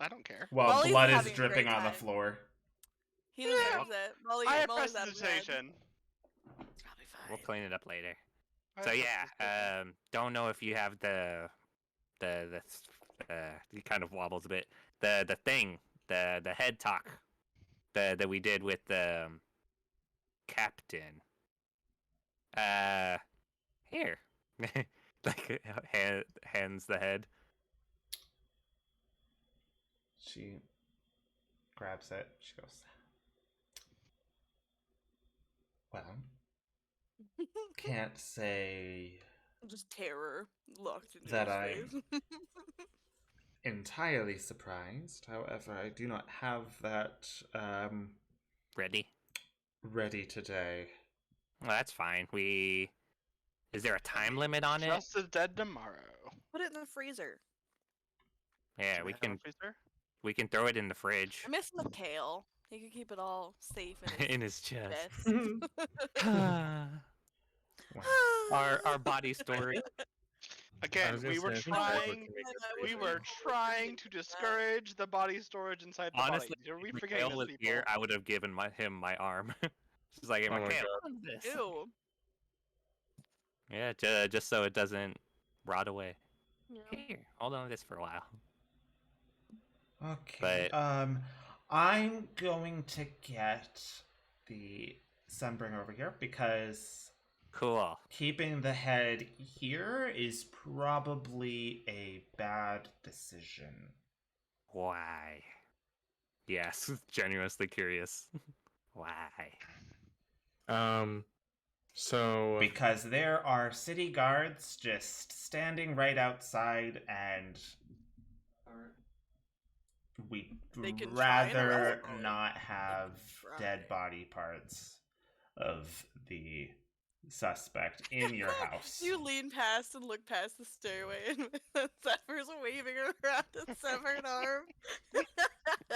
[SPEAKER 3] I don't care.
[SPEAKER 4] Well,
[SPEAKER 1] Molly's
[SPEAKER 4] blood is
[SPEAKER 1] having a
[SPEAKER 4] dripping
[SPEAKER 1] great
[SPEAKER 4] on the
[SPEAKER 1] time.
[SPEAKER 4] floor.
[SPEAKER 1] He deserves it. Molly,
[SPEAKER 3] I have
[SPEAKER 1] Molly's out of bed.
[SPEAKER 3] prestidigitation.
[SPEAKER 1] It's probably fine.
[SPEAKER 2] We'll clean it up later.
[SPEAKER 3] I
[SPEAKER 2] So
[SPEAKER 3] have
[SPEAKER 2] yeah,
[SPEAKER 3] prestidigitation.
[SPEAKER 2] don't know if you have the he kind of wobbles a bit. The thing, the head talk, that we did with the captain. Here, like hands the head.
[SPEAKER 4] She grabs it. She goes, well, can't say
[SPEAKER 1] Just terror locked into
[SPEAKER 4] That
[SPEAKER 1] his
[SPEAKER 4] I-
[SPEAKER 1] face.
[SPEAKER 4] entirely surprised. However, I do not have that
[SPEAKER 2] Ready?
[SPEAKER 4] ready today.
[SPEAKER 2] Well, that's fine. Is there a time limit on it?
[SPEAKER 3] Just as dead tomorrow.
[SPEAKER 1] Put it in the freezer.
[SPEAKER 2] Yeah,
[SPEAKER 3] Do
[SPEAKER 2] we
[SPEAKER 3] have a
[SPEAKER 2] can
[SPEAKER 3] freezer?
[SPEAKER 2] throw it in the fridge
[SPEAKER 1] I'm missing the tail. He could keep it all safe in his
[SPEAKER 2] in his chest.
[SPEAKER 1] chest.
[SPEAKER 4] Wow.
[SPEAKER 2] our body storage.
[SPEAKER 3] Again,
[SPEAKER 5] was
[SPEAKER 3] we
[SPEAKER 5] gonna
[SPEAKER 3] were
[SPEAKER 5] say, I think people
[SPEAKER 3] trying.
[SPEAKER 5] can make it
[SPEAKER 3] We
[SPEAKER 5] safer.
[SPEAKER 3] were trying to discourage the body storage inside the
[SPEAKER 2] Honestly,
[SPEAKER 3] body. Are we
[SPEAKER 2] if
[SPEAKER 3] forgetting
[SPEAKER 2] Mikhail
[SPEAKER 3] this,
[SPEAKER 2] was
[SPEAKER 3] people?
[SPEAKER 2] here, I would have given him my arm. She's like, hey,
[SPEAKER 5] Oh my
[SPEAKER 2] Mikhail,
[SPEAKER 5] God.
[SPEAKER 2] what is this?
[SPEAKER 1] Ew.
[SPEAKER 2] Yeah, just so it doesn't rot away.
[SPEAKER 1] Yeah.
[SPEAKER 2] Here, hold on to this for a while.
[SPEAKER 4] Okay.
[SPEAKER 2] But-
[SPEAKER 4] I'm going to get the Sunbringer over here because
[SPEAKER 2] Cool.
[SPEAKER 4] keeping the head here is probably a bad decision.
[SPEAKER 2] Why? Yes, genuinely curious. Why?
[SPEAKER 5] So
[SPEAKER 4] Because there are city guards just standing right outside, and we'd
[SPEAKER 1] They can try and
[SPEAKER 4] rather
[SPEAKER 1] arrest them.
[SPEAKER 4] not have
[SPEAKER 1] Try.
[SPEAKER 4] dead body parts of the suspect in your house.
[SPEAKER 1] You lean past and look past the stairway, and Zephyr's waving around a severed arm.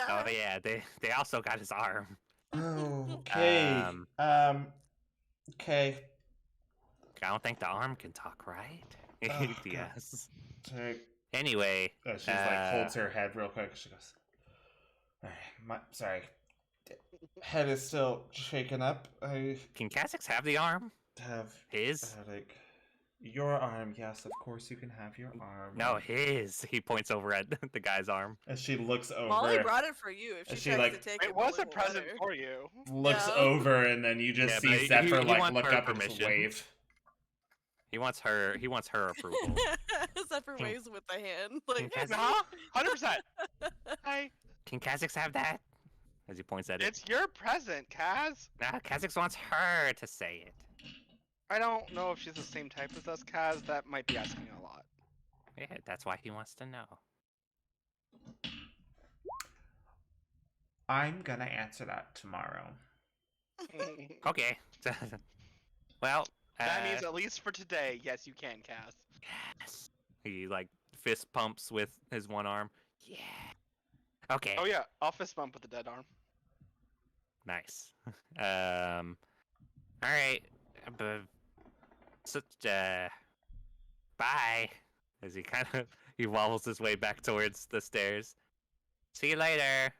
[SPEAKER 2] Oh yeah, they also got his arm.
[SPEAKER 4] Okay. Okay.
[SPEAKER 2] I don't think the arm can talk, right?
[SPEAKER 4] Oh, God.
[SPEAKER 2] Yes.
[SPEAKER 4] Take.
[SPEAKER 2] Anyway,
[SPEAKER 4] She like holds her head real quick. She goes, "Alright, sorry. Head is still shaken up. I
[SPEAKER 2] can Kha'Zix have the arm?
[SPEAKER 4] have
[SPEAKER 2] His?
[SPEAKER 4] like your arm. Yes, of course you can have your arm.
[SPEAKER 2] No, his. He points over at the guy's arm.
[SPEAKER 4] As she looks over,
[SPEAKER 1] Molly brought it for you. If
[SPEAKER 4] And
[SPEAKER 1] she
[SPEAKER 4] she,
[SPEAKER 1] tries
[SPEAKER 4] like-
[SPEAKER 1] to take
[SPEAKER 3] It
[SPEAKER 1] it,
[SPEAKER 3] was
[SPEAKER 1] Molly
[SPEAKER 3] a
[SPEAKER 1] will
[SPEAKER 3] present
[SPEAKER 1] let her.
[SPEAKER 3] for you.
[SPEAKER 4] looks
[SPEAKER 1] Yeah.
[SPEAKER 4] over, and then you just
[SPEAKER 2] Yeah,
[SPEAKER 4] see
[SPEAKER 2] but he
[SPEAKER 4] Zephyr
[SPEAKER 2] wants
[SPEAKER 4] like look
[SPEAKER 2] her
[SPEAKER 4] up and just
[SPEAKER 2] permission.
[SPEAKER 4] wave.
[SPEAKER 2] He wants her approval.
[SPEAKER 1] Zephyr
[SPEAKER 2] Can-
[SPEAKER 1] waves with the hand. Like,
[SPEAKER 2] Can Kha'Zix-
[SPEAKER 3] Huh? 100%. Hi.
[SPEAKER 2] Can Kha'Zix have that? As he points at it.
[SPEAKER 3] It's your present, Kaz.
[SPEAKER 2] Nah, Kha'Zix wants her to say it.
[SPEAKER 3] I don't know if she's the same type as us, Kaz. That might be asking a lot.
[SPEAKER 2] Yeah, that's why he wants to know.
[SPEAKER 4] I'm gonna answer that tomorrow.
[SPEAKER 2] Okay. Well,
[SPEAKER 3] That means at least for today, yes, you can, Kaz.
[SPEAKER 2] yes. He like fist pumps with his one arm. Yeah. Okay.
[SPEAKER 3] Oh yeah, I'll fist bump with the dead arm.
[SPEAKER 2] Nice. All right. So, bye. As he wobbles his way back towards the stairs. See you later.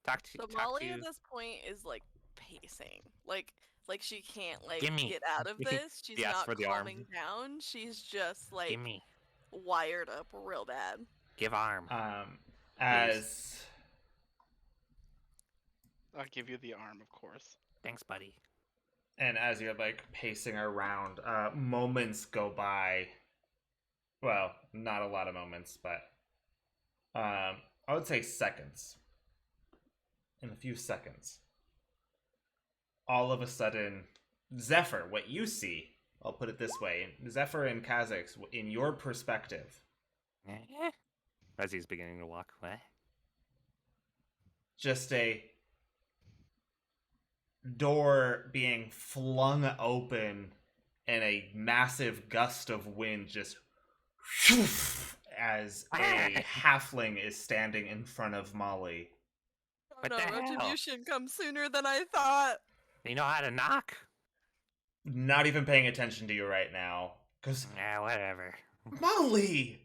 [SPEAKER 2] Talk to
[SPEAKER 1] So
[SPEAKER 2] talk
[SPEAKER 1] Molly
[SPEAKER 2] to you.
[SPEAKER 1] at this point is like pacing, like she can't like
[SPEAKER 2] Gimme.
[SPEAKER 1] get out of this. She's
[SPEAKER 2] Yes,
[SPEAKER 1] not
[SPEAKER 2] for the arm.
[SPEAKER 1] calming down. She's just like
[SPEAKER 2] Gimme.
[SPEAKER 1] wired up real bad.
[SPEAKER 2] Give arm.
[SPEAKER 4] As
[SPEAKER 3] I'll give you the arm, of course.
[SPEAKER 2] Thanks, buddy.
[SPEAKER 4] and as you're like pacing around, moments go by. Well, not a lot of moments, but I would say seconds. In a few seconds, all of a sudden, Zephyr, what you see, I'll put it this way, Zephyr and Kha'Zix, in your perspective,
[SPEAKER 2] Eh? As he's beginning to walk. What?
[SPEAKER 4] just a door being flung open and a massive gust of wind just as a halfling is standing in front of Molly.
[SPEAKER 1] Oh
[SPEAKER 2] What
[SPEAKER 1] no,
[SPEAKER 2] the hell?
[SPEAKER 1] retribution comes sooner than I thought.
[SPEAKER 2] You know how to knock?
[SPEAKER 4] Not even paying attention to you right now. Because,
[SPEAKER 2] Yeah, whatever.
[SPEAKER 4] Molly!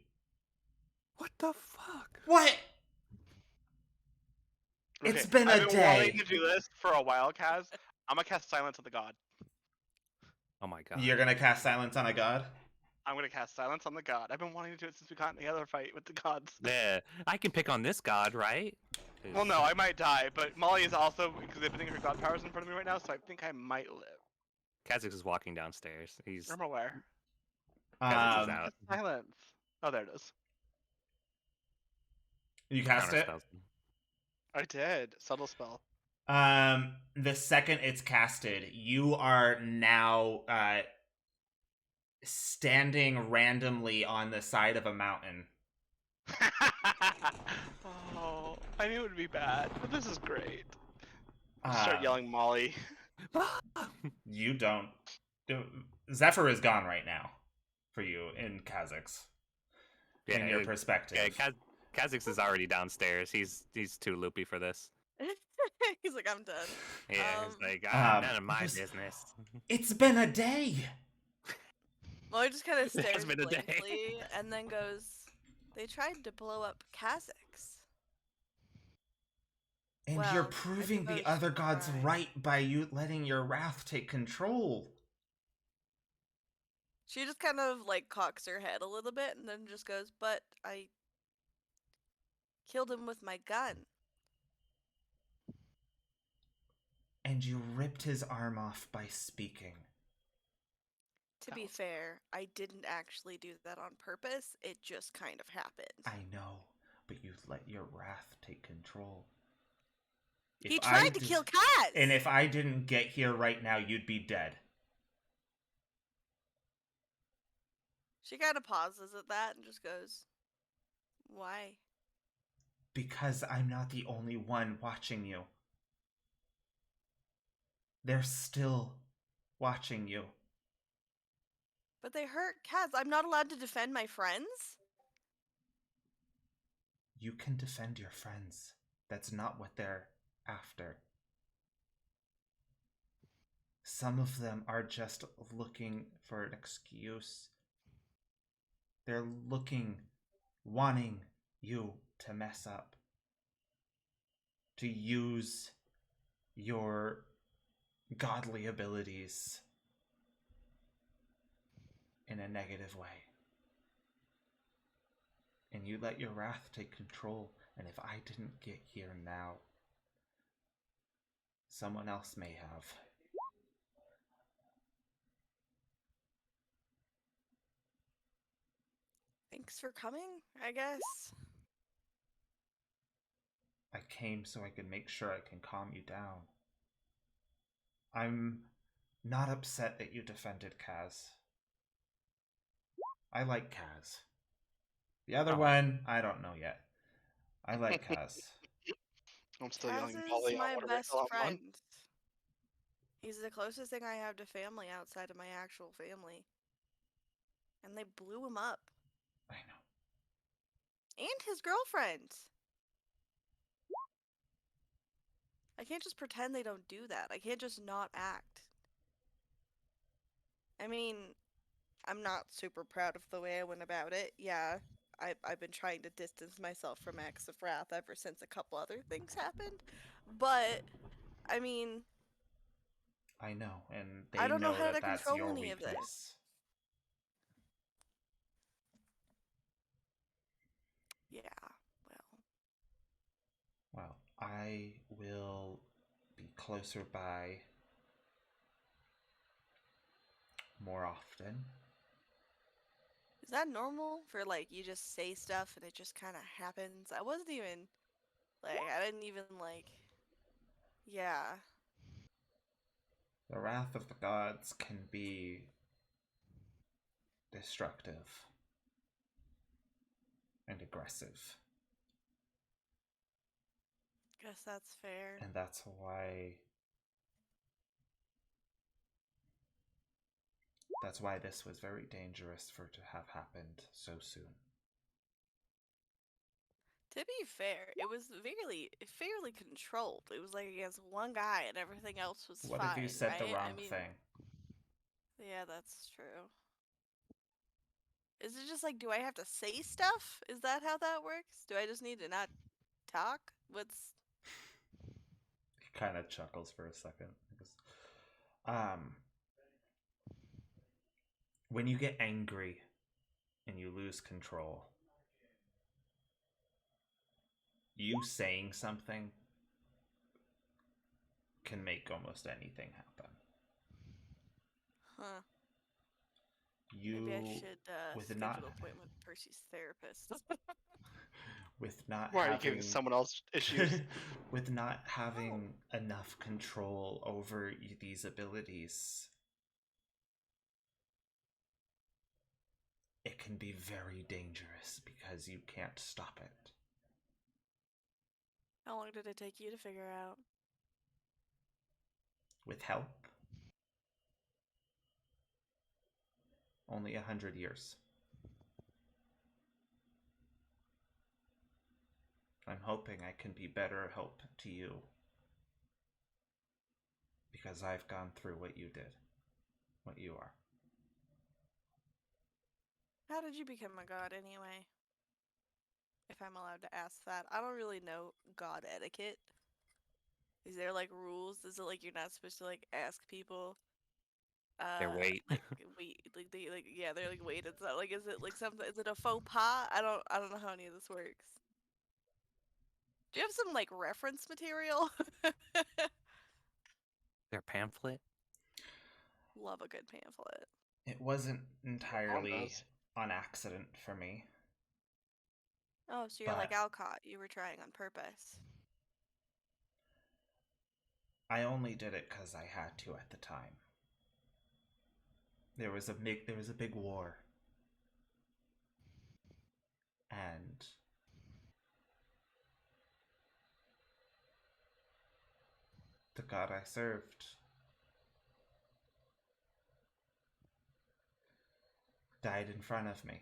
[SPEAKER 2] What the fuck?
[SPEAKER 4] What? It's been a
[SPEAKER 3] I've been wanting
[SPEAKER 4] day.
[SPEAKER 3] to do this for a while, Kaz. I'm gonna cast Silence on the God.
[SPEAKER 2] Oh my god.
[SPEAKER 4] You're gonna cast silence on a god?
[SPEAKER 3] I'm gonna cast Silence on the God. I've been wanting to do it since we got in the other fight with the gods.
[SPEAKER 2] Yeah, I can pick on this god, right?
[SPEAKER 3] Well, no, I might die, but Molly is also, because I'm putting her god powers in front of me right now, so I think I might live.
[SPEAKER 2] Kha'Zix is walking downstairs. He's
[SPEAKER 3] I'm aware.
[SPEAKER 2] Kha'Zix is out.
[SPEAKER 3] Silence. Oh, there it is.
[SPEAKER 4] You cast it?
[SPEAKER 2] Counterspells.
[SPEAKER 3] I did. Subtle spell.
[SPEAKER 4] The second it's casted, you are now standing randomly on the side of a mountain.
[SPEAKER 3] Oh, I knew it would be bad, but this is great. Start
[SPEAKER 4] Um,
[SPEAKER 3] yelling Molly.
[SPEAKER 4] You don't. Zephyr is gone right now for you in Kha'Zix. In your perspective.
[SPEAKER 2] Yeah, Kha'Zix is already downstairs. He's too loopy for this.
[SPEAKER 1] He's like, I'm done.
[SPEAKER 2] Yeah, he's like, none of my
[SPEAKER 4] it was-
[SPEAKER 2] business.
[SPEAKER 4] It's been a day.
[SPEAKER 1] Molly just kind of
[SPEAKER 2] It has
[SPEAKER 1] stares
[SPEAKER 2] been a day.
[SPEAKER 1] blankly and then goes, "They tried to blow up Kha'Zix."
[SPEAKER 4] And
[SPEAKER 1] Well,
[SPEAKER 4] you're
[SPEAKER 1] I
[SPEAKER 4] proving the
[SPEAKER 1] suppose
[SPEAKER 4] other
[SPEAKER 1] you
[SPEAKER 4] gods
[SPEAKER 1] tried.
[SPEAKER 4] right by you letting your wrath take control.
[SPEAKER 1] She just kind of like cocks her head a little bit and then just goes, "But I killed him with my gun."
[SPEAKER 4] And you ripped his arm off by speaking.
[SPEAKER 1] To be fair, I didn't actually do that on purpose. It just kind of happened.
[SPEAKER 4] I know, but you let your wrath take control.
[SPEAKER 1] He tried to kill Kaz!
[SPEAKER 4] And if I didn't get here right now, you'd be dead.
[SPEAKER 1] She kind of pauses at that and just goes, "Why?"
[SPEAKER 4] Because I'm not the only one watching you. They're still watching you.
[SPEAKER 1] But they hurt Kaz. I'm not allowed to defend my friends?
[SPEAKER 4] You can defend your friends. That's not what they're after. Some of them are just looking for an excuse. They're wanting you to mess up. To use your godly abilities in a negative way. And you let your wrath take control, and if I didn't get here now, someone else may have.
[SPEAKER 1] Thanks for coming, I guess.
[SPEAKER 4] I came so I could make sure I can calm you down. I'm not upset that you defended Kaz. I like Kaz. The other one, I don't know yet. I like Kaz.
[SPEAKER 3] I'm still
[SPEAKER 1] Kaz
[SPEAKER 3] yelling
[SPEAKER 1] is
[SPEAKER 3] Molly.
[SPEAKER 1] my
[SPEAKER 3] I want to
[SPEAKER 1] best
[SPEAKER 3] wrestle on one.
[SPEAKER 1] friend. He's the closest thing I have to family outside of my actual family. And they blew him up.
[SPEAKER 4] I know.
[SPEAKER 1] And his girlfriend. I can't just pretend they don't do that. I can't just not act. I mean, I'm not super proud of the way I went about it. Yeah, I've been trying to distance myself from acts of wrath ever since a couple other things happened. But, I mean,
[SPEAKER 4] I know, and they
[SPEAKER 1] I don't know how
[SPEAKER 4] that
[SPEAKER 1] to
[SPEAKER 4] that's
[SPEAKER 1] control
[SPEAKER 4] your
[SPEAKER 1] any of this.
[SPEAKER 4] weakness.
[SPEAKER 1] Yeah, well.
[SPEAKER 4] Well, I will be closer by more often.
[SPEAKER 1] Is that normal for, like, you just say stuff and it just kind of happens? I wasn't even, like, I didn't even, like, yeah.
[SPEAKER 4] The wrath of the gods can be destructive and aggressive.
[SPEAKER 1] Guess that's fair.
[SPEAKER 4] And that's why this was very dangerous for it to have happened so soon.
[SPEAKER 1] To be fair, it was fairly controlled. It was like against one guy and everything else was
[SPEAKER 4] What
[SPEAKER 1] fine.
[SPEAKER 4] if you said the
[SPEAKER 1] right?
[SPEAKER 4] wrong
[SPEAKER 1] I mean,
[SPEAKER 4] thing?
[SPEAKER 1] Yeah, that's true. Is it just like, do I have to say stuff? Is that how that works? Do I just need to not talk? What's...
[SPEAKER 4] He kind of chuckles for a second. Because, when you get angry and you lose control, you saying something can make almost anything happen.
[SPEAKER 1] Huh.
[SPEAKER 4] You,
[SPEAKER 1] Maybe I should
[SPEAKER 4] with
[SPEAKER 1] schedule
[SPEAKER 4] not-
[SPEAKER 1] an appointment with Percy's therapist.
[SPEAKER 4] with not
[SPEAKER 3] Why are you
[SPEAKER 4] having
[SPEAKER 3] giving someone else issues?
[SPEAKER 4] with not having enough control over these abilities, it can be very dangerous because you can't stop it.
[SPEAKER 1] How long did it take you to figure out?
[SPEAKER 4] With help, only 100 years. I'm hoping I can be better help to you. Because I've gone through what you did. What you are.
[SPEAKER 1] How did you become a god anyway? If I'm allowed to ask that. I don't really know god etiquette. Is there like rules? Is it like you're not supposed to like ask people?
[SPEAKER 2] Their weight.
[SPEAKER 1] Like wait, like they like yeah, they're like wait. It's not like is it like something? Is it a faux pas? I don't know how any of this works. Do you have some like reference material?
[SPEAKER 2] Their pamphlet.
[SPEAKER 1] Love a good pamphlet.
[SPEAKER 4] It wasn't
[SPEAKER 3] Mom
[SPEAKER 4] entirely
[SPEAKER 3] does.
[SPEAKER 4] on accident for me.
[SPEAKER 1] Oh, so you're like
[SPEAKER 4] But-
[SPEAKER 1] Alcott. You were trying on purpose.
[SPEAKER 4] I only did it because I had to at the time. There was a big war. And the god I served died in front of me.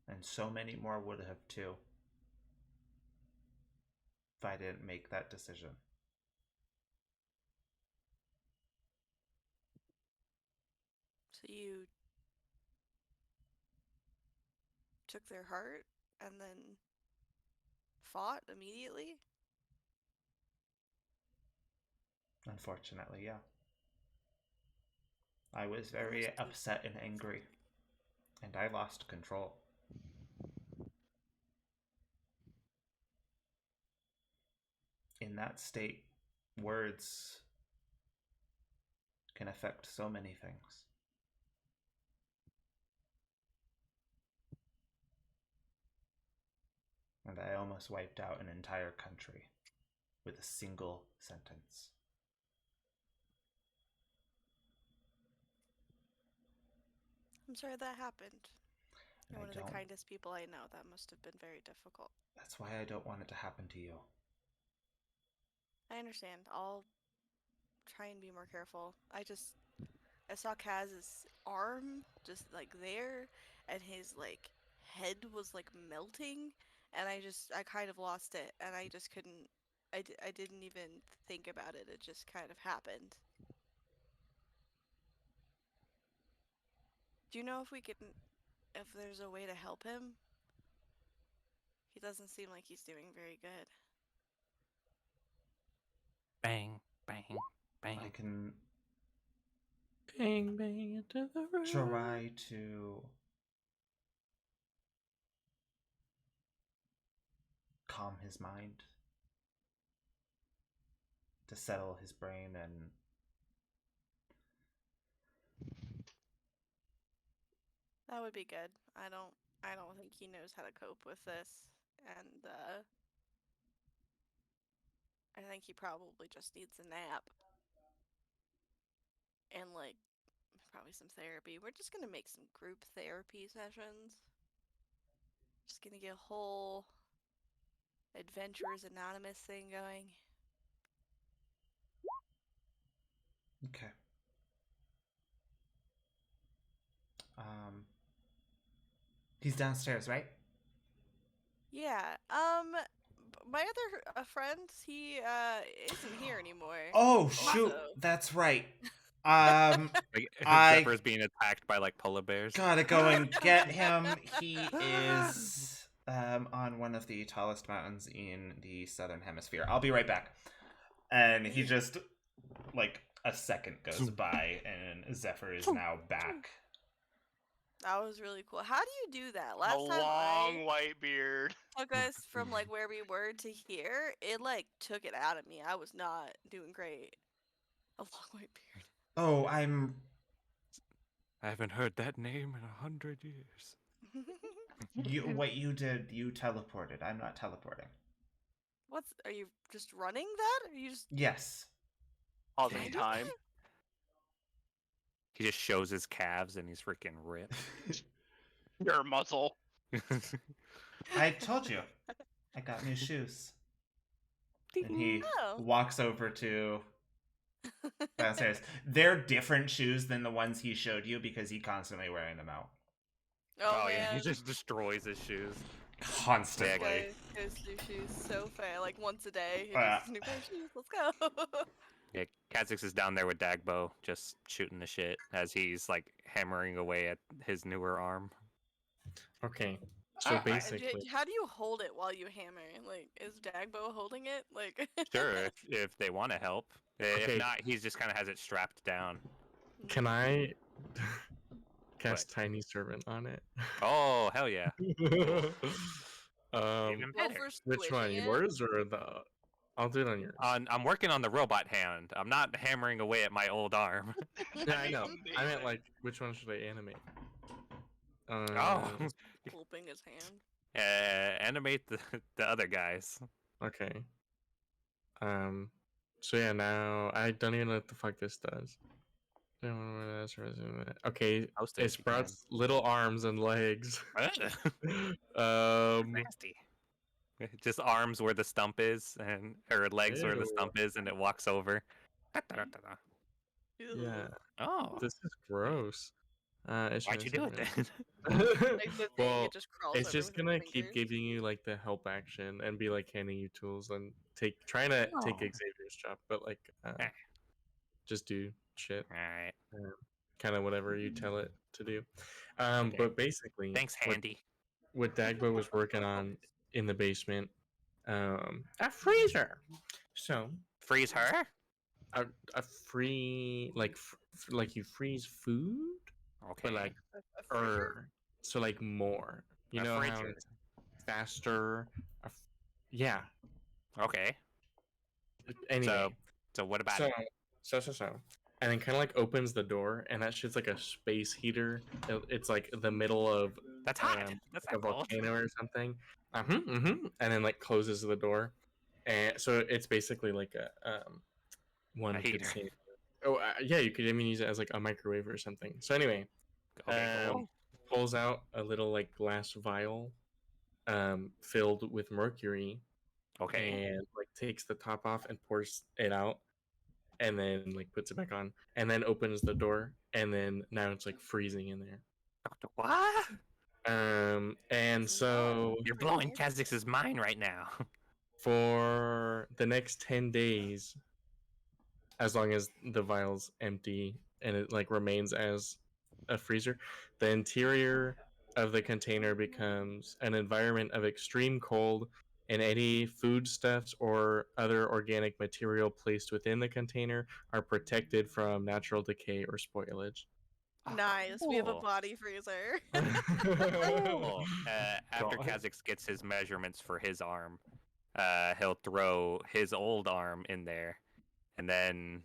[SPEAKER 4] And so many more would have too if I didn't make that decision.
[SPEAKER 1] So you took their heart and then fought immediately?
[SPEAKER 4] Unfortunately, yeah. I was very
[SPEAKER 1] must be-
[SPEAKER 4] upset and angry, and I lost control. In that state, words can affect so many things. And I almost wiped out an entire country with a single sentence.
[SPEAKER 1] I'm sorry that happened.
[SPEAKER 4] And
[SPEAKER 1] You're one
[SPEAKER 4] I
[SPEAKER 1] of the
[SPEAKER 4] don't.
[SPEAKER 1] kindest people I know. That must have been very difficult.
[SPEAKER 4] That's why I don't want it to happen to you.
[SPEAKER 1] I understand. I'll try and be more careful. I saw Kaz's arm just like there, and his like head was like melting, and I kind of lost it, and I just couldn't. I didn't even think about it. It just kind of happened. Do you know if there's a way to help him? He doesn't seem like he's doing very good.
[SPEAKER 2] Bang, bang, bang.
[SPEAKER 4] I can
[SPEAKER 5] Bang, bang into the room.
[SPEAKER 4] try to calm his mind, to settle his brain, and
[SPEAKER 1] That would be good. I don't think he knows how to cope with this, and I think he probably just needs a nap. And like probably some therapy. We're just gonna make some group therapy sessions. Just gonna get a whole Adventurers Anonymous thing going.
[SPEAKER 4] okay. He's downstairs, right?
[SPEAKER 1] Yeah. My other friend, he isn't here anymore.
[SPEAKER 4] Oh shoot,
[SPEAKER 1] Also-
[SPEAKER 4] that's right.
[SPEAKER 2] Like,
[SPEAKER 4] I-
[SPEAKER 2] Zephyr's being attacked by like polar bears.
[SPEAKER 4] Gotta go and get him. He is on one of the tallest mountains in the southern hemisphere. I'll be right back. And he just like a second goes by, and Zephyr is now back.
[SPEAKER 1] That was really cool. How do you do that?
[SPEAKER 3] A
[SPEAKER 1] Last time
[SPEAKER 3] long white beard.
[SPEAKER 1] I took us from like where we were to here, it like took it out of me. I was not doing great. A long white beard.
[SPEAKER 4] Oh,
[SPEAKER 2] I haven't heard that name in 100 years.
[SPEAKER 4] What you did, you teleported. I'm not teleporting.
[SPEAKER 1] Are you just running that? Or are you just
[SPEAKER 4] Yes.
[SPEAKER 3] All the
[SPEAKER 1] Kind of.
[SPEAKER 3] time.
[SPEAKER 2] He just shows his calves and he's freaking ripped.
[SPEAKER 3] Your muscle.
[SPEAKER 4] I told you. I got new shoes. And he
[SPEAKER 1] Oh.
[SPEAKER 4] walks over to downstairs. They're different shoes than the ones he showed you because he's constantly wearing them out.
[SPEAKER 1] Oh,
[SPEAKER 2] yeah, he
[SPEAKER 1] man.
[SPEAKER 2] just destroys his shoes.
[SPEAKER 4] Constantly.
[SPEAKER 1] Goes through shoes so fast, like once a day. He
[SPEAKER 4] Uh.
[SPEAKER 1] just new pair of shoes. Let's go.
[SPEAKER 2] Yeah, Kha'Zix is down there with Dagbo, just shooting the shit as he's like hammering away at his newer arm.
[SPEAKER 5] Okay, so
[SPEAKER 4] Alright.
[SPEAKER 5] basically,
[SPEAKER 1] How do you hold it while you hammer? Like, is Dagbo holding it? Like,
[SPEAKER 2] Sure, if they want to help.
[SPEAKER 5] Okay.
[SPEAKER 2] If not, he just kind of has it strapped down.
[SPEAKER 5] can I cast Tiny Servant on it?
[SPEAKER 2] Oh, hell yeah.
[SPEAKER 5] um,
[SPEAKER 2] Even
[SPEAKER 1] Well,
[SPEAKER 2] better.
[SPEAKER 1] for
[SPEAKER 5] which one,
[SPEAKER 1] squishing it-
[SPEAKER 5] yours or the? I'll do it on yours.
[SPEAKER 2] I'm working on the robot hand. I'm not hammering away at my old arm.
[SPEAKER 5] Yeah, I know. I meant
[SPEAKER 3] Amazing.
[SPEAKER 5] like, which one should I animate?
[SPEAKER 2] Oh,
[SPEAKER 1] Pulping his hand.
[SPEAKER 2] animate the other guys.
[SPEAKER 5] Okay. So yeah, now I don't even know what the fuck this does. Okay,
[SPEAKER 2] Post it
[SPEAKER 5] it
[SPEAKER 2] if you can.
[SPEAKER 5] sprouts little arms and legs.
[SPEAKER 2] Nasty. Just arms where the stump is, or legs where the
[SPEAKER 5] Ew.
[SPEAKER 2] stump is, and it walks over.
[SPEAKER 5] Yeah,
[SPEAKER 2] Oh,
[SPEAKER 5] this is gross. It's
[SPEAKER 2] why'd you do it then?
[SPEAKER 1] Like the thing,
[SPEAKER 5] Well,
[SPEAKER 1] it just crawls
[SPEAKER 5] it's
[SPEAKER 1] over
[SPEAKER 5] just
[SPEAKER 1] with its
[SPEAKER 5] gonna keep
[SPEAKER 1] fingers.
[SPEAKER 5] giving you like the help action and be like handing you tools and trying to take
[SPEAKER 2] Oh.
[SPEAKER 5] Xavier's job, but like
[SPEAKER 2] Eh.
[SPEAKER 5] just do shit,
[SPEAKER 2] All right.
[SPEAKER 5] kind of whatever you tell it to do.
[SPEAKER 2] Okay.
[SPEAKER 5] But basically,
[SPEAKER 2] Thanks, Handy.
[SPEAKER 5] what Dagbo was working on in the basement, a freezer. So
[SPEAKER 2] Freeze her?
[SPEAKER 5] a free like you freeze food,
[SPEAKER 2] Okay.
[SPEAKER 5] but like
[SPEAKER 1] A freezer?
[SPEAKER 5] or so like more. You
[SPEAKER 2] A
[SPEAKER 5] know how
[SPEAKER 2] freezer.
[SPEAKER 5] it's faster. Yeah.
[SPEAKER 2] Okay.
[SPEAKER 5] Anyway,
[SPEAKER 2] So what about
[SPEAKER 5] so,
[SPEAKER 2] it?
[SPEAKER 5] so, and then kind of like opens the door, and that shit's like a space heater. It's like the middle of
[SPEAKER 2] That's hot. That's
[SPEAKER 5] like a
[SPEAKER 2] not cold.
[SPEAKER 5] volcano or something. And then like closes the door, and so it's basically like a one
[SPEAKER 2] A
[SPEAKER 5] could
[SPEAKER 2] heater.
[SPEAKER 5] say. Oh yeah, you could even use it as like a microwave or something. So anyway,
[SPEAKER 2] Okay, cool.
[SPEAKER 5] pulls out a little like glass vial, filled with mercury,
[SPEAKER 2] Okay.
[SPEAKER 5] and like takes the top off and pours it out, and then like puts it back on, and then opens the door, and then now it's like freezing in there.
[SPEAKER 2] What?
[SPEAKER 5] And so
[SPEAKER 2] You're blowing Kha'Zix's mind right now.
[SPEAKER 5] for the next 10 days, as long as the vial's empty and it like remains as a freezer, the interior of the container becomes an environment of extreme cold, and any foodstuffs or other organic material placed within the container are protected from natural decay or spoilage.
[SPEAKER 1] Nice. We have a
[SPEAKER 2] Cool.
[SPEAKER 1] body freezer.
[SPEAKER 2] Cool. After
[SPEAKER 5] God.
[SPEAKER 2] Kha'Zix gets his measurements for his arm, he'll throw his old arm in there, and then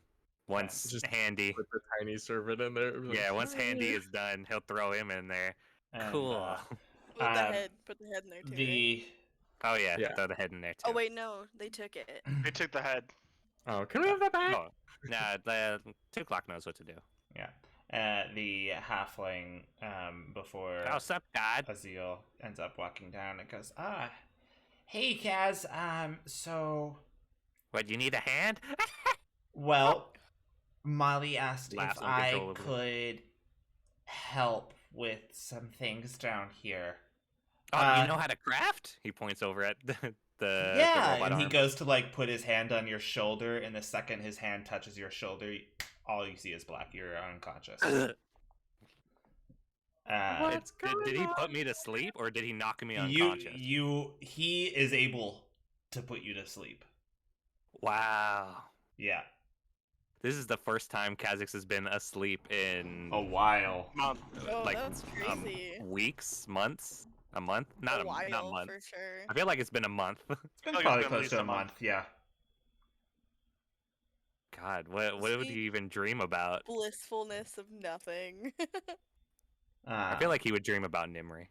[SPEAKER 2] once
[SPEAKER 5] just
[SPEAKER 2] Handy,
[SPEAKER 5] Put the tiny servant in there.
[SPEAKER 2] yeah, once Handy is done, he'll throw him in there.
[SPEAKER 4] And,
[SPEAKER 2] Cool.
[SPEAKER 1] Put the
[SPEAKER 4] Um,
[SPEAKER 1] head. Put the head in there too. Right?
[SPEAKER 4] the
[SPEAKER 2] Oh yeah,
[SPEAKER 5] Yeah.
[SPEAKER 2] throw the head in there too.
[SPEAKER 1] Oh wait, no, they took it.
[SPEAKER 3] They took the head.
[SPEAKER 5] Oh, can we have that back?
[SPEAKER 2] Oh, nah, the 2 o'clock knows what to do.
[SPEAKER 4] yeah, the halfling before
[SPEAKER 2] What's up, God?
[SPEAKER 4] Azil ends up walking down and goes, hey Kaz, so
[SPEAKER 2] What, you need a hand?
[SPEAKER 4] well, Molly asked
[SPEAKER 2] Laughs
[SPEAKER 4] if I
[SPEAKER 2] uncontrollably.
[SPEAKER 4] could help with some things down here.
[SPEAKER 2] Oh, you know how to craft? He points over at the
[SPEAKER 4] Yeah,
[SPEAKER 2] robot
[SPEAKER 4] and he
[SPEAKER 2] arm.
[SPEAKER 4] goes to like put his hand on your shoulder, and the second his hand touches your shoulder, all you see is black. You're unconscious.
[SPEAKER 2] It's- did he put me to sleep or did he knock me unconscious?
[SPEAKER 4] He is able to put you to sleep.
[SPEAKER 2] Wow.
[SPEAKER 4] Yeah,
[SPEAKER 2] This is the first time Kha'Zix has been asleep in
[SPEAKER 4] a while.
[SPEAKER 1] Oh,
[SPEAKER 2] like
[SPEAKER 1] that's crazy.
[SPEAKER 2] weeks, months, a month, not
[SPEAKER 1] a
[SPEAKER 2] a
[SPEAKER 1] while
[SPEAKER 2] not
[SPEAKER 1] for
[SPEAKER 2] months.
[SPEAKER 1] sure.
[SPEAKER 2] I feel like it's been a month.
[SPEAKER 4] It's been
[SPEAKER 3] like it's
[SPEAKER 4] probably
[SPEAKER 3] been at
[SPEAKER 4] close
[SPEAKER 3] least
[SPEAKER 4] to
[SPEAKER 3] a
[SPEAKER 4] a month. Yeah.
[SPEAKER 2] God, what would
[SPEAKER 1] Sweet.
[SPEAKER 2] he even dream about?
[SPEAKER 1] Blissfulness of nothing.
[SPEAKER 2] I feel like he would dream about Nimri.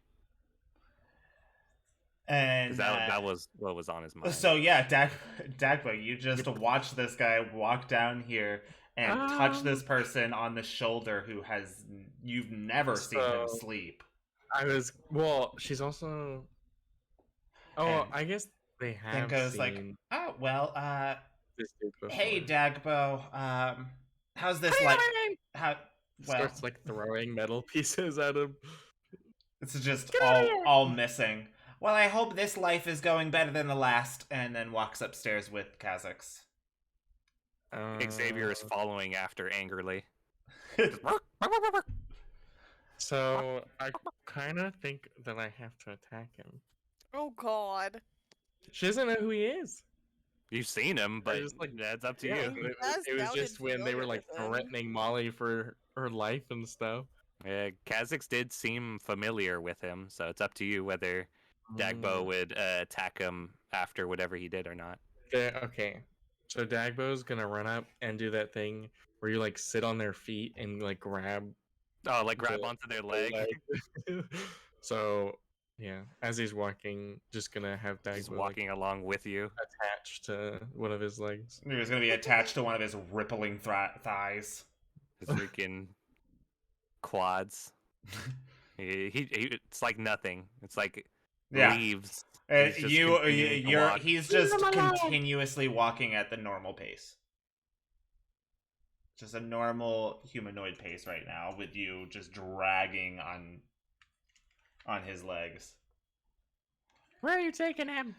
[SPEAKER 4] And
[SPEAKER 2] 'Cause that was what was on his mind.
[SPEAKER 4] so yeah, Dagba, you just watch this guy walk down here and touch this person on the shoulder who has you've never seen him
[SPEAKER 5] So-
[SPEAKER 4] sleep.
[SPEAKER 5] She's also. Oh,
[SPEAKER 4] And
[SPEAKER 5] I guess they
[SPEAKER 4] Then
[SPEAKER 5] have
[SPEAKER 4] goes
[SPEAKER 5] seen
[SPEAKER 4] like, oh well,
[SPEAKER 5] this dude before.
[SPEAKER 4] hey Dagbo, how's this like? How well?
[SPEAKER 5] Starts like throwing metal pieces at him.
[SPEAKER 4] It's just
[SPEAKER 5] Get out of here!
[SPEAKER 4] all missing. Well, I hope this life is going better than the last, and then walks upstairs with Kha'Zix.
[SPEAKER 2] Xavier is following after angrily.
[SPEAKER 5] So I kind of think that I have to attack him.
[SPEAKER 1] Oh God.
[SPEAKER 5] She doesn't know who he is.
[SPEAKER 2] You've seen him, but
[SPEAKER 5] just, like,
[SPEAKER 2] that's up to
[SPEAKER 5] Yeah,
[SPEAKER 2] you.
[SPEAKER 5] it,
[SPEAKER 1] That
[SPEAKER 5] it was
[SPEAKER 1] sounded
[SPEAKER 5] just when they were
[SPEAKER 1] familiar
[SPEAKER 5] like
[SPEAKER 1] with him.
[SPEAKER 5] threatening Molly for her life and stuff.
[SPEAKER 2] Yeah, Kha'Zix did seem familiar with him, so it's up to you whether Dagbo would attack him after whatever he did or not.
[SPEAKER 5] Okay, so Dagbo's gonna run up and do that thing where you like sit on their feet and like grab
[SPEAKER 2] Oh, like grab
[SPEAKER 5] the-
[SPEAKER 2] onto their
[SPEAKER 5] the
[SPEAKER 2] leg,
[SPEAKER 5] leg. So yeah, as he's walking, just gonna have
[SPEAKER 2] just
[SPEAKER 5] Dagbo
[SPEAKER 2] walking along with you.
[SPEAKER 5] like, attached to one of his legs.
[SPEAKER 4] He was going to be attached to one of his rippling thighs.
[SPEAKER 2] His freaking quads. It's like nothing. It's like
[SPEAKER 4] Yeah.
[SPEAKER 2] leaves. He's just continuing to walk.
[SPEAKER 4] He's just continuously walking at the normal pace. Just a normal humanoid pace right now, with you just dragging on his legs.
[SPEAKER 5] Where are you taking him?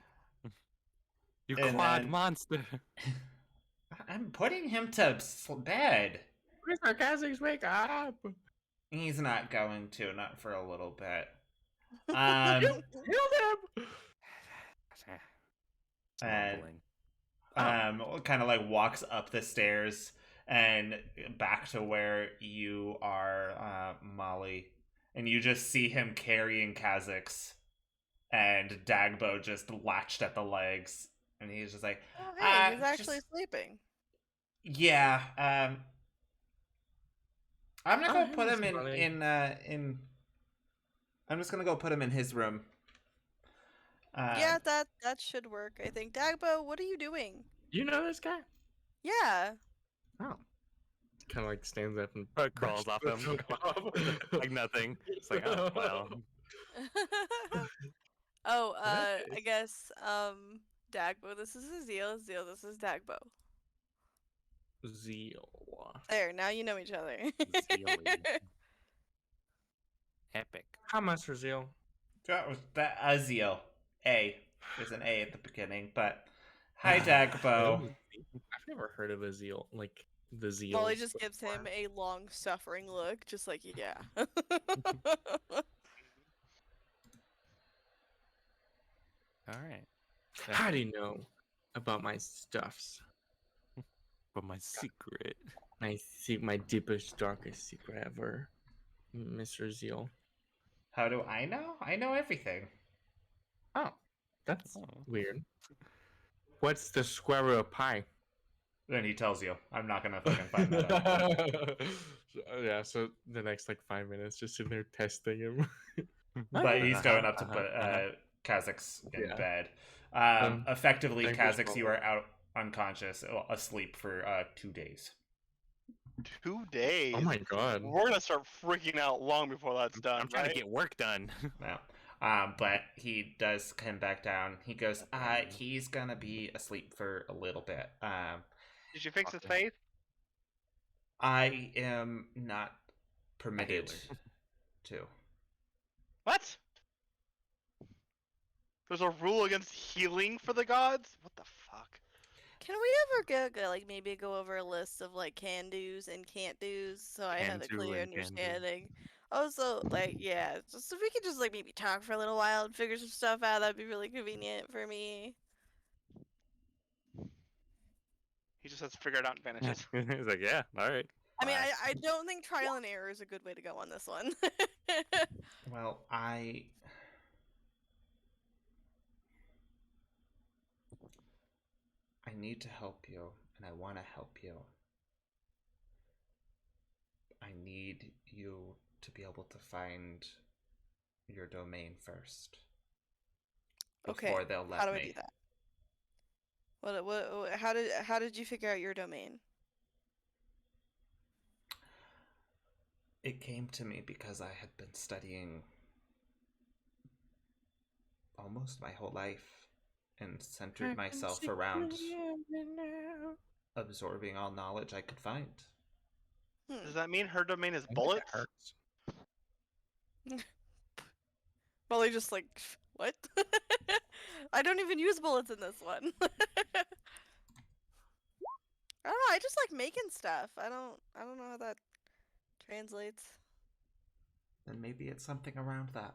[SPEAKER 2] You
[SPEAKER 4] And
[SPEAKER 2] quad
[SPEAKER 4] then-
[SPEAKER 2] monster.
[SPEAKER 4] I'm putting him to bed.
[SPEAKER 5] Mr. Kha'Zix, wake up!
[SPEAKER 4] He's not going to, not for a little bit.
[SPEAKER 5] Kill him!
[SPEAKER 4] And
[SPEAKER 2] Mumbling.
[SPEAKER 4] kind of like walks up the stairs and back to where you are, Molly, and you just see him carrying Kha'Zix, and Dagbo just latched at the legs, and he's just like,
[SPEAKER 1] Oh, hey, he's
[SPEAKER 4] just-
[SPEAKER 1] actually sleeping.
[SPEAKER 4] yeah, I'm gonna
[SPEAKER 5] Oh,
[SPEAKER 4] go put
[SPEAKER 5] that's
[SPEAKER 4] him
[SPEAKER 5] funny.
[SPEAKER 4] in I'm just gonna go put him in his room.
[SPEAKER 1] Yeah, that should work. I think. Dagbo, what are you doing?
[SPEAKER 5] You know this guy?
[SPEAKER 1] Yeah.
[SPEAKER 5] Oh. Kind of like stands up and
[SPEAKER 2] Crawls off him. Like nothing. It's like, oh, well.
[SPEAKER 1] Oh, I
[SPEAKER 5] Okay.
[SPEAKER 1] guess Dagbo, this is Azil. Azil, this is Dagbo.
[SPEAKER 5] Zeal.
[SPEAKER 1] There, now you know each other.
[SPEAKER 2] Epic.
[SPEAKER 5] How much for Zeal?
[SPEAKER 4] That was that Azil. A. There's an A at the beginning, but hi Dagbo.
[SPEAKER 5] I've never heard of a Zeal. Like the Zeal.
[SPEAKER 1] Molly just gives him a long suffering look, just like yeah.
[SPEAKER 2] All right.
[SPEAKER 5] How do you know about my stuffs?
[SPEAKER 2] But my secret.
[SPEAKER 5] My deepest, darkest secret ever, Mr. Zeal.
[SPEAKER 4] How do I know? I know everything.
[SPEAKER 5] Oh, that's
[SPEAKER 2] Oh.
[SPEAKER 5] weird. What's the square root of pi?
[SPEAKER 4] Then he tells you. I'm not gonna fucking find that out.
[SPEAKER 5] Yeah, so the next like 5 minutes, just sitting there testing him.
[SPEAKER 4] But he's going up to put Kha'Zix in
[SPEAKER 5] Yeah.
[SPEAKER 4] bed.
[SPEAKER 5] Um,
[SPEAKER 4] Effectively,
[SPEAKER 5] thank you,
[SPEAKER 4] Kha'Zix, you
[SPEAKER 5] Small.
[SPEAKER 4] are out unconscious, asleep for 2 days.
[SPEAKER 3] 2 days.
[SPEAKER 5] Oh my god.
[SPEAKER 3] We're gonna start freaking out long before that's done.
[SPEAKER 2] I'm trying
[SPEAKER 3] right?
[SPEAKER 2] to get work done.
[SPEAKER 4] Now, but he does come back down. He goes, he's gonna be asleep for a little bit.
[SPEAKER 3] Did you fix his
[SPEAKER 2] Okay.
[SPEAKER 3] face?
[SPEAKER 4] I am not permitted to.
[SPEAKER 3] What? There's a rule against healing for the gods? What the fuck?
[SPEAKER 1] Can we ever like maybe go over a list of like can do's and can't do's so I have a
[SPEAKER 2] Can do
[SPEAKER 1] clear
[SPEAKER 2] and can do.
[SPEAKER 1] understanding? Also, like yeah, just if we could just like maybe talk for a little while and figure some stuff out, that'd be really convenient for me.
[SPEAKER 3] He just has to figure it out and vanishes.
[SPEAKER 2] He's like, yeah, all right.
[SPEAKER 1] I mean,
[SPEAKER 2] Bye.
[SPEAKER 1] I don't think trial and error is a good way to go on this one.
[SPEAKER 4] Well, I need to help you, and I want to help you. I need you to be able to find your domain first.
[SPEAKER 1] Okay.
[SPEAKER 4] before they'll let
[SPEAKER 1] How do
[SPEAKER 4] me.
[SPEAKER 1] I do that? How did you figure out your domain?
[SPEAKER 4] It came to me because I had been studying almost my whole life and centered myself around absorbing all knowledge I could find.
[SPEAKER 3] Does that mean her domain is
[SPEAKER 5] I think it
[SPEAKER 3] bullets?
[SPEAKER 5] hurts.
[SPEAKER 1] Probably just like what? I don't even use bullets in this one. I don't know. I just like making stuff. I don't know how that translates.
[SPEAKER 4] Then maybe it's something around that.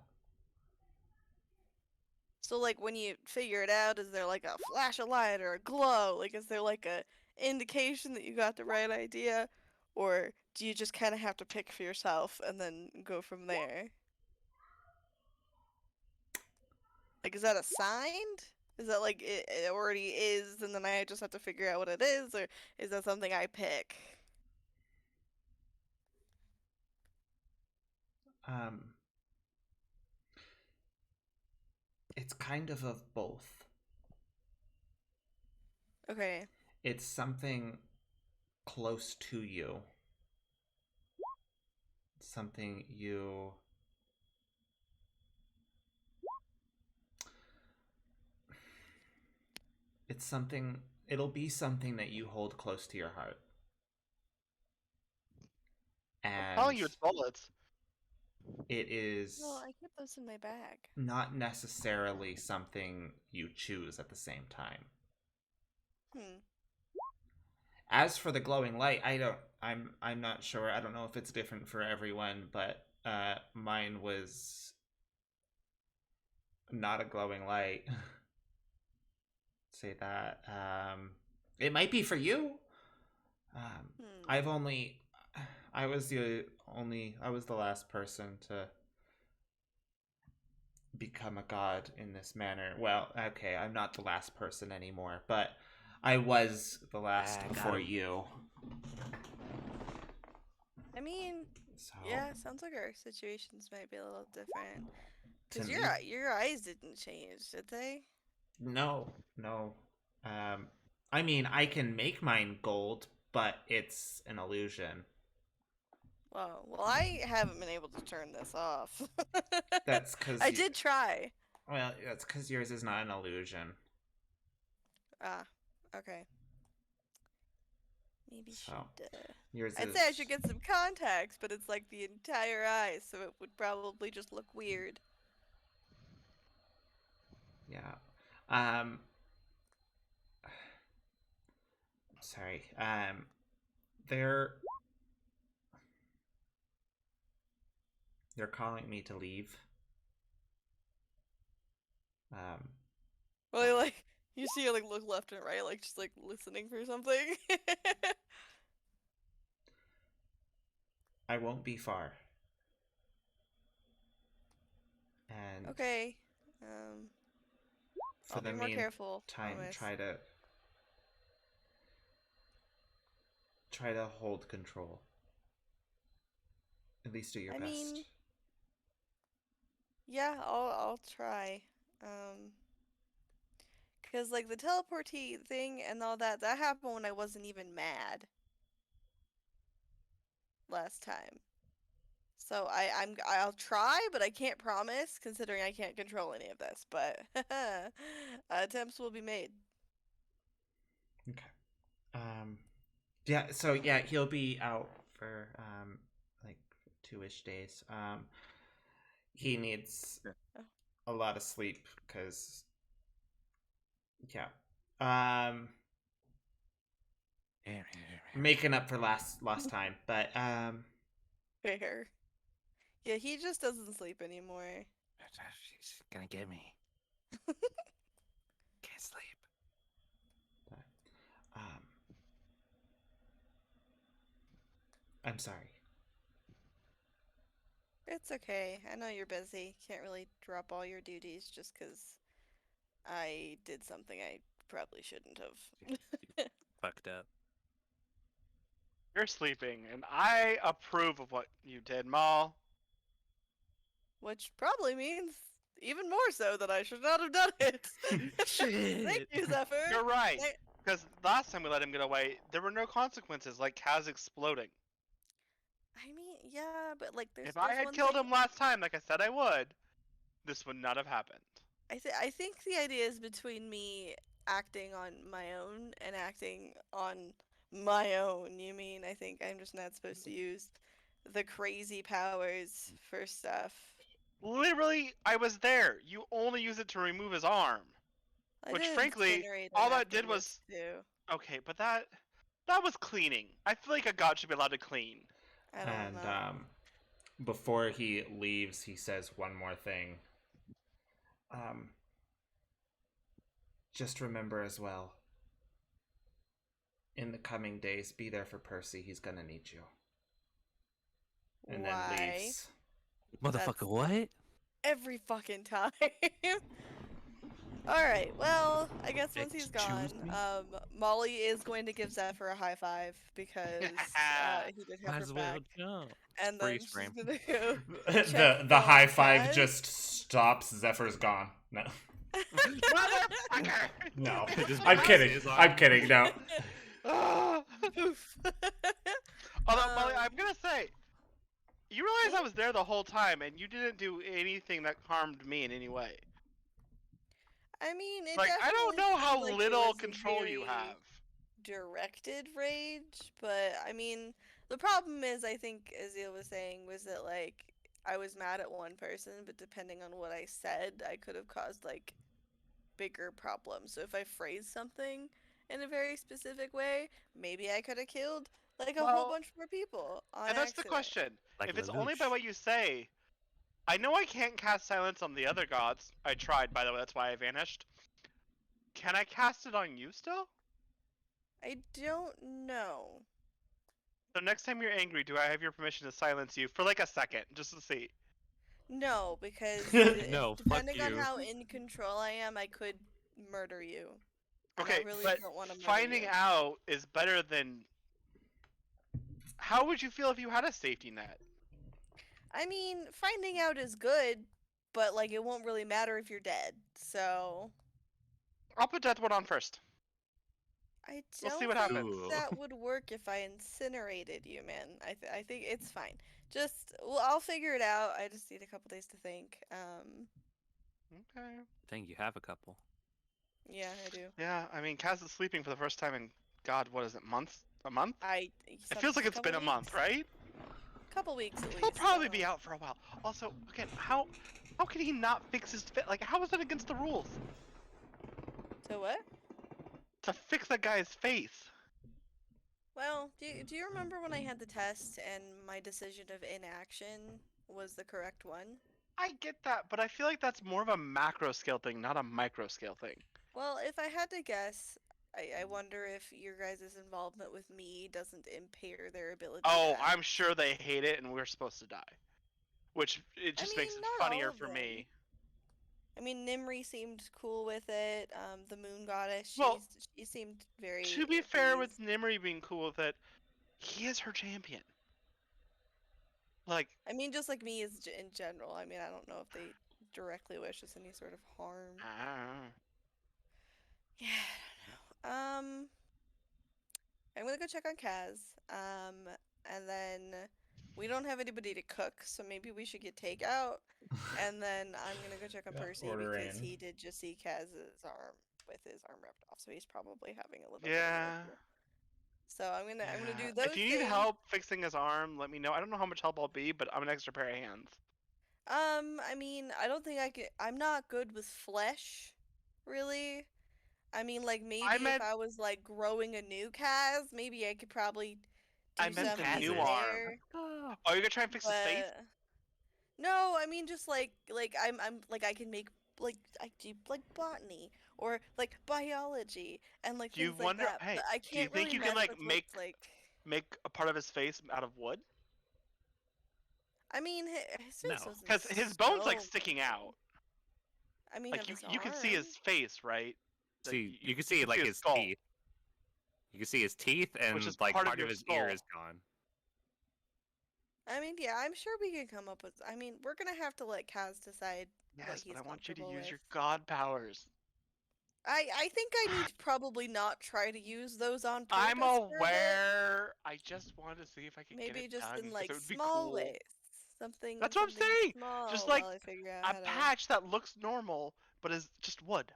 [SPEAKER 1] So like when you figure it out, is there like a flash of light or a glow? Like is there like a indication that you got the right idea? Or do you just kind of have to pick for yourself and then go from there? Like is that assigned? Is that like it already is and then I just have to figure out what it is? Or is that something I pick?
[SPEAKER 4] Um, it's kind of both.
[SPEAKER 1] Okay.
[SPEAKER 4] It's something close to you. Something you it'll be something that you hold close to your heart.
[SPEAKER 3] I'm telling you,
[SPEAKER 4] And
[SPEAKER 3] it's bullets.
[SPEAKER 4] it is
[SPEAKER 1] Well, I keep those in my bag.
[SPEAKER 4] not necessarily something you choose at the same time.
[SPEAKER 1] Hmm.
[SPEAKER 4] As for the glowing light, I'm not sure. I don't know if it's different for everyone, but mine was not a glowing light. Say that. It might be for you.
[SPEAKER 1] Hmm.
[SPEAKER 4] I was the last person to become a god in this manner. Well, okay, I'm not the last person anymore, but I was the last
[SPEAKER 2] I got
[SPEAKER 4] before
[SPEAKER 2] him.
[SPEAKER 4] you.
[SPEAKER 1] I mean,
[SPEAKER 4] So
[SPEAKER 1] yeah, sounds like our situations might be a little different.
[SPEAKER 4] to
[SPEAKER 1] Cause
[SPEAKER 4] me,
[SPEAKER 1] your eyes didn't change, did they?
[SPEAKER 4] no. I mean, I can make mine gold, but it's an illusion.
[SPEAKER 1] Well, I haven't been able to turn this off.
[SPEAKER 4] That's because
[SPEAKER 1] I did try.
[SPEAKER 4] well, that's because yours is not an illusion.
[SPEAKER 1] Ah, okay. Maybe
[SPEAKER 4] So
[SPEAKER 1] should.
[SPEAKER 4] yours
[SPEAKER 1] I'd
[SPEAKER 4] is.
[SPEAKER 1] say I should get some contacts, but it's like the entire eye, so it would probably just look weird.
[SPEAKER 4] Yeah. Um. Sorry. They're they're calling me to leave. Um.
[SPEAKER 1] Well, like you see, her like look left and right, like just like listening for something.
[SPEAKER 4] I won't be far. And
[SPEAKER 1] Okay.
[SPEAKER 4] for
[SPEAKER 1] I'll
[SPEAKER 4] the
[SPEAKER 1] be more careful.
[SPEAKER 4] meantime,
[SPEAKER 1] Promise.
[SPEAKER 4] try to hold control. At least do your
[SPEAKER 1] I
[SPEAKER 4] best.
[SPEAKER 1] mean, yeah, I'll try. Cause like the teleportee thing and all that happened when I wasn't even mad last time. So I'll try, but I can't promise considering I can't control any of this. But attempts will be made.
[SPEAKER 4] Okay. Yeah. So yeah, he'll be out for like 2-ish days. He needs a lot of sleep because yeah. Making up for last time, but
[SPEAKER 1] Fair. Yeah, he just doesn't sleep anymore.
[SPEAKER 2] She's gonna get me. Can't sleep.
[SPEAKER 4] I'm sorry.
[SPEAKER 1] It's okay. I know you're busy. Can't really drop all your duties just because I did something I probably shouldn't have.
[SPEAKER 2] Fucked up.
[SPEAKER 3] You're sleeping, and I approve of what you did, Maul.
[SPEAKER 1] Which probably means even more so that I should not have done it. Thank you, Zephyr.
[SPEAKER 3] You're right.
[SPEAKER 1] Thank-
[SPEAKER 3] Because last time we let him get away, there were no consequences, like Kaz exploding.
[SPEAKER 1] I mean, yeah, but like,
[SPEAKER 3] If I
[SPEAKER 1] there's
[SPEAKER 3] had
[SPEAKER 1] one
[SPEAKER 3] killed
[SPEAKER 1] thing-
[SPEAKER 3] him last time, like I said I would, this would not have happened.
[SPEAKER 1] I think the idea is between me acting on my own and acting on my own. You mean I think I'm just not supposed to use the crazy powers for stuff.
[SPEAKER 3] Literally, I was there. You only use it to remove his arm.
[SPEAKER 1] I
[SPEAKER 3] Which,
[SPEAKER 1] did
[SPEAKER 3] frankly,
[SPEAKER 1] incinerate him
[SPEAKER 3] all that did
[SPEAKER 1] afterwards,
[SPEAKER 3] was-
[SPEAKER 1] too.
[SPEAKER 3] Okay, but that was cleaning. I feel like a god should be allowed to clean.
[SPEAKER 1] I don't
[SPEAKER 4] And
[SPEAKER 1] know.
[SPEAKER 4] before he leaves, he says one more thing. Just remember as well, in the coming days, be there for Percy. He's gonna need you. And
[SPEAKER 1] Why?
[SPEAKER 4] then leaves.
[SPEAKER 2] Motherfucker, what?
[SPEAKER 1] Every fucking time. Alright, well, I guess once he's gone,
[SPEAKER 2] Excuse me?
[SPEAKER 1] Molly is going to give Zephyr a high five because he did have
[SPEAKER 2] Might
[SPEAKER 1] her
[SPEAKER 2] as well
[SPEAKER 1] back.
[SPEAKER 2] jump.
[SPEAKER 1] And then
[SPEAKER 2] Freeze
[SPEAKER 1] she's
[SPEAKER 2] frame.
[SPEAKER 1] gonna go.
[SPEAKER 4] the
[SPEAKER 1] Check
[SPEAKER 4] the high
[SPEAKER 1] for
[SPEAKER 4] five
[SPEAKER 1] Kaz.
[SPEAKER 4] just stops. Zephyr's gone. No,
[SPEAKER 3] Motherfucker!
[SPEAKER 4] no.
[SPEAKER 2] Just
[SPEAKER 4] I'm
[SPEAKER 2] passes
[SPEAKER 4] kidding.
[SPEAKER 2] his arm.
[SPEAKER 4] I'm kidding. No.
[SPEAKER 3] Ah.
[SPEAKER 1] Poof.
[SPEAKER 3] Although, Molly,
[SPEAKER 1] Um,
[SPEAKER 3] I'm gonna say, you realize I was there the whole time, and you didn't do anything that harmed me in any way.
[SPEAKER 1] I mean, it
[SPEAKER 3] Like, I don't
[SPEAKER 1] definitely
[SPEAKER 3] know how
[SPEAKER 1] seemed like it
[SPEAKER 3] little
[SPEAKER 1] was a
[SPEAKER 3] control you
[SPEAKER 1] very
[SPEAKER 3] have.
[SPEAKER 1] Directed rage, but I mean, the problem is, I think Azil was saying, was that like I was mad at one person, but depending on what I said, I could have caused like bigger problems. So if I phrased something in a very specific way, maybe I could have killed like a
[SPEAKER 3] Well,
[SPEAKER 1] whole bunch more people on
[SPEAKER 3] And that's the
[SPEAKER 1] accident.
[SPEAKER 3] question.
[SPEAKER 2] Like
[SPEAKER 3] If it's only by
[SPEAKER 2] Lelouch.
[SPEAKER 3] what you say, I know I can't cast silence on the other gods. I tried, by the way, that's why I vanished. Can I cast it on you still?
[SPEAKER 1] I don't know.
[SPEAKER 3] So next time you're angry, do I have your permission to silence you for like a second, just to see?
[SPEAKER 1] No, because
[SPEAKER 2] No, fuck
[SPEAKER 1] depending on
[SPEAKER 2] you.
[SPEAKER 1] how in control I am, I could murder you. And
[SPEAKER 3] Okay,
[SPEAKER 1] I really
[SPEAKER 3] but
[SPEAKER 1] don't want to murder
[SPEAKER 3] finding
[SPEAKER 1] you.
[SPEAKER 3] out is better than. How would you feel if you had a safety net?
[SPEAKER 1] I mean, finding out is good, but like it won't really matter if you're dead. So
[SPEAKER 3] I'll put Death Ward on first.
[SPEAKER 1] I
[SPEAKER 3] We'll
[SPEAKER 1] don't
[SPEAKER 3] see what
[SPEAKER 1] think
[SPEAKER 3] happens.
[SPEAKER 1] that would work if I incinerated you, man. I think it's fine. Just well, I'll figure it out. I just need a couple days to think.
[SPEAKER 3] Okay.
[SPEAKER 2] I think you have a couple.
[SPEAKER 1] Yeah, I do.
[SPEAKER 3] Yeah, I mean, Kaz is sleeping for the first time in, God, what is it, months? A month? It
[SPEAKER 1] Some-
[SPEAKER 3] feels like it's
[SPEAKER 1] couple
[SPEAKER 3] been a month,
[SPEAKER 1] weeks.
[SPEAKER 3] right?
[SPEAKER 1] Couple weeks at least.
[SPEAKER 3] He'll probably be
[SPEAKER 1] so-
[SPEAKER 3] out for a while. Also, again, how can he not fix his fit? Like, how is that against the rules?
[SPEAKER 1] So what?
[SPEAKER 3] To fix a guy's face.
[SPEAKER 1] Well, do you remember when I had the test and my decision of inaction was the correct one?
[SPEAKER 3] I get that, but I feel like that's more of a macro scale thing, not a micro scale thing.
[SPEAKER 1] Well, if I had to guess, I wonder if your guys' involvement with me doesn't impair their ability.
[SPEAKER 3] Oh,
[SPEAKER 1] to
[SPEAKER 3] I'm sure they hate it and we're supposed to die. Which, it just makes
[SPEAKER 1] mean,
[SPEAKER 3] it
[SPEAKER 1] not all
[SPEAKER 3] funnier
[SPEAKER 1] of
[SPEAKER 3] for
[SPEAKER 1] them.
[SPEAKER 3] me.
[SPEAKER 1] I mean, Nimri seemed cool with it. The Moon Goddess,
[SPEAKER 3] Well,
[SPEAKER 1] she seemed very.
[SPEAKER 3] To be fair with
[SPEAKER 1] appeased.
[SPEAKER 3] Nimri being cool with it, he is her champion. Like,
[SPEAKER 1] I mean, just like me is in general. I mean, I don't know if they directly wish us any sort of harm.
[SPEAKER 3] I don't know.
[SPEAKER 1] Yeah, I don't know. I'm gonna go check on Kaz. And then we don't have anybody to cook, so maybe we should get takeout. And then I'm gonna go check on
[SPEAKER 4] Yeah,
[SPEAKER 1] Percy
[SPEAKER 4] order
[SPEAKER 1] because
[SPEAKER 4] in.
[SPEAKER 1] he did just see Kaz's arm with his arm ripped off, so he's probably having a little bit of
[SPEAKER 3] Yeah.
[SPEAKER 1] an issue. So I'm gonna
[SPEAKER 3] Yeah.
[SPEAKER 1] do those.
[SPEAKER 3] If you need
[SPEAKER 1] things.
[SPEAKER 3] help fixing his arm, let me know. I don't know how much help I'll be, but I'm an extra pair of hands.
[SPEAKER 1] I mean, I don't think I could. I'm not good with flesh, really. I mean, like maybe
[SPEAKER 3] meant-
[SPEAKER 1] if I was like growing a new Kaz, maybe I could probably do
[SPEAKER 3] I meant the
[SPEAKER 1] something
[SPEAKER 3] new
[SPEAKER 1] there.
[SPEAKER 3] arm. Oh, you're gonna try and fix his face?
[SPEAKER 1] But no, I mean just like I'm like I can make like I do like botany or like biology and like
[SPEAKER 3] Do you
[SPEAKER 1] things like
[SPEAKER 3] wonder-
[SPEAKER 1] that.
[SPEAKER 3] hey,
[SPEAKER 1] but I
[SPEAKER 3] do you
[SPEAKER 1] can't
[SPEAKER 3] think
[SPEAKER 1] really
[SPEAKER 3] you can,
[SPEAKER 1] mess
[SPEAKER 3] like,
[SPEAKER 1] with
[SPEAKER 3] make-
[SPEAKER 1] what's, like
[SPEAKER 3] Make a part of his face out of wood?
[SPEAKER 1] I mean his face
[SPEAKER 2] No.
[SPEAKER 1] wasn't
[SPEAKER 3] Because his bone's like
[SPEAKER 1] so
[SPEAKER 3] sticking
[SPEAKER 1] bad.
[SPEAKER 3] out.
[SPEAKER 1] I mean,
[SPEAKER 3] Like
[SPEAKER 1] of his
[SPEAKER 3] you can see his
[SPEAKER 1] arm.
[SPEAKER 3] face, right? Like,
[SPEAKER 2] See, you can see like his
[SPEAKER 3] skull.
[SPEAKER 2] teeth. You can see his teeth, and
[SPEAKER 3] is
[SPEAKER 2] like
[SPEAKER 3] part of
[SPEAKER 2] part
[SPEAKER 3] your
[SPEAKER 2] of his ear
[SPEAKER 3] skull.
[SPEAKER 2] is gone.
[SPEAKER 1] I mean, yeah, I'm sure we can come up with. I mean, we're gonna have to let Kaz decide what
[SPEAKER 3] Yes,
[SPEAKER 1] he's
[SPEAKER 3] but I want you to
[SPEAKER 1] comfortable
[SPEAKER 3] use
[SPEAKER 1] with.
[SPEAKER 3] your god powers.
[SPEAKER 1] I think I need to probably not try to use those on
[SPEAKER 3] I'm
[SPEAKER 1] purpose for a bit.
[SPEAKER 3] aware. I just wanted to see if I could get it
[SPEAKER 1] Maybe just
[SPEAKER 3] done
[SPEAKER 1] in
[SPEAKER 3] because it
[SPEAKER 1] like
[SPEAKER 3] would be
[SPEAKER 1] small
[SPEAKER 3] cool.
[SPEAKER 1] ways.
[SPEAKER 3] That's what I'm
[SPEAKER 1] Something
[SPEAKER 3] saying. Just
[SPEAKER 1] small
[SPEAKER 3] like
[SPEAKER 1] while I figure out
[SPEAKER 3] a
[SPEAKER 1] how to.
[SPEAKER 3] patch that looks normal but is just wood.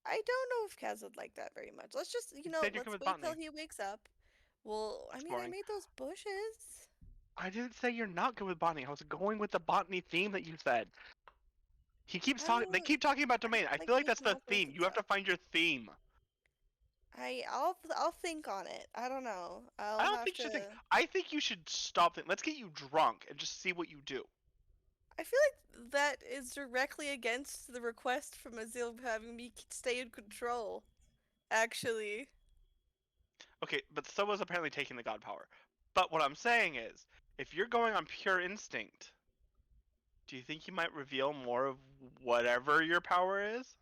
[SPEAKER 1] I don't know if Kaz would like that very much. Let's just,
[SPEAKER 3] You said you're
[SPEAKER 1] let's
[SPEAKER 3] good with
[SPEAKER 1] wait till
[SPEAKER 3] botany
[SPEAKER 1] he wakes up. Well, I
[SPEAKER 3] this
[SPEAKER 1] mean, I
[SPEAKER 3] morning.
[SPEAKER 1] made those bushes.
[SPEAKER 3] I didn't say you're not good with botany. I was going with the botany theme that you said. He keeps
[SPEAKER 1] I
[SPEAKER 3] talking. They
[SPEAKER 1] don't
[SPEAKER 3] keep talking about domain. I
[SPEAKER 1] like
[SPEAKER 3] feel like that's
[SPEAKER 1] making
[SPEAKER 3] the
[SPEAKER 1] all sorts
[SPEAKER 3] theme.
[SPEAKER 1] of
[SPEAKER 3] You have to
[SPEAKER 1] stuff.
[SPEAKER 3] find your theme.
[SPEAKER 1] I'll think on it. I don't know.
[SPEAKER 3] I
[SPEAKER 1] I'll
[SPEAKER 3] don't
[SPEAKER 1] have
[SPEAKER 3] think you
[SPEAKER 1] to.
[SPEAKER 3] should think. I think you should stop thinking. Let's get you drunk and just see what you do.
[SPEAKER 1] I feel like that is directly against the request from Azil having me stay in control. Actually,
[SPEAKER 3] Okay, but so was apparently taking the god power. But what I'm saying is, if you're going on pure instinct, do you think you might reveal more of whatever your power is?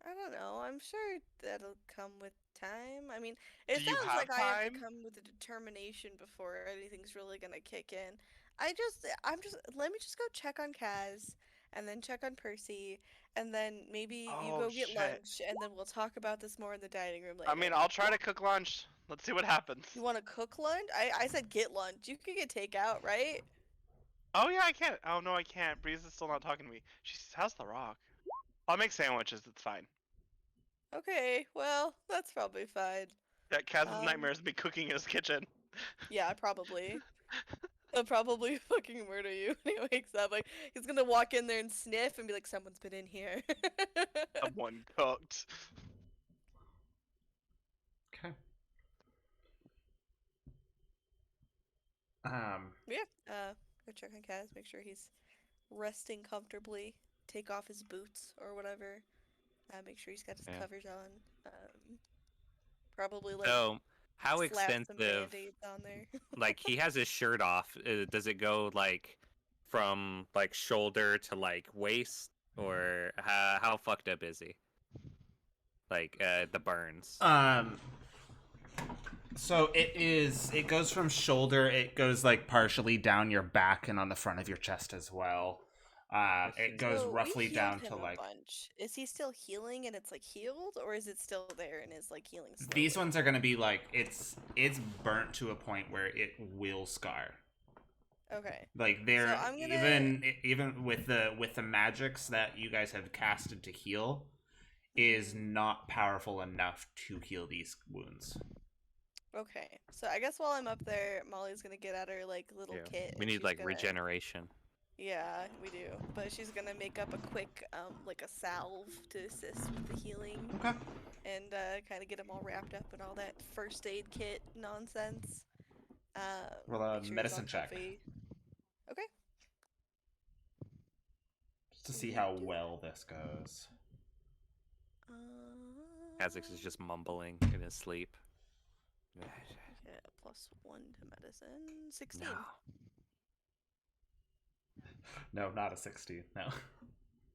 [SPEAKER 1] I don't know. I'm sure that'll come with time. I mean, it
[SPEAKER 3] Do you
[SPEAKER 1] sounds
[SPEAKER 3] have
[SPEAKER 1] like I have to
[SPEAKER 3] time?
[SPEAKER 1] come with a determination before anything's really gonna kick in. Let me just go check on Kaz, and then check on Percy, and then maybe you
[SPEAKER 3] Oh
[SPEAKER 1] go get
[SPEAKER 3] shit.
[SPEAKER 1] lunch, and then we'll talk about this more in the dining room
[SPEAKER 3] I mean,
[SPEAKER 1] later.
[SPEAKER 3] I'll try to cook lunch. Let's see what happens.
[SPEAKER 1] You want to cook lunch? I said get lunch. You can get takeout, right?
[SPEAKER 3] Oh yeah, I can. Oh no, I can't. Breeze is still not talking to me. She has the rock. I'll make sandwiches. It's fine.
[SPEAKER 1] Okay, well, that's probably fine.
[SPEAKER 3] That Kaz's
[SPEAKER 1] Um,
[SPEAKER 3] nightmare is me cooking in his kitchen.
[SPEAKER 1] yeah, probably. He'll probably fucking murder you when he wakes up. Like, he's gonna walk in there and sniff and be like, someone's been in here.
[SPEAKER 3] Someone cooked.
[SPEAKER 4] Okay.
[SPEAKER 1] Yeah, go check on Kaz, make sure he's resting comfortably, take off his boots or whatever, make sure he's got his
[SPEAKER 2] Yeah.
[SPEAKER 1] covers on, probably, like,
[SPEAKER 2] So, how
[SPEAKER 1] slap some
[SPEAKER 2] extensive?
[SPEAKER 1] band-aids on there.
[SPEAKER 2] Like, he has his shirt off. Does it go like from like shoulder to like waist, or how fucked up is he? Like the burns.
[SPEAKER 4] So it goes from shoulder, it goes like partially down your back and on the front of your chest as well. It goes
[SPEAKER 1] So, we
[SPEAKER 4] roughly
[SPEAKER 1] healed
[SPEAKER 4] down
[SPEAKER 1] him
[SPEAKER 4] to
[SPEAKER 1] a
[SPEAKER 4] like
[SPEAKER 1] bunch. Is he still healing and it's, like, healed, or is it still there and is, like, healing slowly?
[SPEAKER 4] these ones are gonna be like it's burnt to a point where it will scar.
[SPEAKER 1] Okay.
[SPEAKER 4] Like they're
[SPEAKER 1] So I'm gonna-
[SPEAKER 4] even with the magics that you guys have casted to heal is not powerful enough to heal these wounds.
[SPEAKER 1] Okay, so I guess while I'm up there, Molly's gonna get out her, like, little
[SPEAKER 2] Yeah.
[SPEAKER 1] kit.
[SPEAKER 2] We
[SPEAKER 1] and
[SPEAKER 2] need
[SPEAKER 1] she's
[SPEAKER 2] like
[SPEAKER 1] gonna...
[SPEAKER 2] regeneration.
[SPEAKER 1] Yeah, we do. But she's gonna make up a quick, like a salve to assist with the healing.
[SPEAKER 4] Okay.
[SPEAKER 1] And, kind of get them all wrapped up and all that first aid kit nonsense.
[SPEAKER 4] Roll a
[SPEAKER 1] make sure he's all
[SPEAKER 4] medicine check.
[SPEAKER 1] comfy. Okay.
[SPEAKER 4] Just to see how well this goes.
[SPEAKER 2] Kha'Zix is just mumbling in his sleep.
[SPEAKER 1] Yeah, +1 to medicine. 16.
[SPEAKER 4] No, not a 16. No.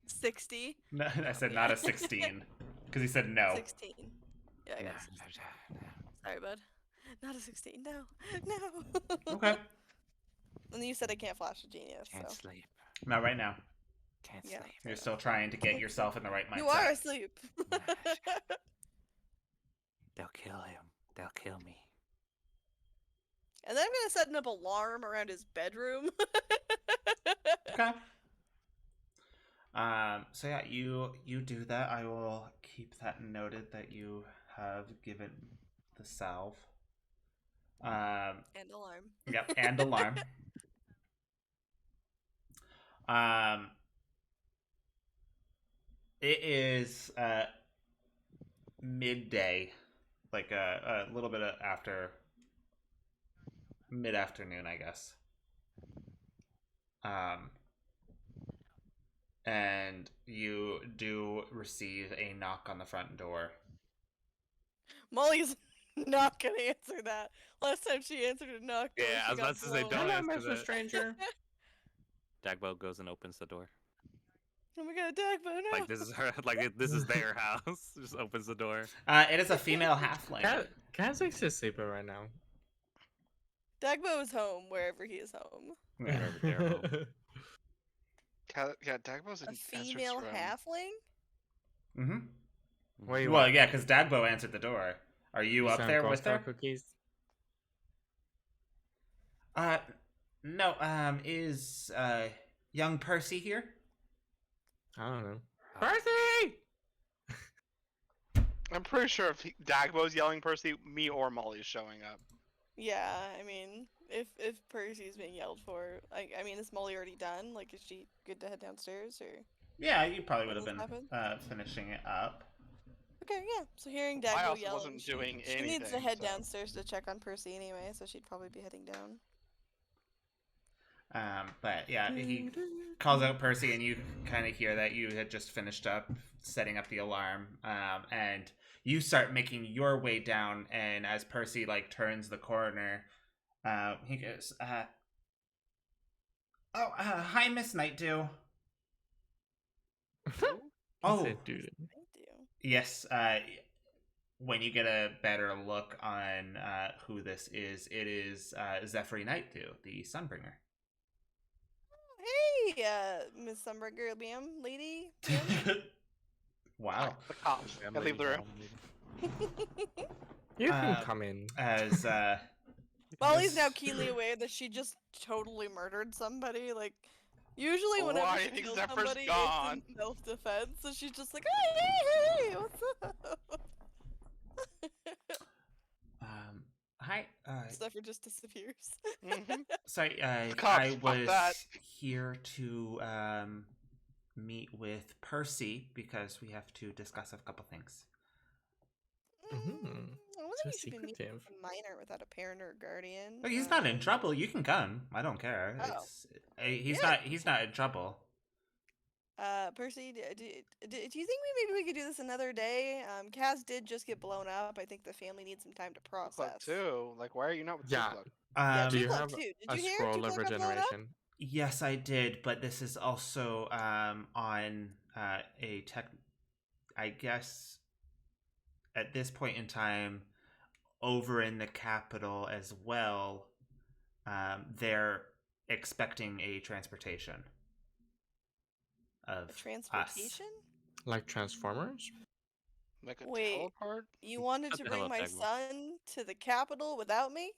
[SPEAKER 1] 60.
[SPEAKER 4] No, I said not a 16 because he said no.
[SPEAKER 1] 16. Yeah, I guess. Sorry, bud. Not a 16. No. No.
[SPEAKER 4] Okay.
[SPEAKER 1] And you said I can't flash a genius,
[SPEAKER 2] Can't
[SPEAKER 1] so.
[SPEAKER 2] sleep.
[SPEAKER 4] Not right now.
[SPEAKER 2] Can't
[SPEAKER 1] Yeah.
[SPEAKER 2] sleep.
[SPEAKER 4] You're still trying to get yourself in the right mindset.
[SPEAKER 1] You are asleep.
[SPEAKER 2] They'll kill him. They'll kill me.
[SPEAKER 1] And then I'm gonna set an alarm around his bedroom.
[SPEAKER 4] Okay. So yeah, you do that. I will keep that noted that you have given the salve.
[SPEAKER 1] And alarm.
[SPEAKER 4] Yep, and alarm. It is midday, like a little bit after mid-afternoon, I guess. And you do receive a knock on the front door.
[SPEAKER 1] Molly's not gonna answer that. Last time she answered a knock.
[SPEAKER 2] Yeah,
[SPEAKER 1] she
[SPEAKER 2] I was
[SPEAKER 1] got
[SPEAKER 2] about to say,
[SPEAKER 1] blown.
[SPEAKER 2] don't
[SPEAKER 5] Hello,
[SPEAKER 2] answer
[SPEAKER 5] Mr.
[SPEAKER 2] that.
[SPEAKER 5] Stranger.
[SPEAKER 2] Dagbo goes and opens the door.
[SPEAKER 1] Oh my god, Dagbo, no.
[SPEAKER 2] Like this is her. Like this is their house. Just opens the door.
[SPEAKER 4] It is a female halfling.
[SPEAKER 5] Kha'Zix is sleeping right now.
[SPEAKER 1] Dagbo is home wherever he is home.
[SPEAKER 2] Wherever they're home.
[SPEAKER 3] Yeah, Dagbo's in
[SPEAKER 1] A female
[SPEAKER 3] room.
[SPEAKER 1] halfling?
[SPEAKER 4] Mm-hmm.
[SPEAKER 5] Wait,
[SPEAKER 4] Well,
[SPEAKER 5] what?
[SPEAKER 4] yeah, because Dagbo answered the door. Are you up
[SPEAKER 5] sound
[SPEAKER 4] there
[SPEAKER 5] Ghost
[SPEAKER 4] with
[SPEAKER 5] Star
[SPEAKER 4] her?
[SPEAKER 5] Cookies?
[SPEAKER 4] No. Is young Percy here?
[SPEAKER 5] I don't know.
[SPEAKER 2] Uh,
[SPEAKER 5] Percy!
[SPEAKER 3] I'm pretty sure if Dagbo's yelling Percy, me or Molly's showing up.
[SPEAKER 1] Yeah, I mean, if Percy's being yelled for, I mean, is Molly already done? Like, is she good to head downstairs, or?
[SPEAKER 4] Yeah, you probably would have
[SPEAKER 1] Does
[SPEAKER 4] been
[SPEAKER 1] this happen?
[SPEAKER 4] finishing it up.
[SPEAKER 1] Okay, yeah. So hearing
[SPEAKER 3] I
[SPEAKER 1] Dagbo
[SPEAKER 3] also
[SPEAKER 1] yelling,
[SPEAKER 3] wasn't doing
[SPEAKER 1] she needs to
[SPEAKER 3] anything,
[SPEAKER 1] head
[SPEAKER 3] so-
[SPEAKER 1] downstairs to check on Percy anyway, so she'd probably be heading down.
[SPEAKER 4] But yeah, he calls out Percy, and you kind of hear that you had just finished up setting up the alarm, and you start making your way down. And as Percy like turns the corner, he goes, hi, Miss Nightdew." Oh,
[SPEAKER 5] Said, dude.
[SPEAKER 1] Thank you.
[SPEAKER 4] yes. When you get a better look on who this is, it is Zephyr Nightdew, the Sunbringer.
[SPEAKER 1] Hey, Miss Sunburger, ma'am, lady. ma'am.
[SPEAKER 4] Wow.
[SPEAKER 3] The cops. I leave the room.
[SPEAKER 5] You can
[SPEAKER 4] Uh,
[SPEAKER 5] come in.
[SPEAKER 4] As
[SPEAKER 1] Molly's
[SPEAKER 4] this-
[SPEAKER 1] now keenly aware that she just totally murdered somebody. Like, usually whenever
[SPEAKER 3] Why do
[SPEAKER 1] she
[SPEAKER 3] you think
[SPEAKER 1] kills
[SPEAKER 3] Zephyr's
[SPEAKER 1] somebody,
[SPEAKER 3] gone?
[SPEAKER 1] it's in self-defense. So she's just like, hey, what's up?
[SPEAKER 4] hi.
[SPEAKER 1] Zephyr just disappears.
[SPEAKER 3] Mhm.
[SPEAKER 4] Sorry,
[SPEAKER 3] Cops,
[SPEAKER 4] I
[SPEAKER 3] fuck
[SPEAKER 4] was
[SPEAKER 3] that.
[SPEAKER 4] here to meet with Percy because we have to discuss a couple things.
[SPEAKER 5] Mhm.
[SPEAKER 1] I wonder
[SPEAKER 5] So
[SPEAKER 1] if you should be meeting
[SPEAKER 5] secretive.
[SPEAKER 1] a minor without a parent or a guardian.
[SPEAKER 4] Look, he's not in trouble. You can come. I don't care.
[SPEAKER 1] Oh.
[SPEAKER 4] He's
[SPEAKER 1] Yeah.
[SPEAKER 4] not. He's not in trouble.
[SPEAKER 1] Percy, do you think maybe we could do this another day? Kaz did just get blown up. I think the family needs some time to
[SPEAKER 3] Club
[SPEAKER 1] process.
[SPEAKER 3] too. Like, why are you not with
[SPEAKER 5] Yeah.
[SPEAKER 3] Club?
[SPEAKER 1] Yeah,
[SPEAKER 5] Do you
[SPEAKER 1] Tukluk
[SPEAKER 5] have
[SPEAKER 1] too. Did
[SPEAKER 5] a
[SPEAKER 1] you hear
[SPEAKER 5] scroll of
[SPEAKER 1] Tukluk got blown up?
[SPEAKER 5] regeneration?
[SPEAKER 4] Yes, I did, but this is also on a tech. I guess at this point in time, over in the capital as well, they're expecting a transportation of
[SPEAKER 1] A transportation?
[SPEAKER 5] Like Transformers?
[SPEAKER 3] Like a
[SPEAKER 1] Wait.
[SPEAKER 3] teleport?
[SPEAKER 1] You wanted
[SPEAKER 2] What
[SPEAKER 1] to
[SPEAKER 2] the
[SPEAKER 1] bring
[SPEAKER 2] hell,
[SPEAKER 1] my
[SPEAKER 2] Dagmar?
[SPEAKER 1] son to the capital without me?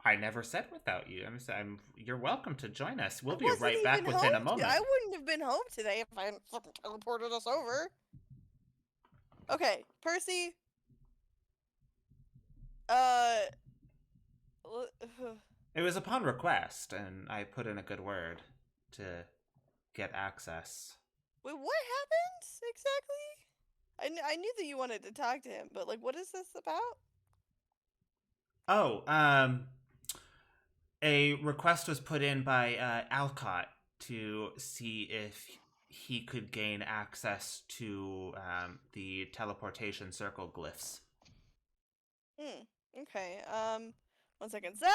[SPEAKER 4] I never said without you. I'm. You're welcome to join us. We'll
[SPEAKER 1] I
[SPEAKER 4] be
[SPEAKER 1] wasn't
[SPEAKER 4] right back
[SPEAKER 1] even
[SPEAKER 4] within a
[SPEAKER 1] home
[SPEAKER 4] moment.
[SPEAKER 1] I wouldn't have been home today if I hadn't fucking teleported us over. Okay, Percy.
[SPEAKER 4] It was upon request, and I put in a good word to get access.
[SPEAKER 1] Wait, what happened exactly? I knew that you wanted to talk to him, but like, what is this about?
[SPEAKER 4] Oh, a request was put in by Alcott to see if he could gain access to the teleportation circle glyphs.
[SPEAKER 1] Okay. 1 second. Zephyr!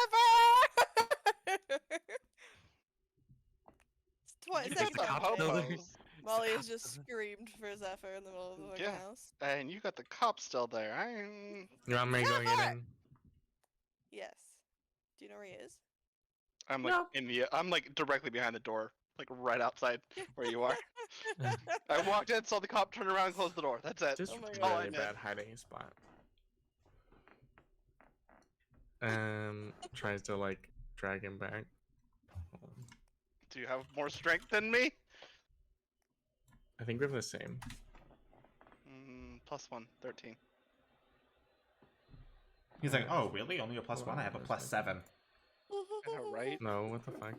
[SPEAKER 2] You
[SPEAKER 1] Zephyr
[SPEAKER 2] got the
[SPEAKER 1] got
[SPEAKER 2] cops
[SPEAKER 1] it.
[SPEAKER 2] still there?
[SPEAKER 3] Popos.
[SPEAKER 1] Molly has just screamed for Zephyr in the middle of the fucking
[SPEAKER 3] Yeah.
[SPEAKER 1] house.
[SPEAKER 3] And you got the cops still there.
[SPEAKER 5] You want me to go get in?
[SPEAKER 1] Yes. Do you know where he is?
[SPEAKER 3] I'm like I'm like directly behind the door, like right outside where you are. I walked in, saw the cop, turn around, and close the door. That's it.
[SPEAKER 5] Just
[SPEAKER 1] Oh my
[SPEAKER 3] That's all I
[SPEAKER 5] really
[SPEAKER 3] did.
[SPEAKER 5] bad hiding spot. Tries to like drag him back.
[SPEAKER 3] Do you have more strength than me?
[SPEAKER 5] I think we're the same.
[SPEAKER 3] +1, 13.
[SPEAKER 4] He's like, "Oh, really? Only a +1? I have a +7."
[SPEAKER 3] I know, right?
[SPEAKER 5] No, what the fuck?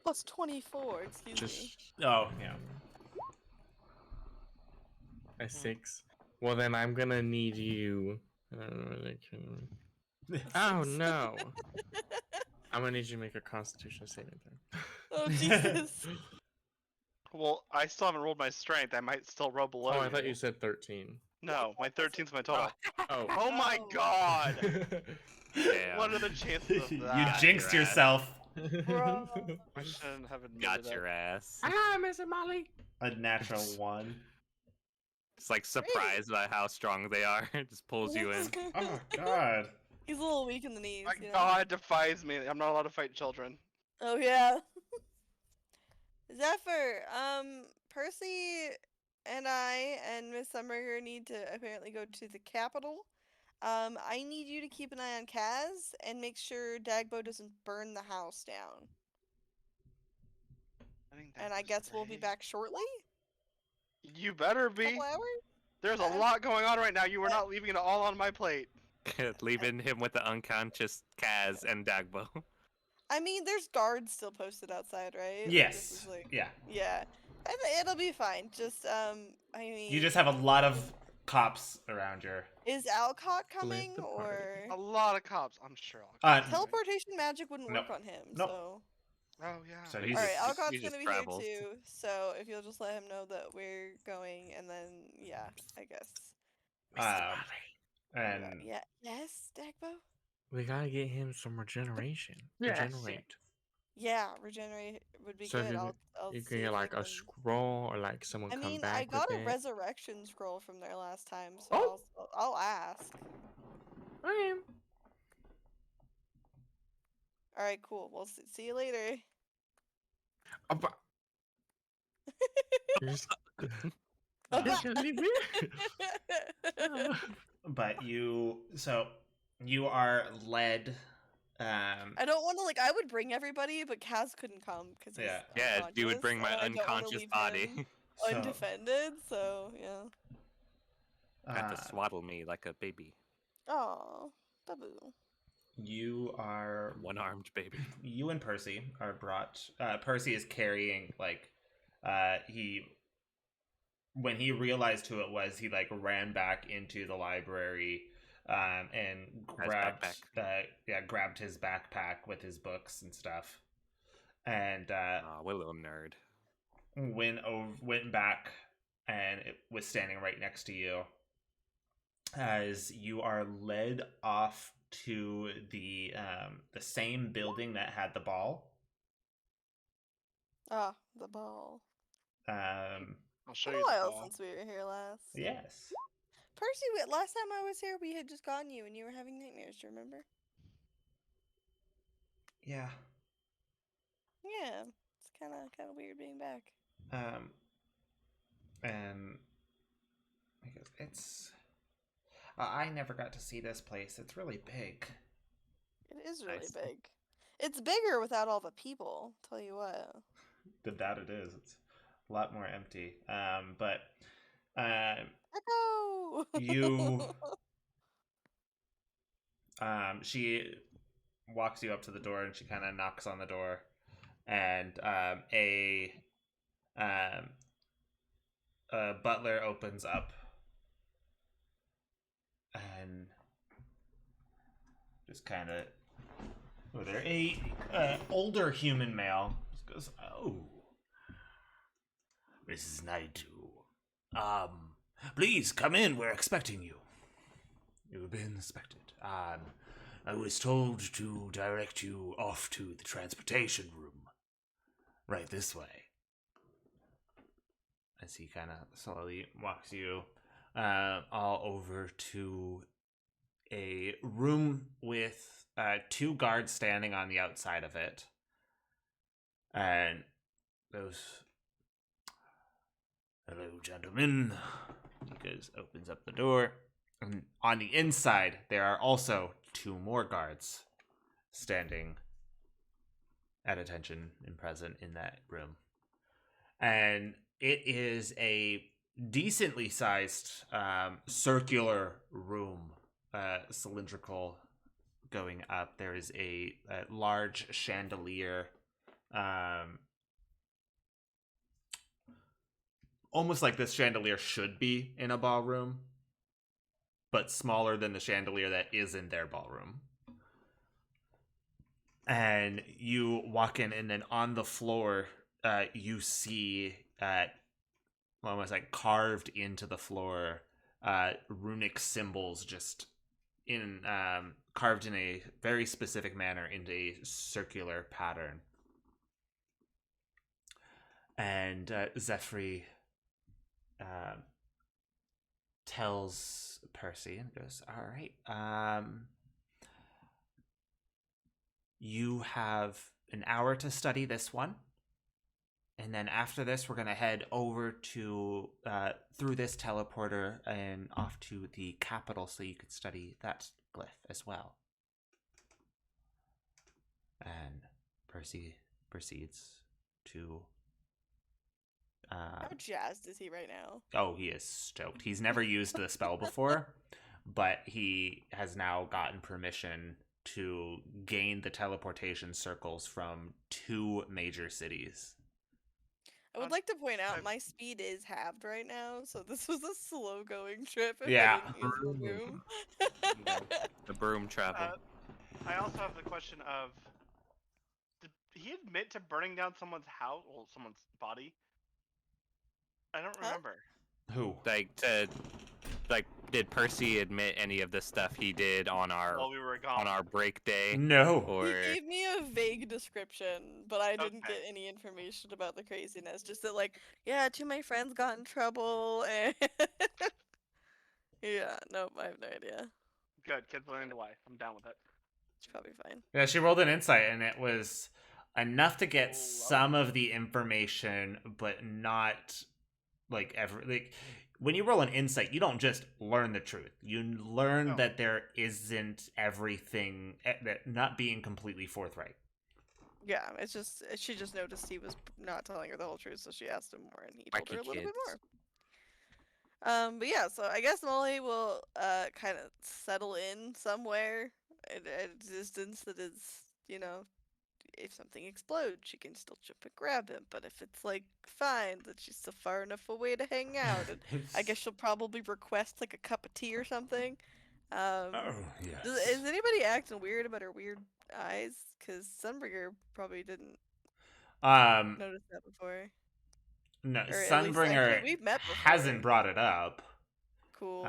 [SPEAKER 1] Plus 24, excuse me.
[SPEAKER 5] Just
[SPEAKER 4] Oh, yeah.
[SPEAKER 5] a 6. Well, then I'm gonna need you. I don't know whether I can. Oh no! I'm gonna need you to make a Constitution saving throw.
[SPEAKER 1] Oh, Jesus.
[SPEAKER 3] Well, I still haven't rolled my strength. I might still roll below.
[SPEAKER 5] Oh, I thought you said 13.
[SPEAKER 3] No, my 13's my total.
[SPEAKER 5] Oh.
[SPEAKER 3] Oh my
[SPEAKER 1] Oh.
[SPEAKER 3] god!
[SPEAKER 2] Damn.
[SPEAKER 3] What are the chances of
[SPEAKER 4] You
[SPEAKER 3] that?
[SPEAKER 4] jinxed
[SPEAKER 2] your ass.
[SPEAKER 4] yourself.
[SPEAKER 1] Bro.
[SPEAKER 3] I shouldn't have admitted
[SPEAKER 2] Got
[SPEAKER 3] that.
[SPEAKER 2] your ass.
[SPEAKER 5] Ah, Mr. Molly.
[SPEAKER 4] A natural 1.
[SPEAKER 2] It's like surprised by how strong they are. It just pulls you in.
[SPEAKER 4] Oh God.
[SPEAKER 1] He's a little weak in the knees.
[SPEAKER 3] My
[SPEAKER 1] You know?
[SPEAKER 3] God defies me. I'm not allowed to fight children.
[SPEAKER 1] Oh yeah. Zephyr, Percy and I and Miss Summerger need to apparently go to the capital. I need you to keep an eye on Kaz and make sure Dagbo doesn't burn the house down.
[SPEAKER 3] I think
[SPEAKER 1] And
[SPEAKER 3] that
[SPEAKER 1] I
[SPEAKER 3] was
[SPEAKER 1] guess we'll be
[SPEAKER 3] today.
[SPEAKER 1] back shortly.
[SPEAKER 3] You better be.
[SPEAKER 1] Couple hours.
[SPEAKER 3] There's a
[SPEAKER 1] Uh,
[SPEAKER 3] lot going on right now. You were not leaving it all on my plate.
[SPEAKER 2] Leaving him with the unconscious Kaz and Dagbo.
[SPEAKER 1] I mean, there's guards still posted outside, right? Like, this
[SPEAKER 4] Yes.
[SPEAKER 1] is like,
[SPEAKER 4] Yeah.
[SPEAKER 1] yeah. It'll be fine. Just I mean,
[SPEAKER 4] You just have a lot of cops around your.
[SPEAKER 1] is Alcott coming
[SPEAKER 5] the party.
[SPEAKER 1] or
[SPEAKER 3] A lot of cops. I'm sure.
[SPEAKER 1] teleportation magic wouldn't
[SPEAKER 4] Nope.
[SPEAKER 1] work on him?
[SPEAKER 4] Nope.
[SPEAKER 1] So.
[SPEAKER 3] Oh yeah.
[SPEAKER 4] So
[SPEAKER 2] He
[SPEAKER 4] he's
[SPEAKER 1] All right,
[SPEAKER 2] just-
[SPEAKER 1] Alcott's
[SPEAKER 2] he just
[SPEAKER 1] gonna be
[SPEAKER 2] travels.
[SPEAKER 1] here too. So if you'll just let him know that we're going, and then yeah, I guess.
[SPEAKER 4] and
[SPEAKER 1] Yeah. Yes, Dagbo.
[SPEAKER 5] We gotta get him some regeneration.
[SPEAKER 3] Yes.
[SPEAKER 5] Regenerate.
[SPEAKER 1] Yeah, regenerate would be
[SPEAKER 5] So if
[SPEAKER 1] good.
[SPEAKER 5] you
[SPEAKER 1] I'll
[SPEAKER 5] You
[SPEAKER 1] see
[SPEAKER 5] can get
[SPEAKER 1] if I
[SPEAKER 5] like a
[SPEAKER 1] can-
[SPEAKER 5] scroll or like someone
[SPEAKER 1] I
[SPEAKER 5] come
[SPEAKER 1] mean,
[SPEAKER 5] back
[SPEAKER 1] I got
[SPEAKER 5] with
[SPEAKER 1] a
[SPEAKER 5] it.
[SPEAKER 1] resurrection scroll from there last time, so
[SPEAKER 5] Oh!
[SPEAKER 1] I'll ask.
[SPEAKER 5] Okay.
[SPEAKER 1] All right, cool. We'll see you later.
[SPEAKER 5] You're just-
[SPEAKER 1] Abba.
[SPEAKER 5] You can't leave me.
[SPEAKER 4] but you are led.
[SPEAKER 1] I don't want to I would bring everybody, but Kaz couldn't come because
[SPEAKER 4] Yeah.
[SPEAKER 2] Yeah, you would bring my unconscious body.
[SPEAKER 4] So,
[SPEAKER 1] undefended. So yeah.
[SPEAKER 2] Have to swaddle me like a baby.
[SPEAKER 1] Oh, baboo.
[SPEAKER 4] you are
[SPEAKER 2] One-armed baby.
[SPEAKER 4] you and Percy are brought. Percy is carrying when he realized who it was, he ran back into the library and grabbed grabbed his backpack with his books and stuff, and
[SPEAKER 2] Aw, what a little nerd.
[SPEAKER 4] went back and it was standing right next to you as you are led off to the same building that had the ball.
[SPEAKER 1] Ah, the ball.
[SPEAKER 3] I'll show
[SPEAKER 1] Been
[SPEAKER 3] you
[SPEAKER 1] a
[SPEAKER 3] the
[SPEAKER 1] while
[SPEAKER 3] ball.
[SPEAKER 1] since we were here last.
[SPEAKER 4] Yes.
[SPEAKER 1] Percy, last time I was here, we had just gotten you and you were having nightmares. Do you remember?
[SPEAKER 4] Yeah.
[SPEAKER 1] Yeah, it's kind of weird being back.
[SPEAKER 4] And because it's I never got to see this place. It's really big.
[SPEAKER 1] It is really
[SPEAKER 2] Nice.
[SPEAKER 1] big. It's bigger without all the people. Tell you what.
[SPEAKER 4] That it is. It's a lot more empty. But
[SPEAKER 1] Echo.
[SPEAKER 4] you she walks you up to the door and she kind of knocks on the door, and a butler opens up and just kind of older human male just goes, "Oh, Mrs. Naidu, please come in. We're expecting you. You've been expected. I was told to direct you off to the transportation room. Right this way." As he kind of slowly walks you all over to a room with 2 guards standing on the outside of it. And goes, "Hello, gentlemen." He opens up the door. And on the inside, there are also 2 more guards standing at attention and present in that room. And it is a decently sized circular room, cylindrical, going up. There is a large chandelier, almost like this chandelier should be in a ballroom, but smaller than the chandelier that is in their ballroom. And you walk in, and then on the floor, you see almost like carved into the floor, runic symbols, just in carved in a very specific manner into a circular pattern. And Zephyr tells Percy and goes, "All right, you have an hour to study this one. And then after this, we're going to head over to, through this teleporter and off to the capital so you could study that glyph as well. And Percy proceeds to...
[SPEAKER 1] How jazzed is he right now?
[SPEAKER 4] oh, he is stoked. He's never used the spell before, but he has now gotten permission to gain the teleportation circles from 2 major cities.
[SPEAKER 1] I would like to point out my speed is halved right now, so this was a slow going trip. If
[SPEAKER 4] Yeah.
[SPEAKER 1] I didn't use the room.
[SPEAKER 2] The broom travel.
[SPEAKER 3] I also have the question of, did he admit to burning down someone's house, well, someone's body? I don't
[SPEAKER 1] Huh?
[SPEAKER 3] remember.
[SPEAKER 4] Who?
[SPEAKER 2] Did Percy admit any of the stuff he did on our
[SPEAKER 3] While we were gone.
[SPEAKER 2] on our break day?
[SPEAKER 4] No.
[SPEAKER 2] Or
[SPEAKER 1] He gave me a vague description, but I didn't
[SPEAKER 3] Okay.
[SPEAKER 1] get any information about the craziness. Just that, like, yeah, 2 of my friends got in trouble, and yeah, nope, I have no idea.
[SPEAKER 3] Good, kids learning to lie. I'm down with it.
[SPEAKER 1] It's probably fine.
[SPEAKER 4] Yeah, she rolled an insight, and it was enough to get
[SPEAKER 3] Oh,
[SPEAKER 4] some of the information, but not like every like. When you roll an insight, you don't just learn the truth. You learn
[SPEAKER 3] No.
[SPEAKER 4] that there isn't everything that not being completely forthright.
[SPEAKER 1] Yeah, it's just she just noticed he was not telling her the whole truth, so she asked him more, and he told her a
[SPEAKER 2] Wacky
[SPEAKER 1] little bit
[SPEAKER 2] kids.
[SPEAKER 1] more. But yeah, so I guess Molly will kind of settle in somewhere at a distance that is, you know, if something explodes, she can still jump and grab him. But if it's like fine, that she's still far enough away to hang out, and I guess she'll probably request like a cup of tea or something.
[SPEAKER 4] Oh yes.
[SPEAKER 1] Is anybody acting weird about her weird eyes? Because Sunbringer probably didn't notice that before.
[SPEAKER 4] No,
[SPEAKER 1] Or at least,
[SPEAKER 4] Sunbringer
[SPEAKER 1] we've met before.
[SPEAKER 4] hasn't brought it up.
[SPEAKER 1] Cool.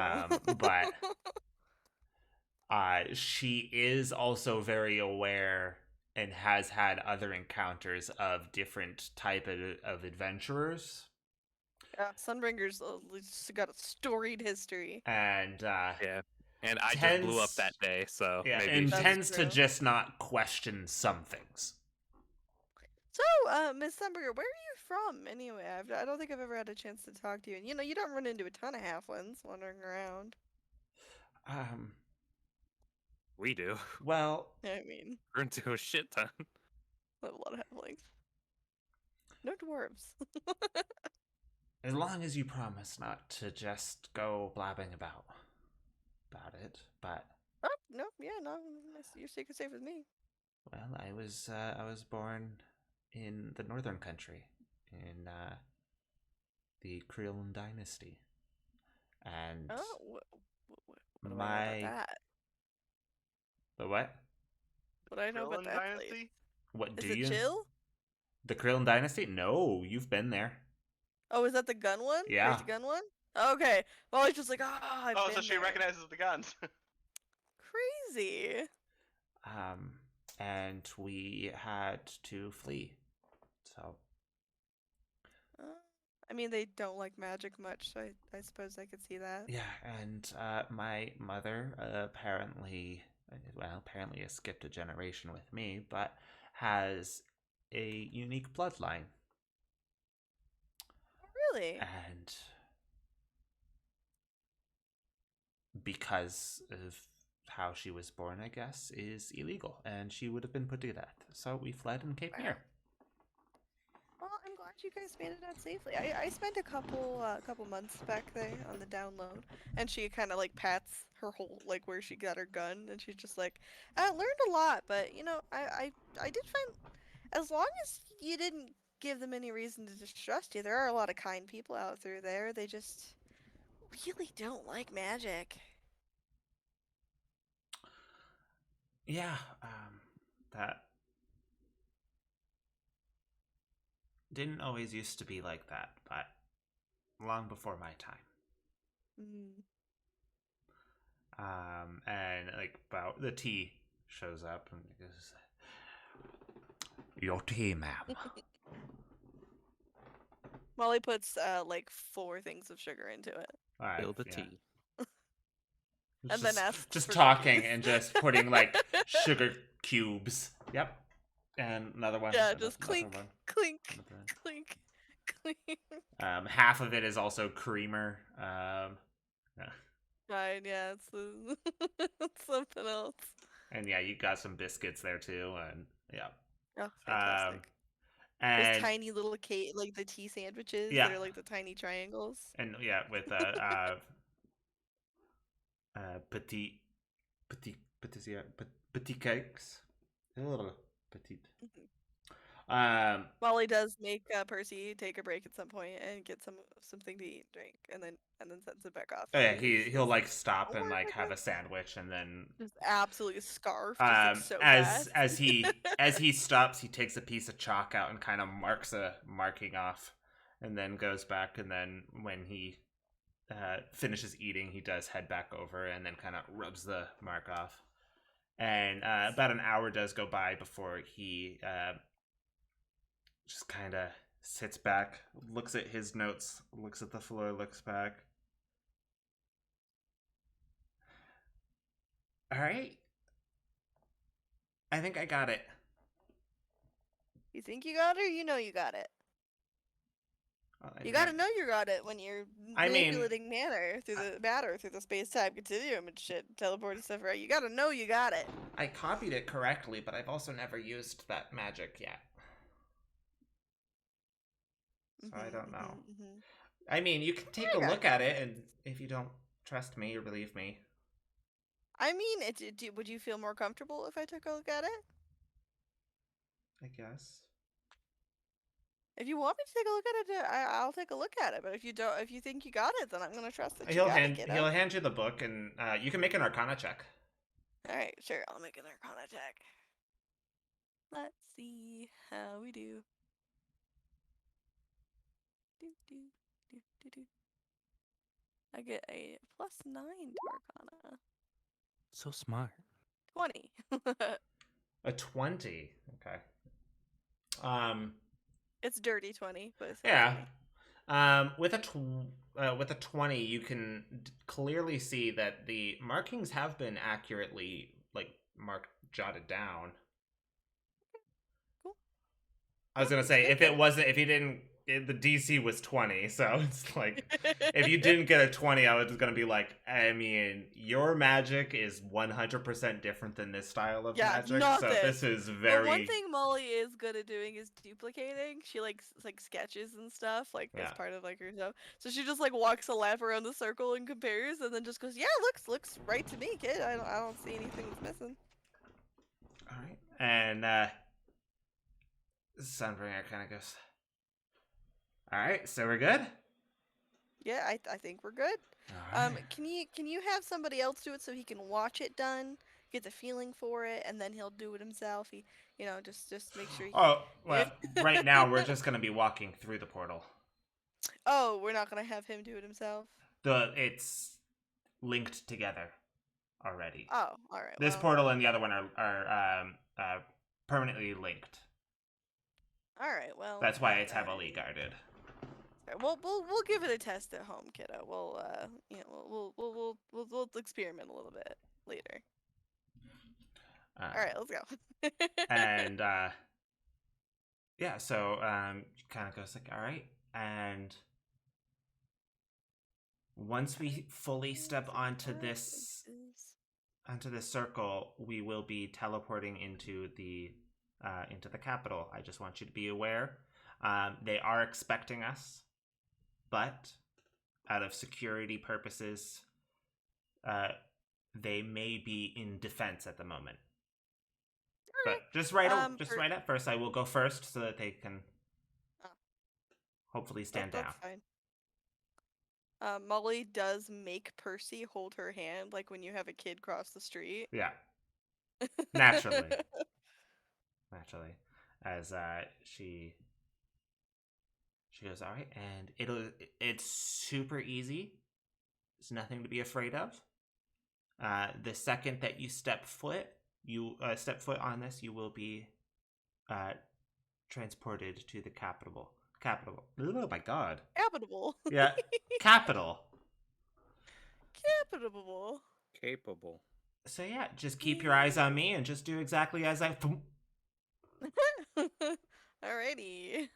[SPEAKER 4] But she is also very aware and has had other encounters of different type of adventurers.
[SPEAKER 1] Yeah, Sunbringer's got a storied history.
[SPEAKER 4] And
[SPEAKER 2] Yeah. And I just blew up
[SPEAKER 4] Tends-
[SPEAKER 2] that day, so
[SPEAKER 4] yeah,
[SPEAKER 2] maybe
[SPEAKER 4] and
[SPEAKER 1] That's
[SPEAKER 4] tends to
[SPEAKER 1] true.
[SPEAKER 4] just not question some things.
[SPEAKER 1] So, Miss Sunbringer, where are you from anyway? I don't think I've ever had a chance to talk to you. And you don't run into a ton of halflings wandering around.
[SPEAKER 2] we do.
[SPEAKER 4] Well,
[SPEAKER 1] I mean,
[SPEAKER 2] We're into a shit ton.
[SPEAKER 1] I have a lot of halflings. No dwarves.
[SPEAKER 4] as long as you promise not to just go blabbing about it, but
[SPEAKER 1] Oh, no, yeah, no, your secret's safe with me.
[SPEAKER 4] well, I was born in the northern country in the Creelin dynasty, and
[SPEAKER 1] Oh, what do I know
[SPEAKER 4] my
[SPEAKER 1] about that?
[SPEAKER 4] the what?
[SPEAKER 1] What do I know about
[SPEAKER 3] Krillin
[SPEAKER 1] that
[SPEAKER 3] Dynasty?
[SPEAKER 1] place?
[SPEAKER 4] What
[SPEAKER 1] Is
[SPEAKER 4] do
[SPEAKER 1] it
[SPEAKER 4] you?
[SPEAKER 1] chill?
[SPEAKER 4] The Creelin dynasty? No, you've been there.
[SPEAKER 1] Oh, is that the gun one?
[SPEAKER 4] Yeah.
[SPEAKER 1] Crazy gun one? Okay. Well, I was just like, I've
[SPEAKER 3] Oh,
[SPEAKER 1] been
[SPEAKER 3] so she
[SPEAKER 1] there.
[SPEAKER 3] recognizes the guns.
[SPEAKER 1] Crazy.
[SPEAKER 4] And we had to flee. So
[SPEAKER 1] I mean, they don't like magic much, so I suppose I could see that.
[SPEAKER 4] yeah, and my mother apparently has skipped a generation with me, but has a unique bloodline,
[SPEAKER 1] Really?
[SPEAKER 4] and because of how she was born, I guess, is illegal, and she would have been put to death. So we fled and came
[SPEAKER 1] Wow.
[SPEAKER 4] here.
[SPEAKER 1] Well, I'm glad you guys made it out safely. I spent a couple months back there on the download, and she kind of like pats her whole like where she got her gun, and she's just like, I learned a lot, but I did find as long as you didn't give them any reason to distrust you, there are a lot of kind people out through there. They just really don't like magic.
[SPEAKER 4] Yeah, that didn't always used to be like that, but long before my time.
[SPEAKER 1] Mm.
[SPEAKER 4] And like about the tea shows up and goes, "Your tea, ma'am."
[SPEAKER 1] Molly puts like 4 things of sugar into it.
[SPEAKER 4] All right,
[SPEAKER 2] Spill the
[SPEAKER 4] yeah.
[SPEAKER 2] tea.
[SPEAKER 1] And then asks
[SPEAKER 4] just
[SPEAKER 1] for
[SPEAKER 4] talking
[SPEAKER 1] cookies.
[SPEAKER 4] and just putting like sugar cubes Yep. And another one.
[SPEAKER 1] Yeah,
[SPEAKER 4] another-
[SPEAKER 1] just
[SPEAKER 4] another
[SPEAKER 1] clink,
[SPEAKER 4] one.
[SPEAKER 1] clink,
[SPEAKER 4] Another-
[SPEAKER 1] clink, clink.
[SPEAKER 4] Half of it is also creamer. Yeah.
[SPEAKER 1] Fine, yeah, it's, it's something else.
[SPEAKER 4] And yeah, you got some biscuits there too, and yeah.
[SPEAKER 1] Oh, fantastic. Those
[SPEAKER 4] And
[SPEAKER 1] tiny little cake, like the tea sandwiches
[SPEAKER 4] Yeah.
[SPEAKER 1] that are like the tiny triangles.
[SPEAKER 4] and yeah, with petit cakes. Petite.
[SPEAKER 1] Molly does make Percy take a break at some point and get something to eat and drink, and then sends it back off.
[SPEAKER 4] Oh yeah,
[SPEAKER 1] to his
[SPEAKER 4] he'll like stop and
[SPEAKER 1] homework,
[SPEAKER 4] like
[SPEAKER 1] I
[SPEAKER 4] have a
[SPEAKER 1] guess?
[SPEAKER 4] sandwich and then
[SPEAKER 1] Just absolutely scarfed, just like so fast.
[SPEAKER 4] as he stops, he takes a piece of chalk out and kind of marks a marking off, and then goes back. And then when he finishes eating, he does head back over and then kind of rubs the mark off. And about an hour does go by before he just kind of sits back, looks at his notes, looks at the floor, looks back. All right. I think I got it.
[SPEAKER 1] You think you got it, or you know you got it?
[SPEAKER 4] I
[SPEAKER 1] You gotta
[SPEAKER 4] think-
[SPEAKER 1] know you got it when you're
[SPEAKER 4] I mean,
[SPEAKER 1] manipulating matter through the space-time continuum and shit, teleporting stuff, right? You gotta know you got it.
[SPEAKER 4] I copied it correctly, but I've also never used that magic yet. So I don't know.
[SPEAKER 1] Mhm.
[SPEAKER 4] I mean, you can take
[SPEAKER 1] I
[SPEAKER 4] a
[SPEAKER 1] got
[SPEAKER 4] look at it, and if you don't trust me or believe me,
[SPEAKER 1] I mean, would you feel more comfortable if I took a look at it?
[SPEAKER 4] I guess.
[SPEAKER 1] If you want me to take a look at it, I'll take a look at it. But if you don't, if you think you got it, then I'm gonna trust that you
[SPEAKER 4] He'll
[SPEAKER 1] got
[SPEAKER 4] hand
[SPEAKER 1] it, kiddo.
[SPEAKER 4] he'll hand you the book, and you can make an Arcana check.
[SPEAKER 1] All right, sure. I'll make an Arcana check. Let's see how we do. Do, do, do, do, do. I get a +9 to Arcana.
[SPEAKER 2] So smart.
[SPEAKER 1] 20.
[SPEAKER 4] A 20. Okay.
[SPEAKER 1] It's dirty 20, but it's
[SPEAKER 4] Yeah.
[SPEAKER 1] 20.
[SPEAKER 4] With a 20, you can clearly see that the markings have been accurately jotted down.
[SPEAKER 1] Cool.
[SPEAKER 4] I was gonna say if the DC was 20, so it's like if you didn't get a 20, I was just gonna be like, I mean, your magic is 100% different than this style of
[SPEAKER 1] Yeah,
[SPEAKER 4] magic,
[SPEAKER 1] not
[SPEAKER 4] so
[SPEAKER 1] this.
[SPEAKER 4] this is
[SPEAKER 1] But
[SPEAKER 4] very.
[SPEAKER 1] one thing Molly is good at doing is duplicating. She likes like sketches and stuff, like
[SPEAKER 4] Yeah.
[SPEAKER 1] as part of like her show. So she just like walks a lap around the circle and compares, and then just goes, "Yeah, looks right to me, kid. I don't see anything that's missing."
[SPEAKER 4] All right, and Sunbringer kind of goes. All right, so we're good.
[SPEAKER 1] Yeah, I think we're good.
[SPEAKER 4] All right.
[SPEAKER 1] Can you have somebody else do it so he can watch it done, get the feeling for it, and then he'll do it himself. He, just make sure.
[SPEAKER 4] Oh, well, right now we're just gonna be walking through the portal.
[SPEAKER 1] Oh, we're not gonna have him do it himself.
[SPEAKER 4] It's linked together already.
[SPEAKER 1] Oh, all right.
[SPEAKER 4] This
[SPEAKER 1] well,
[SPEAKER 4] portal and the other one are permanently linked.
[SPEAKER 1] All right. Well.
[SPEAKER 4] That's why it's
[SPEAKER 1] alright.
[SPEAKER 4] heavily guarded.
[SPEAKER 1] We'll give it a test at home, kiddo. We'll experiment a little bit later. All right, let's go.
[SPEAKER 4] And yeah, so kind of goes like, all right, and once we fully step onto this circle, we will be teleporting into the capital. I just want you to be aware. They are expecting us, but out of security purposes, they may be in defense at the moment. But just right at first, I will go first so that they can hopefully stand down.
[SPEAKER 1] That's fine. Molly does make Percy hold her hand, like when you have a kid cross the street.
[SPEAKER 4] Yeah, naturally, as she goes, all right, and it's super easy. There's nothing to be afraid of. The second that you step foot on this, you will be transported to the capital. Oh my god.
[SPEAKER 1] Capitable.
[SPEAKER 4] Yeah, capital.
[SPEAKER 1] Capitable.
[SPEAKER 2] Capable.
[SPEAKER 4] So yeah, just keep your eyes on me and just do exactly as I.
[SPEAKER 1] Alrighty.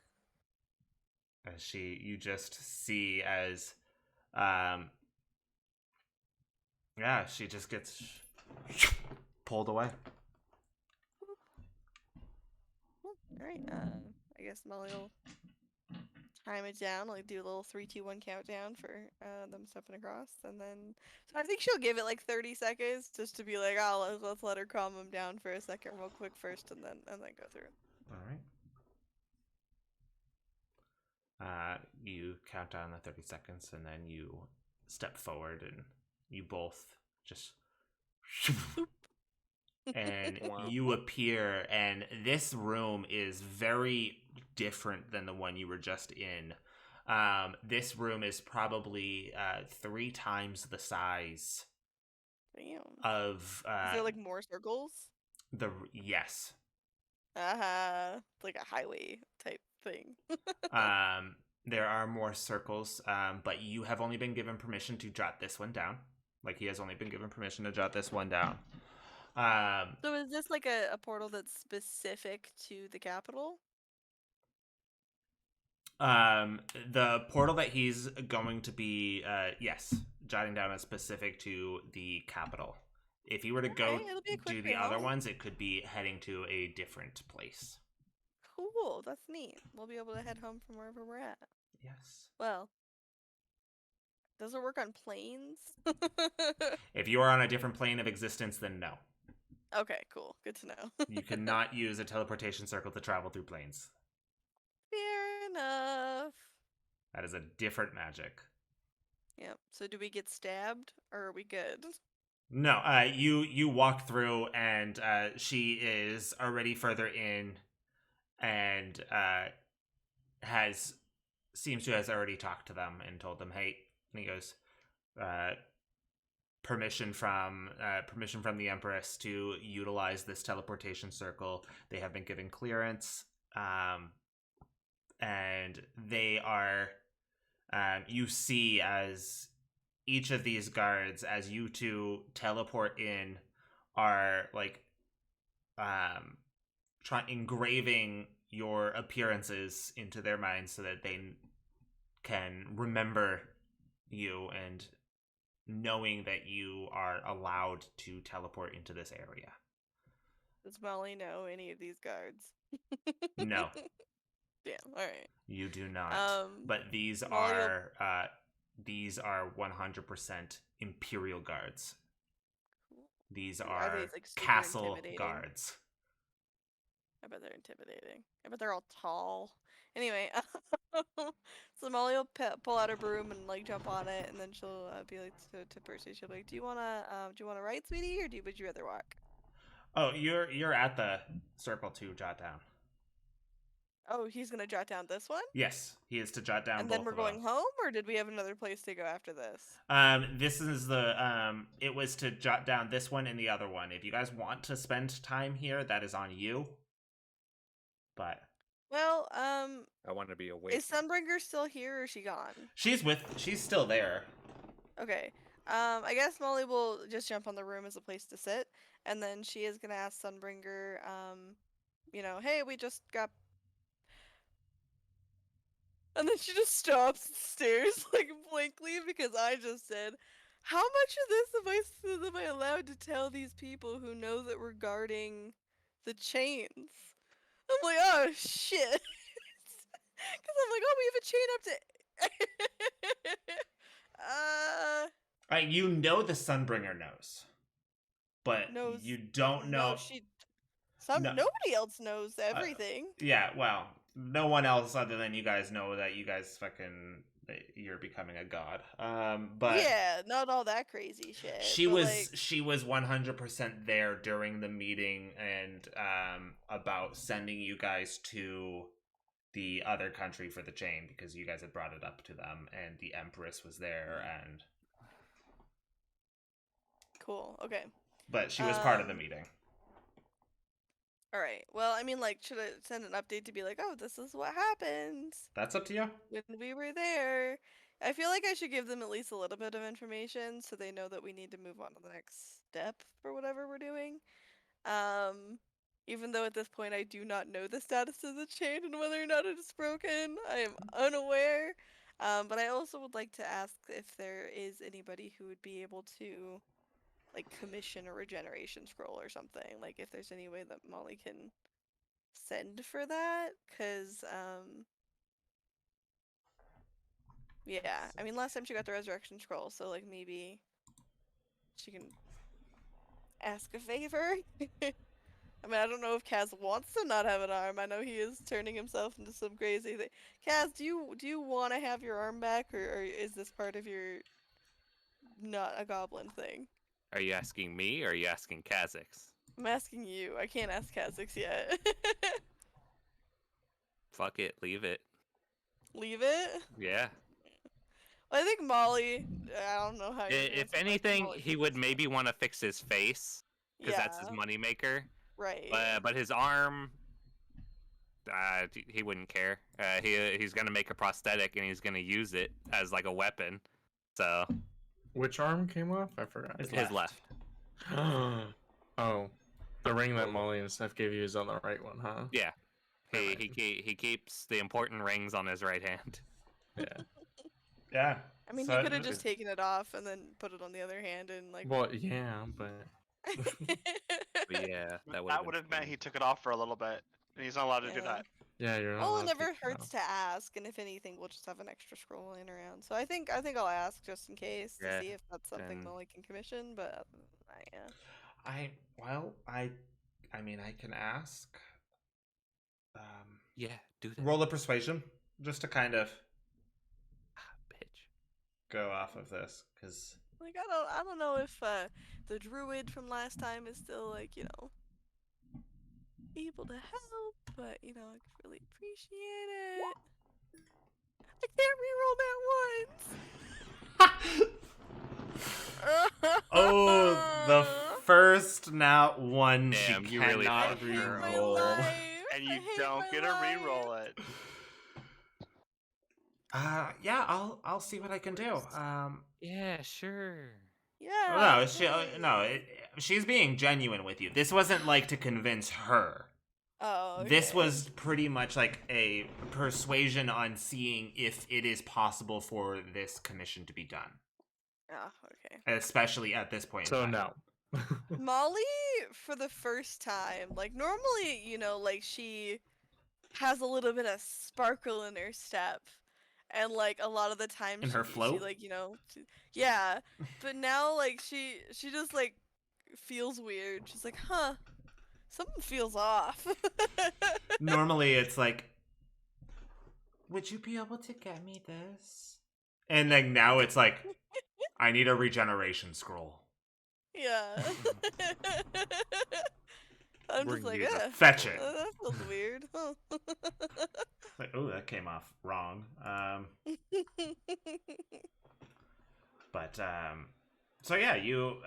[SPEAKER 4] As you just see as, um, yeah, she just gets pulled away.
[SPEAKER 1] Alright, I guess Molly will time it down, like do a little 3, 2, 1 countdown for them stepping across, and then so I think she'll give it like 30 seconds just to be like, oh, let's let her calm him down for a second, real quick first, and then go through.
[SPEAKER 4] All right. You count down the 30 seconds, and then you step forward, and you both just and
[SPEAKER 5] Wow.
[SPEAKER 4] you appear, and this room is very different than the one you were just in. This room is probably 3 times the size
[SPEAKER 1] Damn.
[SPEAKER 4] of
[SPEAKER 1] Is there like more circles?
[SPEAKER 4] yes.
[SPEAKER 1] It's like a highway type thing.
[SPEAKER 4] There are more circles, but you have only been given permission to jot this one down. Like, he has only been given permission to jot this one down.
[SPEAKER 1] So is this like a portal that's specific to the capital?
[SPEAKER 4] The portal that he's going to be, yes, jotting down is specific to the capital. If you were to go
[SPEAKER 1] Alright, it'll be a quick
[SPEAKER 4] do the other
[SPEAKER 1] remote.
[SPEAKER 4] ones, it could be heading to a different place.
[SPEAKER 1] Cool, that's neat. We'll be able to head home from wherever we're at.
[SPEAKER 4] Yes.
[SPEAKER 1] Well, does it work on planes?
[SPEAKER 4] If you are on a different plane of existence, then no.
[SPEAKER 1] Okay, cool. Good to know.
[SPEAKER 4] You cannot use a teleportation circle to travel through planes.
[SPEAKER 1] Fair enough.
[SPEAKER 4] That is a different magic.
[SPEAKER 1] Yep. So do we get stabbed or are we good?
[SPEAKER 4] No, you walk through, and she is already further in, and seems to has already talked to them and told them, hey, and he goes, permission from the Empress to utilize this teleportation circle. They have been given clearance, and they are, you see as each of these guards, as you two teleport in, are like engraving your appearances into their minds so that they can remember you, and knowing that you are allowed to teleport into this area.
[SPEAKER 1] Does Molly know any of these guards?
[SPEAKER 4] No,
[SPEAKER 1] Damn, alright.
[SPEAKER 4] you do not. But these
[SPEAKER 1] Molly will-
[SPEAKER 4] are 100% Imperial guards. These
[SPEAKER 1] Are
[SPEAKER 4] are
[SPEAKER 1] these, like, super
[SPEAKER 4] castle
[SPEAKER 1] intimidating?
[SPEAKER 4] guards.
[SPEAKER 1] I bet they're intimidating. I bet they're all tall. Anyway, so Molly will pull out her broom and like jump on it, and then she'll be like to Percy. She'll be like, "Do you wanna ride, sweetie, or would you rather walk?"
[SPEAKER 4] Oh, you're at the circle to jot down.
[SPEAKER 1] Oh, he's gonna jot down this one,
[SPEAKER 4] Yes, he is to jot down.
[SPEAKER 1] and
[SPEAKER 4] both
[SPEAKER 1] then we're
[SPEAKER 4] of
[SPEAKER 1] going
[SPEAKER 4] them.
[SPEAKER 1] home, or did we have another place to go after this?
[SPEAKER 4] This is the it was to jot down this one and the other one. If you guys want to spend time here, that is on you. But
[SPEAKER 1] Well,
[SPEAKER 2] I want to be awake.
[SPEAKER 1] is Sunbringer still here, or is she gone?
[SPEAKER 4] she's still there.
[SPEAKER 1] Okay. I guess Molly will just jump on the room as a place to sit, and then she is gonna ask Sunbringer, hey, we just got. And then she just stops and stares like blankly because I just said, "How much of this am I allowed to tell these people who know that we're guarding the chains?" I'm like, "Oh shit," because I'm like, "Oh, we have a chain up to."
[SPEAKER 4] You know the Sunbringer knows, but
[SPEAKER 1] Knows-
[SPEAKER 4] you don't know.
[SPEAKER 1] No,
[SPEAKER 4] No.
[SPEAKER 1] nobody else knows everything.
[SPEAKER 4] Yeah, well, no one else other than you guys know that you guys you're becoming a god. But
[SPEAKER 1] Yeah, not all that crazy shit.
[SPEAKER 4] she
[SPEAKER 1] but,
[SPEAKER 4] was
[SPEAKER 1] like,
[SPEAKER 4] she was 100% there during the meeting, and about sending you guys to the other country for the chain, because you guys had brought it up to them, and the Empress was there, and
[SPEAKER 1] cool. Okay.
[SPEAKER 4] but she was part of the meeting.
[SPEAKER 1] All right. Well, I mean, like, should I send an update to be like, "Oh, this is what happened
[SPEAKER 4] That's up to you.
[SPEAKER 1] when we were there"? I feel like I should give them at least a little bit of information so they know that we need to move on to the next step for whatever we're doing. Even though at this point I do not know the status of the chain and whether or not it is broken, I am unaware. But I also would like to ask if there is anybody who would be able to, like, commission a regeneration scroll or something. Like, if there's any way that Molly can send for that, because yeah, I mean, last time she got the resurrection scroll, so like maybe she can ask a favor. I mean, I don't know if Kaz wants to not have an arm. I know he is turning himself into some crazy thing. Kaz, do you want to have your arm back, or is this part of your not a goblin thing?
[SPEAKER 2] Are you asking me or are you asking Kha'Zix?
[SPEAKER 1] I'm asking you. I can't ask Kha'Zix yet.
[SPEAKER 2] Fuck it, leave it.
[SPEAKER 1] Leave it.
[SPEAKER 2] Yeah.
[SPEAKER 1] I think Molly. I don't know how.
[SPEAKER 2] If anything, he would maybe want to fix his face because that's his
[SPEAKER 1] Yeah.
[SPEAKER 2] moneymaker.
[SPEAKER 1] Right.
[SPEAKER 2] But his arm, he wouldn't care. He's gonna make a prosthetic and he's gonna use it as like a weapon. So
[SPEAKER 5] Which arm came off? I forgot.
[SPEAKER 2] his left.
[SPEAKER 5] Oh, the ring that Molly and Steph gave you is on the right one, huh?
[SPEAKER 2] Yeah.
[SPEAKER 5] Right.
[SPEAKER 2] He keeps the important rings on his right hand.
[SPEAKER 5] Yeah.
[SPEAKER 4] Yeah.
[SPEAKER 1] I mean,
[SPEAKER 4] So
[SPEAKER 1] he could have
[SPEAKER 4] it-
[SPEAKER 1] just taken it off and then put it on the other hand and like.
[SPEAKER 5] Well, yeah, but
[SPEAKER 2] But yeah, that
[SPEAKER 3] That would have meant he took it off for a little bit, and he's not allowed to do
[SPEAKER 1] Yeah.
[SPEAKER 3] that.
[SPEAKER 5] yeah, you're not.
[SPEAKER 1] Well,
[SPEAKER 5] allowed
[SPEAKER 1] it
[SPEAKER 5] to
[SPEAKER 1] never
[SPEAKER 5] take it
[SPEAKER 1] hurts
[SPEAKER 5] off.
[SPEAKER 1] to ask, and if anything, we'll just have an extra scroll laying around. So I think I'll ask just in case to
[SPEAKER 2] Yeah,
[SPEAKER 1] see if that's something
[SPEAKER 2] and-
[SPEAKER 1] Molly can commission. But other than that, yeah.
[SPEAKER 4] I mean, I can ask.
[SPEAKER 2] Yeah, do that.
[SPEAKER 4] Roll a persuasion just to kind of
[SPEAKER 2] Bitch.
[SPEAKER 4] go off of this, because
[SPEAKER 1] Like I don't know if the druid from last time is still like able to help, but I could really appreciate it. I can't reroll that once.
[SPEAKER 4] oh, the first not one
[SPEAKER 2] Damn,
[SPEAKER 4] she
[SPEAKER 2] you really
[SPEAKER 4] cannot
[SPEAKER 2] fucked
[SPEAKER 1] I hate
[SPEAKER 2] her
[SPEAKER 1] my
[SPEAKER 4] reroll.
[SPEAKER 1] life.
[SPEAKER 3] And
[SPEAKER 1] I
[SPEAKER 3] you
[SPEAKER 1] hate
[SPEAKER 3] don't
[SPEAKER 1] my
[SPEAKER 3] get to
[SPEAKER 1] life.
[SPEAKER 3] re-roll it.
[SPEAKER 4] Yeah, I'll see what I can do.
[SPEAKER 2] Yeah, sure.
[SPEAKER 1] Yeah.
[SPEAKER 4] She's being genuine with you. This wasn't like to convince her.
[SPEAKER 1] Oh.
[SPEAKER 4] This
[SPEAKER 1] okay.
[SPEAKER 4] was pretty much like a persuasion on seeing if it is possible for this commission to be done,
[SPEAKER 1] Oh, okay.
[SPEAKER 4] especially at this point. in
[SPEAKER 5] So
[SPEAKER 4] time.
[SPEAKER 5] no.
[SPEAKER 1] Molly, for the first time, like normally, like she has a little bit of sparkle in her step, and like a lot of the time,
[SPEAKER 4] In her
[SPEAKER 1] she
[SPEAKER 4] float?
[SPEAKER 1] like yeah, but now like she just like feels weird. She's like, huh, something feels off.
[SPEAKER 4] Normally it's like, would you be able to get me this? And then now it's like, I need a regeneration scroll.
[SPEAKER 1] Yeah. I'm just
[SPEAKER 2] Bring
[SPEAKER 1] like,
[SPEAKER 2] me the
[SPEAKER 1] eh,
[SPEAKER 4] Fetch it.
[SPEAKER 1] that feels weird. Huh.
[SPEAKER 4] Like, oh, that came off wrong. But so yeah, you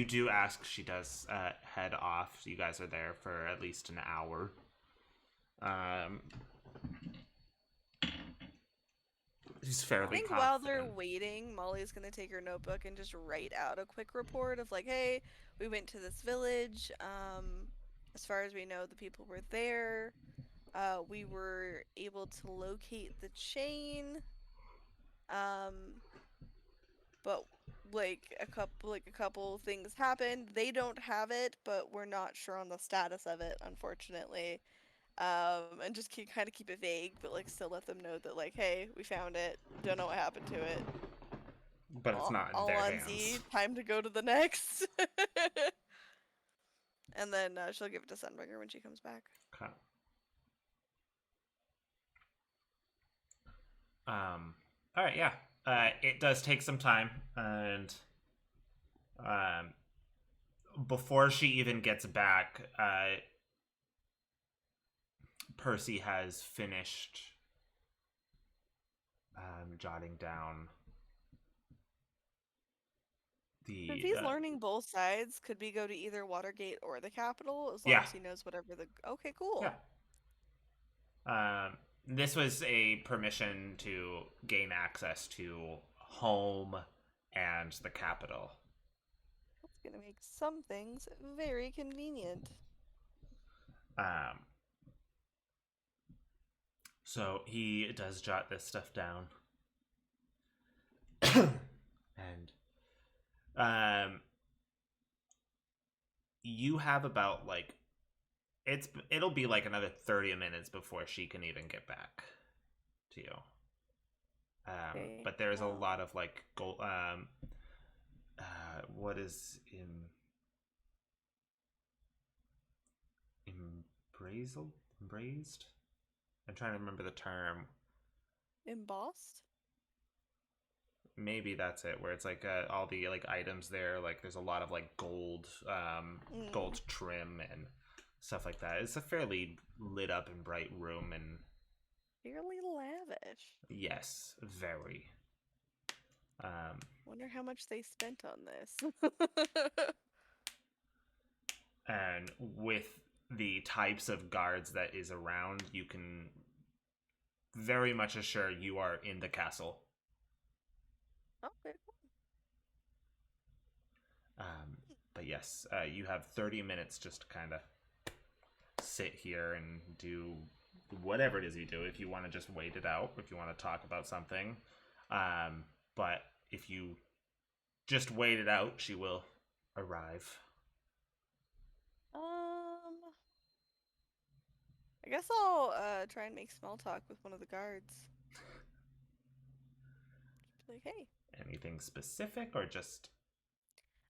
[SPEAKER 4] do ask. She does head off. You guys are there for at least an hour. She's
[SPEAKER 1] I
[SPEAKER 4] fairly
[SPEAKER 1] think while they're
[SPEAKER 4] confident.
[SPEAKER 1] waiting, Molly's gonna take her notebook and just write out a quick report of like, hey, we went to this village. As far as we know, the people were there. We were able to locate the chain. But like a couple things happened. They don't have it, but we're not sure on the status of it, unfortunately. And just kind of keep it vague, but like still let them know that like, hey, we found it. Don't know what happened to it.
[SPEAKER 4] But it's not in
[SPEAKER 1] All
[SPEAKER 4] their
[SPEAKER 1] on
[SPEAKER 4] hands.
[SPEAKER 1] Z. Time to go to the next. And then she'll give it to Sunbringer when she comes back.
[SPEAKER 4] Okay. All right, yeah. It does take some time, and before she even gets back, Percy has finished jotting down the.
[SPEAKER 1] Since he's learning both sides, could we go to either Watergate or the capital as long
[SPEAKER 4] Yeah.
[SPEAKER 1] as he knows whatever the. Okay, cool.
[SPEAKER 4] Yeah. This was a permission to gain access to home and the capital.
[SPEAKER 1] gonna make some things very convenient.
[SPEAKER 4] Um, so he does jot this stuff down. And you have about like it'll be like another 30 minutes before she can even get back to you.
[SPEAKER 1] Okay,
[SPEAKER 4] But there's a
[SPEAKER 1] well.
[SPEAKER 4] lot of like gold what is embraced? I'm trying to remember the term.
[SPEAKER 1] Embossed?
[SPEAKER 4] Maybe that's it, where it's like all the like items there, like there's a lot of like gold gold trim and stuff like that. It's a fairly lit up and bright room, and
[SPEAKER 1] Fairly lavish.
[SPEAKER 4] yes, very.
[SPEAKER 1] Wonder how much they spent on this.
[SPEAKER 4] And with the types of guards that is around, you can very much assure you are in the castle.
[SPEAKER 1] Okay.
[SPEAKER 4] But yes, you have 30 minutes just to kind of sit here and do whatever it is you do. If you want to just wait it out, if you want to talk about something. But if you just wait it out, she will arrive.
[SPEAKER 1] I guess I'll try and make small talk with one of the guards. Like, hey.
[SPEAKER 4] Anything specific or just...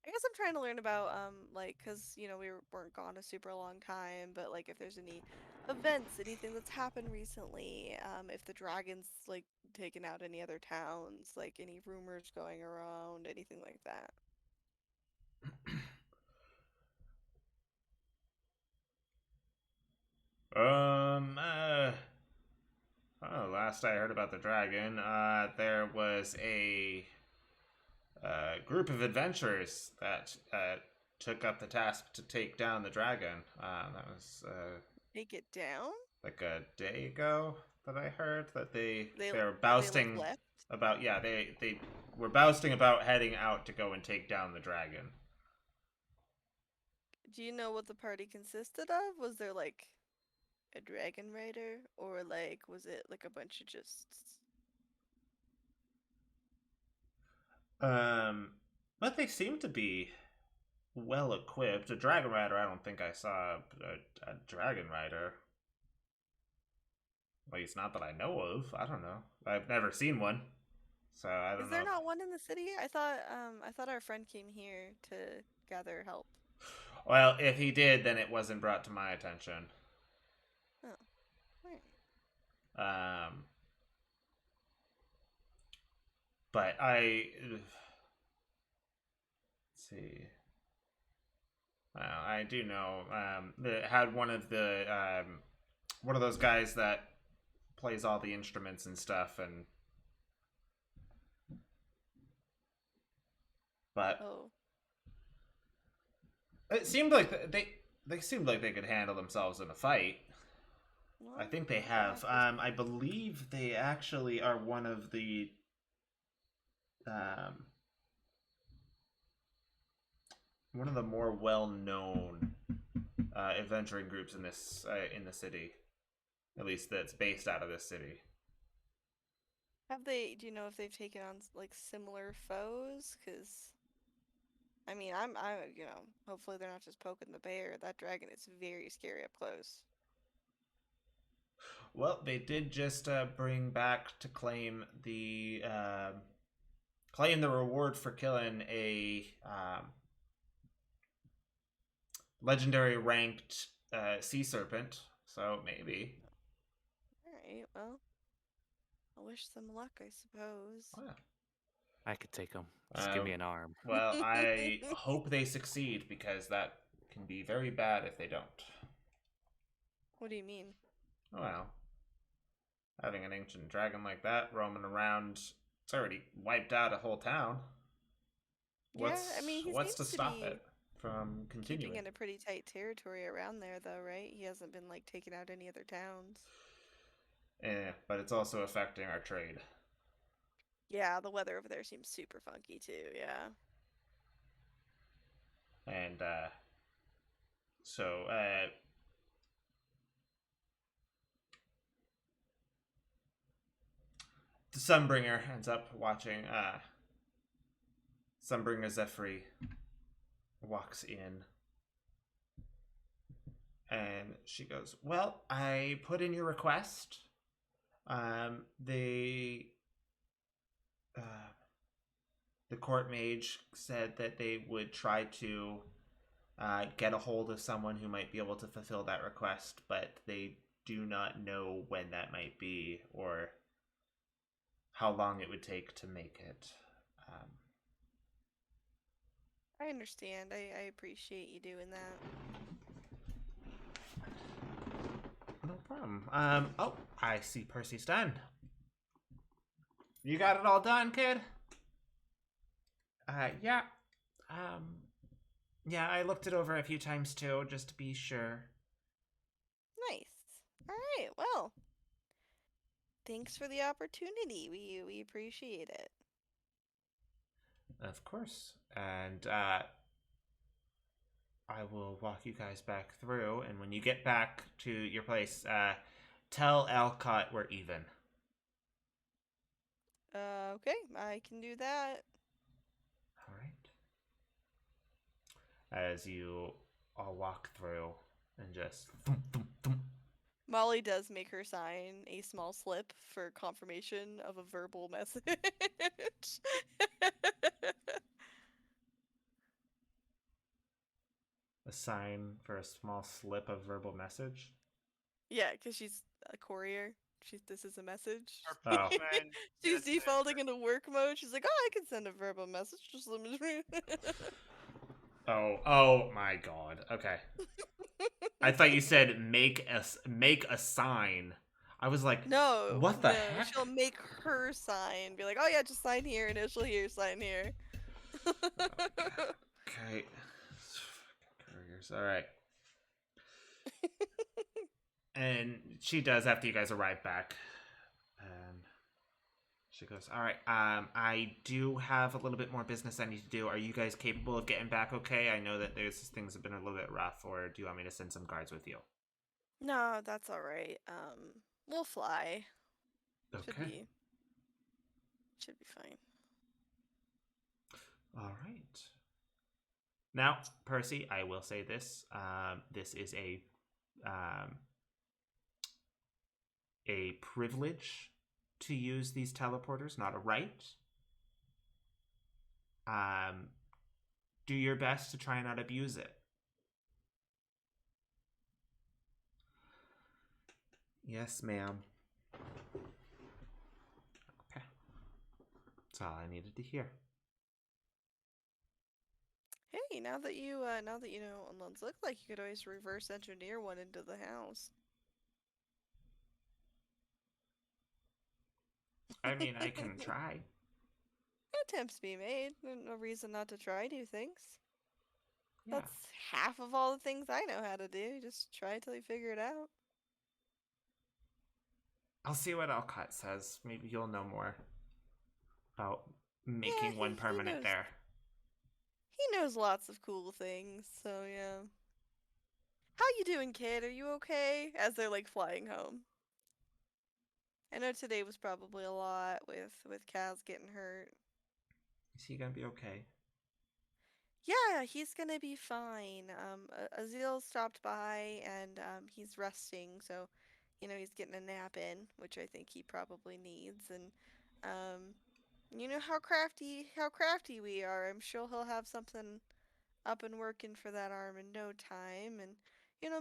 [SPEAKER 1] I guess I'm trying to learn about, like, cause, you know, we weren't gone a super long time, but, like, if there's any events, anything that's happened recently, if the dragon's, like, taken out any other towns, like, any rumors going around, anything like that.
[SPEAKER 4] Last I heard about the dragon, there was a group of adventurers that took up the task to take down the dragon. That was
[SPEAKER 1] Take it down?
[SPEAKER 4] like a day ago that I heard that they
[SPEAKER 1] They
[SPEAKER 4] were
[SPEAKER 1] like,
[SPEAKER 4] boasting
[SPEAKER 1] left?
[SPEAKER 4] about, yeah, they were boasting about heading out to go and take down the dragon.
[SPEAKER 1] Do you know what the party consisted of? Was there, like, a dragon rider? Or, like, was it, like, a bunch of just...
[SPEAKER 4] But they seem to be well equipped. A dragon rider, I don't think I saw a dragon rider. At least not that I know of. I don't know. I've never seen one, so I don't
[SPEAKER 1] Is
[SPEAKER 4] know.
[SPEAKER 1] there not one in the city? I thought our friend came here to gather help.
[SPEAKER 4] Well, if he did, then it wasn't brought to my attention.
[SPEAKER 1] Oh, right.
[SPEAKER 4] But let's see. I do know. Had one of those guys that plays all the instruments and stuff, but
[SPEAKER 1] Oh,
[SPEAKER 4] it seemed like they seemed like they could handle themselves in a fight.
[SPEAKER 1] well,
[SPEAKER 4] I think they
[SPEAKER 1] maybe
[SPEAKER 4] have.
[SPEAKER 1] have to-
[SPEAKER 4] I believe they actually are one of the more well-known adventuring groups in this in the city, at least that's based out of this city.
[SPEAKER 1] Have they? Do you know if they've taken on like similar foes? Cause, I mean, you know, hopefully they're not just poking the bear. That dragon is very scary up close.
[SPEAKER 4] Well, they did just bring back to claim the reward for killing a legendary ranked sea serpent. So maybe.
[SPEAKER 1] All right. Well, I wish them luck, I suppose.
[SPEAKER 4] Oh, yeah.
[SPEAKER 2] I could take him. Just give me an arm.
[SPEAKER 4] Well, I hope they succeed, because that can be very bad if they don't.
[SPEAKER 1] What do you mean?
[SPEAKER 4] Well, having an ancient dragon like that roaming around, it's already wiped out a whole town.
[SPEAKER 1] Yeah, I mean, he
[SPEAKER 4] what's to
[SPEAKER 1] seems to
[SPEAKER 4] stop
[SPEAKER 1] be
[SPEAKER 4] it from continuing?
[SPEAKER 1] keeping in a pretty tight territory around there, though, right? He hasn't been like taking out any other towns.
[SPEAKER 4] But it's also affecting our trade.
[SPEAKER 1] Yeah, the weather over there seems super funky too. Yeah.
[SPEAKER 4] And so the Sunbringer ends up watching. Sunbringer Zephyr walks in, and she goes, "Well, I put in your request. The court mage said that they would try to get a hold of someone who might be able to fulfill that request, but they do not know when that might be or how long it would take to make it."
[SPEAKER 1] I understand. I appreciate you doing that.
[SPEAKER 4] No problem. Oh, I see Percy's done. You got it all done, kid? Yeah. Yeah, I looked it over a few times too, just to be sure.
[SPEAKER 1] Nice. All right. Well, thanks for the opportunity. We appreciate it.
[SPEAKER 4] Of course. And, I will walk you guys back through, and when you get back to your place, tell Alcott we're even.
[SPEAKER 1] Okay, I can do that.
[SPEAKER 4] All right. As you all walk through and just thump, thump, thump.
[SPEAKER 1] Molly does make her sign a small slip for confirmation of a verbal message.
[SPEAKER 4] A sign for a small slip of verbal message.
[SPEAKER 1] Yeah, because she's a courier. This is a message.
[SPEAKER 3] Our
[SPEAKER 4] Oh.
[SPEAKER 3] postman
[SPEAKER 1] She's
[SPEAKER 3] gets it.
[SPEAKER 1] defaulting into work mode. She's like, oh, I can send a verbal message. Just let me.
[SPEAKER 4] Oh my god. Okay. I thought you said make a sign. I was like,
[SPEAKER 1] No.
[SPEAKER 4] What the
[SPEAKER 1] no,
[SPEAKER 4] heck?
[SPEAKER 1] She'll make her sign. Be like, oh yeah, just sign here, initial here, sign here.
[SPEAKER 4] okay. Couriers. All right. And she does after you guys arrive back. And she goes, all right, I do have a little bit more business I need to do. Are you guys capable of getting back okay? I know that things have been a little bit rough, or do you want me to send some guards with you?
[SPEAKER 1] No, that's all right. We'll fly.
[SPEAKER 4] Okay.
[SPEAKER 1] Should be fine.
[SPEAKER 4] All right. Now, Percy, I will say this. This is a privilege to use these teleporters, not a right. Do your best to try not abuse it. Yes, ma'am. Okay. That's all I needed to hear.
[SPEAKER 1] Hey, now that you know what ones look like, you could always reverse engineer one into the house.
[SPEAKER 4] I mean, I can try.
[SPEAKER 1] Attempts be made. No reason not to try new things.
[SPEAKER 4] Yeah.
[SPEAKER 1] That's half of all the things I know how to do. Just try till you figure it out.
[SPEAKER 4] I'll see what Alcott says. Maybe you'll know more about making one
[SPEAKER 1] he
[SPEAKER 4] permanent
[SPEAKER 1] knows.
[SPEAKER 4] there.
[SPEAKER 1] He knows lots of cool things, so yeah. How you doing, kid? Are you okay? As they're like flying home. I know today was probably a lot with Kaz getting hurt.
[SPEAKER 4] Is he gonna be okay?
[SPEAKER 1] Yeah, he's gonna be fine. Azil stopped by and he's resting, so he's getting a nap in, which I think he probably needs. And you know how crafty we are. I'm sure he'll have something up and working for that arm in no time. And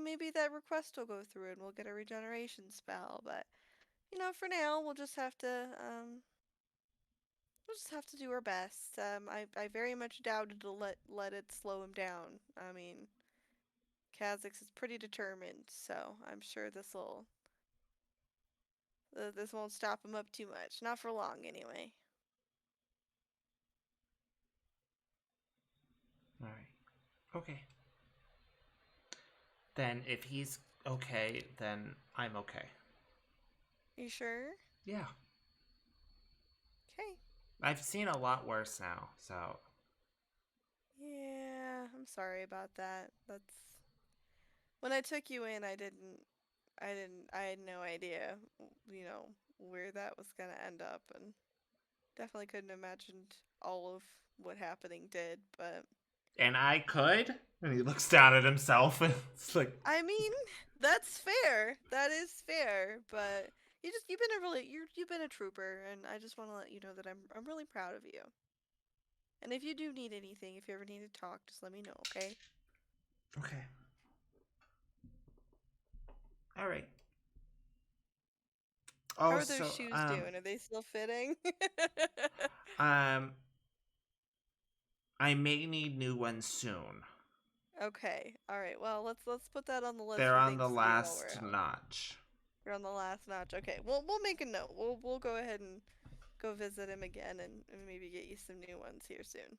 [SPEAKER 1] maybe that request will go through and we'll get a regeneration spell. But for now, we'll just have to do our best. I very much doubted to let it slow him down. I mean, Kha'Zix is pretty determined, so I'm sure this won't stop him up too much. Not for long, anyway.
[SPEAKER 4] All right. Okay. Then if he's okay, then I'm okay.
[SPEAKER 1] You sure?
[SPEAKER 4] Yeah.
[SPEAKER 1] Okay.
[SPEAKER 4] I've seen a lot worse now, so.
[SPEAKER 1] Yeah, I'm sorry about that. That's when I took you in. I had no idea, where that was gonna end up, and definitely couldn't imagined all of what happening did. But
[SPEAKER 4] And I could? And he looks down at himself and it's like,
[SPEAKER 1] I mean, that's fair. That is fair. But you've been you've been a trooper, and I just want to let you know that I'm really proud of you. And if you do need anything, if you ever need to talk, just let me know, okay?
[SPEAKER 4] okay. All right.
[SPEAKER 1] How are
[SPEAKER 4] Also,
[SPEAKER 1] those shoes doing? Are they still fitting?
[SPEAKER 4] um, I may need new ones soon.
[SPEAKER 1] Okay. All right. Well, let's put that on the list.
[SPEAKER 4] They're
[SPEAKER 1] of
[SPEAKER 4] on the
[SPEAKER 1] things to do while
[SPEAKER 4] last
[SPEAKER 1] we're out.
[SPEAKER 4] notch.
[SPEAKER 1] You're on the last notch. Okay. We'll make a note. We'll go ahead and go visit him again and maybe get you some new ones here soon.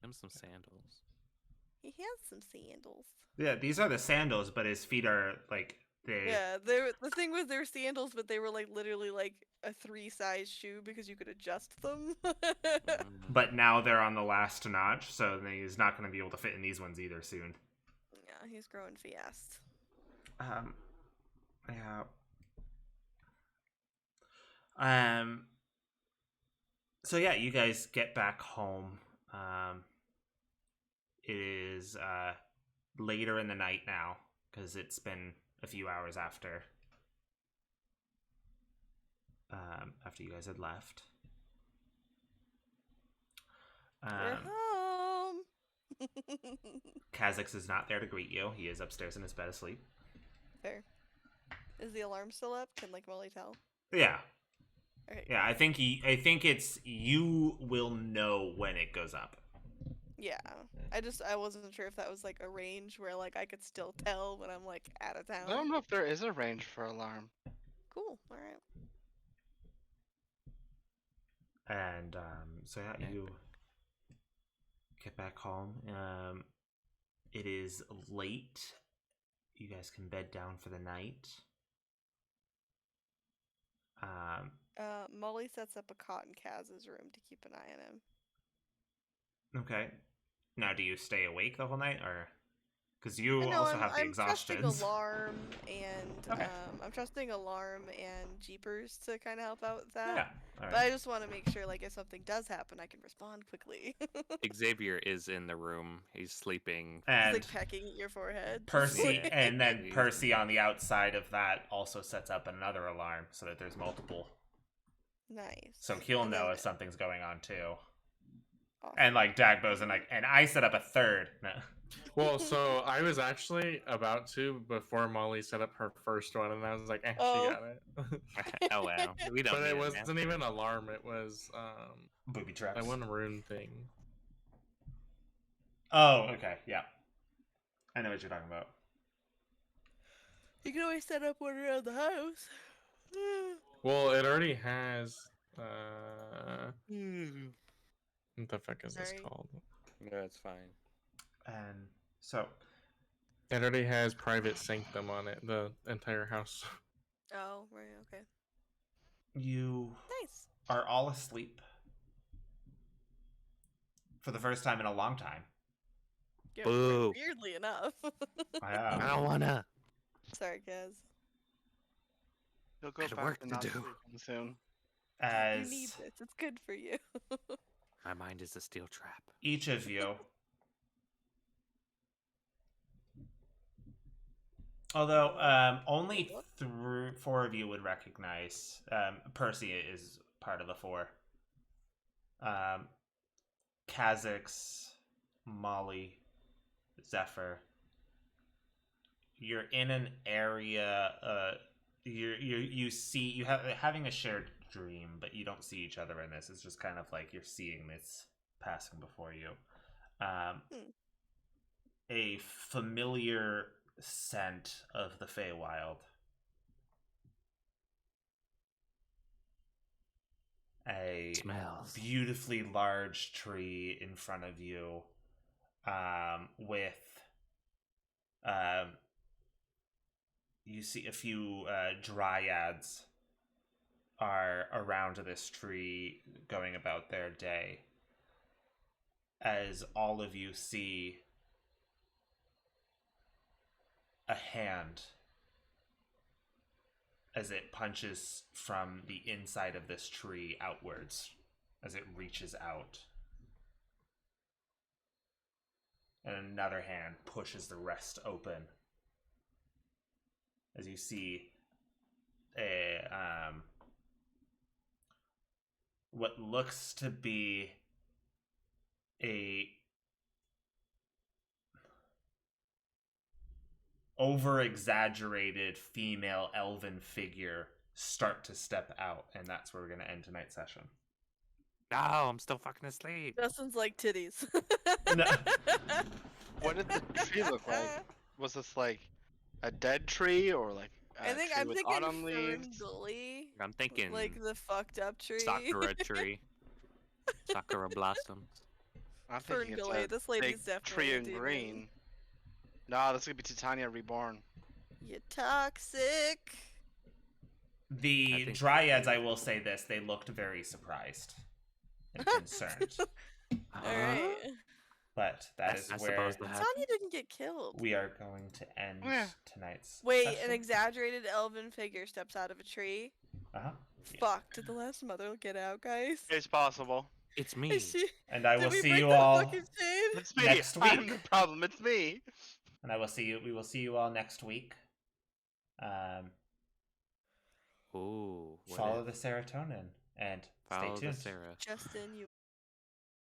[SPEAKER 2] Him some sandals.
[SPEAKER 1] He has some sandals.
[SPEAKER 4] Yeah, these are the sandals, but his feet are like they.
[SPEAKER 1] Yeah, the thing was they were sandals, but they were like literally like a 3-size shoe because you could adjust them.
[SPEAKER 4] But now they're on the last notch, so he's not going to be able to fit in these ones either soon.
[SPEAKER 1] Yeah, he's growing fast.
[SPEAKER 4] Yeah. So yeah, you guys get back home. It is later in the night now because it's been a few hours after you guys had left.
[SPEAKER 1] We're home.
[SPEAKER 4] Kha'Zix is not there to greet you. He is upstairs in his bed asleep.
[SPEAKER 1] Fair. Is the alarm still up? Can Molly tell?
[SPEAKER 4] Yeah.
[SPEAKER 1] Okay.
[SPEAKER 4] Yeah, I think it's you will know when it goes up.
[SPEAKER 1] Yeah. I wasn't sure if that was like a range where like I could still tell when I'm like out of town.
[SPEAKER 3] I don't know if there is a range for alarm.
[SPEAKER 1] Cool. All right.
[SPEAKER 4] And so yeah, you get back home. It is late. You guys can bed down for the night.
[SPEAKER 1] Molly sets up a cot in Kaz's room to keep an eye on him.
[SPEAKER 4] Okay. Now, do you stay awake the whole night, or because you
[SPEAKER 1] No,
[SPEAKER 4] also have the exhaustions?
[SPEAKER 1] I'm trusting alarm and
[SPEAKER 4] Okay.
[SPEAKER 1] I'm trusting alarm and Jeepers to kind of help out with that.
[SPEAKER 4] Yeah. All
[SPEAKER 1] But
[SPEAKER 4] right.
[SPEAKER 1] I just want to make sure, like, if something does happen, I can respond quickly.
[SPEAKER 2] Xavier is in the room. He's sleeping.
[SPEAKER 1] He's
[SPEAKER 4] And
[SPEAKER 1] like pecking at your forehead.
[SPEAKER 4] Percy,
[SPEAKER 2] Yeah.
[SPEAKER 4] and then Percy on the outside of that also sets up another alarm so that there's multiple.
[SPEAKER 1] Nice.
[SPEAKER 4] So he'll
[SPEAKER 1] And
[SPEAKER 4] know
[SPEAKER 1] then-
[SPEAKER 4] if something's going on too.
[SPEAKER 1] Awesome.
[SPEAKER 4] And like Dagbo's and I set up a third. No.
[SPEAKER 5] Well, so I was actually about to before Molly set up her first one, and I was like,
[SPEAKER 1] Oh.
[SPEAKER 5] she got it.
[SPEAKER 2] Oh wow, we don't.
[SPEAKER 5] But
[SPEAKER 2] need
[SPEAKER 5] it
[SPEAKER 2] now.
[SPEAKER 5] wasn't even alarm. It was
[SPEAKER 4] Booby traps.
[SPEAKER 5] that one rune thing.
[SPEAKER 4] Oh, okay, yeah. I know what you're talking about.
[SPEAKER 1] You can always set up one around the house.
[SPEAKER 5] Well, it already has. What the fuck is this
[SPEAKER 1] Sorry.
[SPEAKER 5] called?
[SPEAKER 2] No, it's fine.
[SPEAKER 4] And so
[SPEAKER 5] It already has private sanctum on it. The entire house.
[SPEAKER 1] Oh, right, okay.
[SPEAKER 4] you
[SPEAKER 1] Nice.
[SPEAKER 4] are all asleep for the first time in a long time.
[SPEAKER 1] Yeah,
[SPEAKER 2] Boo.
[SPEAKER 1] weirdly enough.
[SPEAKER 2] I
[SPEAKER 4] Wow.
[SPEAKER 2] don't wanna.
[SPEAKER 1] Sorry, Kaz.
[SPEAKER 3] You'll go
[SPEAKER 2] Got
[SPEAKER 3] back
[SPEAKER 2] work
[SPEAKER 3] to
[SPEAKER 2] to
[SPEAKER 3] not
[SPEAKER 2] do.
[SPEAKER 3] sleeping soon.
[SPEAKER 1] You need
[SPEAKER 4] As
[SPEAKER 1] this. It's good for you.
[SPEAKER 2] My mind is a steel trap.
[SPEAKER 4] each of you, although only four of you would recognize. Percy is part of the four. Kha'Zix, Molly, Zephyr. You're in an area. You see having a shared dream, but you don't see each other in this. It's just kind of like you're seeing this passing before you. A familiar scent of the Feywild. A
[SPEAKER 2] Smells.
[SPEAKER 4] beautifully large tree in front of you, with you see a few dryads are around this tree going about their day. As all of you see a hand as it punches from the inside of this tree outwards as it reaches out. And another hand pushes the rest open as you see a what looks to be a over-exaggerated female elven figure start to step out, and that's where we're going to end tonight's session.
[SPEAKER 2] No, I'm still fucking asleep.
[SPEAKER 1] Justin's like titties.
[SPEAKER 4] No.
[SPEAKER 3] What did the tree look like? Was this like a dead tree or like a
[SPEAKER 1] I think
[SPEAKER 3] tree
[SPEAKER 1] I'm
[SPEAKER 3] with
[SPEAKER 1] thinking
[SPEAKER 3] autumn leaves?
[SPEAKER 1] Ferngully.
[SPEAKER 2] I'm thinking
[SPEAKER 1] Like the fucked up tree.
[SPEAKER 2] Sakura tree. Sakura blossoms.
[SPEAKER 3] I'm thinking it's
[SPEAKER 1] Ferngully.
[SPEAKER 3] a
[SPEAKER 1] This lady's
[SPEAKER 3] big
[SPEAKER 1] definitely
[SPEAKER 3] tree
[SPEAKER 1] a
[SPEAKER 3] in
[SPEAKER 1] demon.
[SPEAKER 3] green. No, this is gonna be Titania reborn.
[SPEAKER 1] You toxic.
[SPEAKER 4] The
[SPEAKER 2] I think-
[SPEAKER 4] dryads, I will say this, they looked very surprised and concerned.
[SPEAKER 1] Alright.
[SPEAKER 4] But that is
[SPEAKER 2] I
[SPEAKER 4] where
[SPEAKER 2] suppose that happened.
[SPEAKER 1] Tanya didn't get killed.
[SPEAKER 4] we are going to end
[SPEAKER 3] Yeah.
[SPEAKER 4] tonight's
[SPEAKER 1] Wait,
[SPEAKER 4] session.
[SPEAKER 1] an exaggerated elven figure steps out of a tree.
[SPEAKER 4] Uh-huh.
[SPEAKER 1] Fuck, did the last mother get out, guys?
[SPEAKER 3] It's possible.
[SPEAKER 2] It's me.
[SPEAKER 1] Is she...
[SPEAKER 4] And I
[SPEAKER 1] Did
[SPEAKER 4] will
[SPEAKER 1] we
[SPEAKER 4] see
[SPEAKER 1] break
[SPEAKER 4] you
[SPEAKER 1] that
[SPEAKER 4] all
[SPEAKER 1] fucking chain?
[SPEAKER 3] It's me.
[SPEAKER 4] Next
[SPEAKER 3] I'm
[SPEAKER 4] week.
[SPEAKER 3] the problem. It's me.
[SPEAKER 4] and we will see you all next week.
[SPEAKER 2] Ooh. what
[SPEAKER 4] Follow
[SPEAKER 2] if-
[SPEAKER 4] the serotonin and
[SPEAKER 2] Follow
[SPEAKER 4] stay tuned.
[SPEAKER 2] the Sarah.
[SPEAKER 1] Justin, you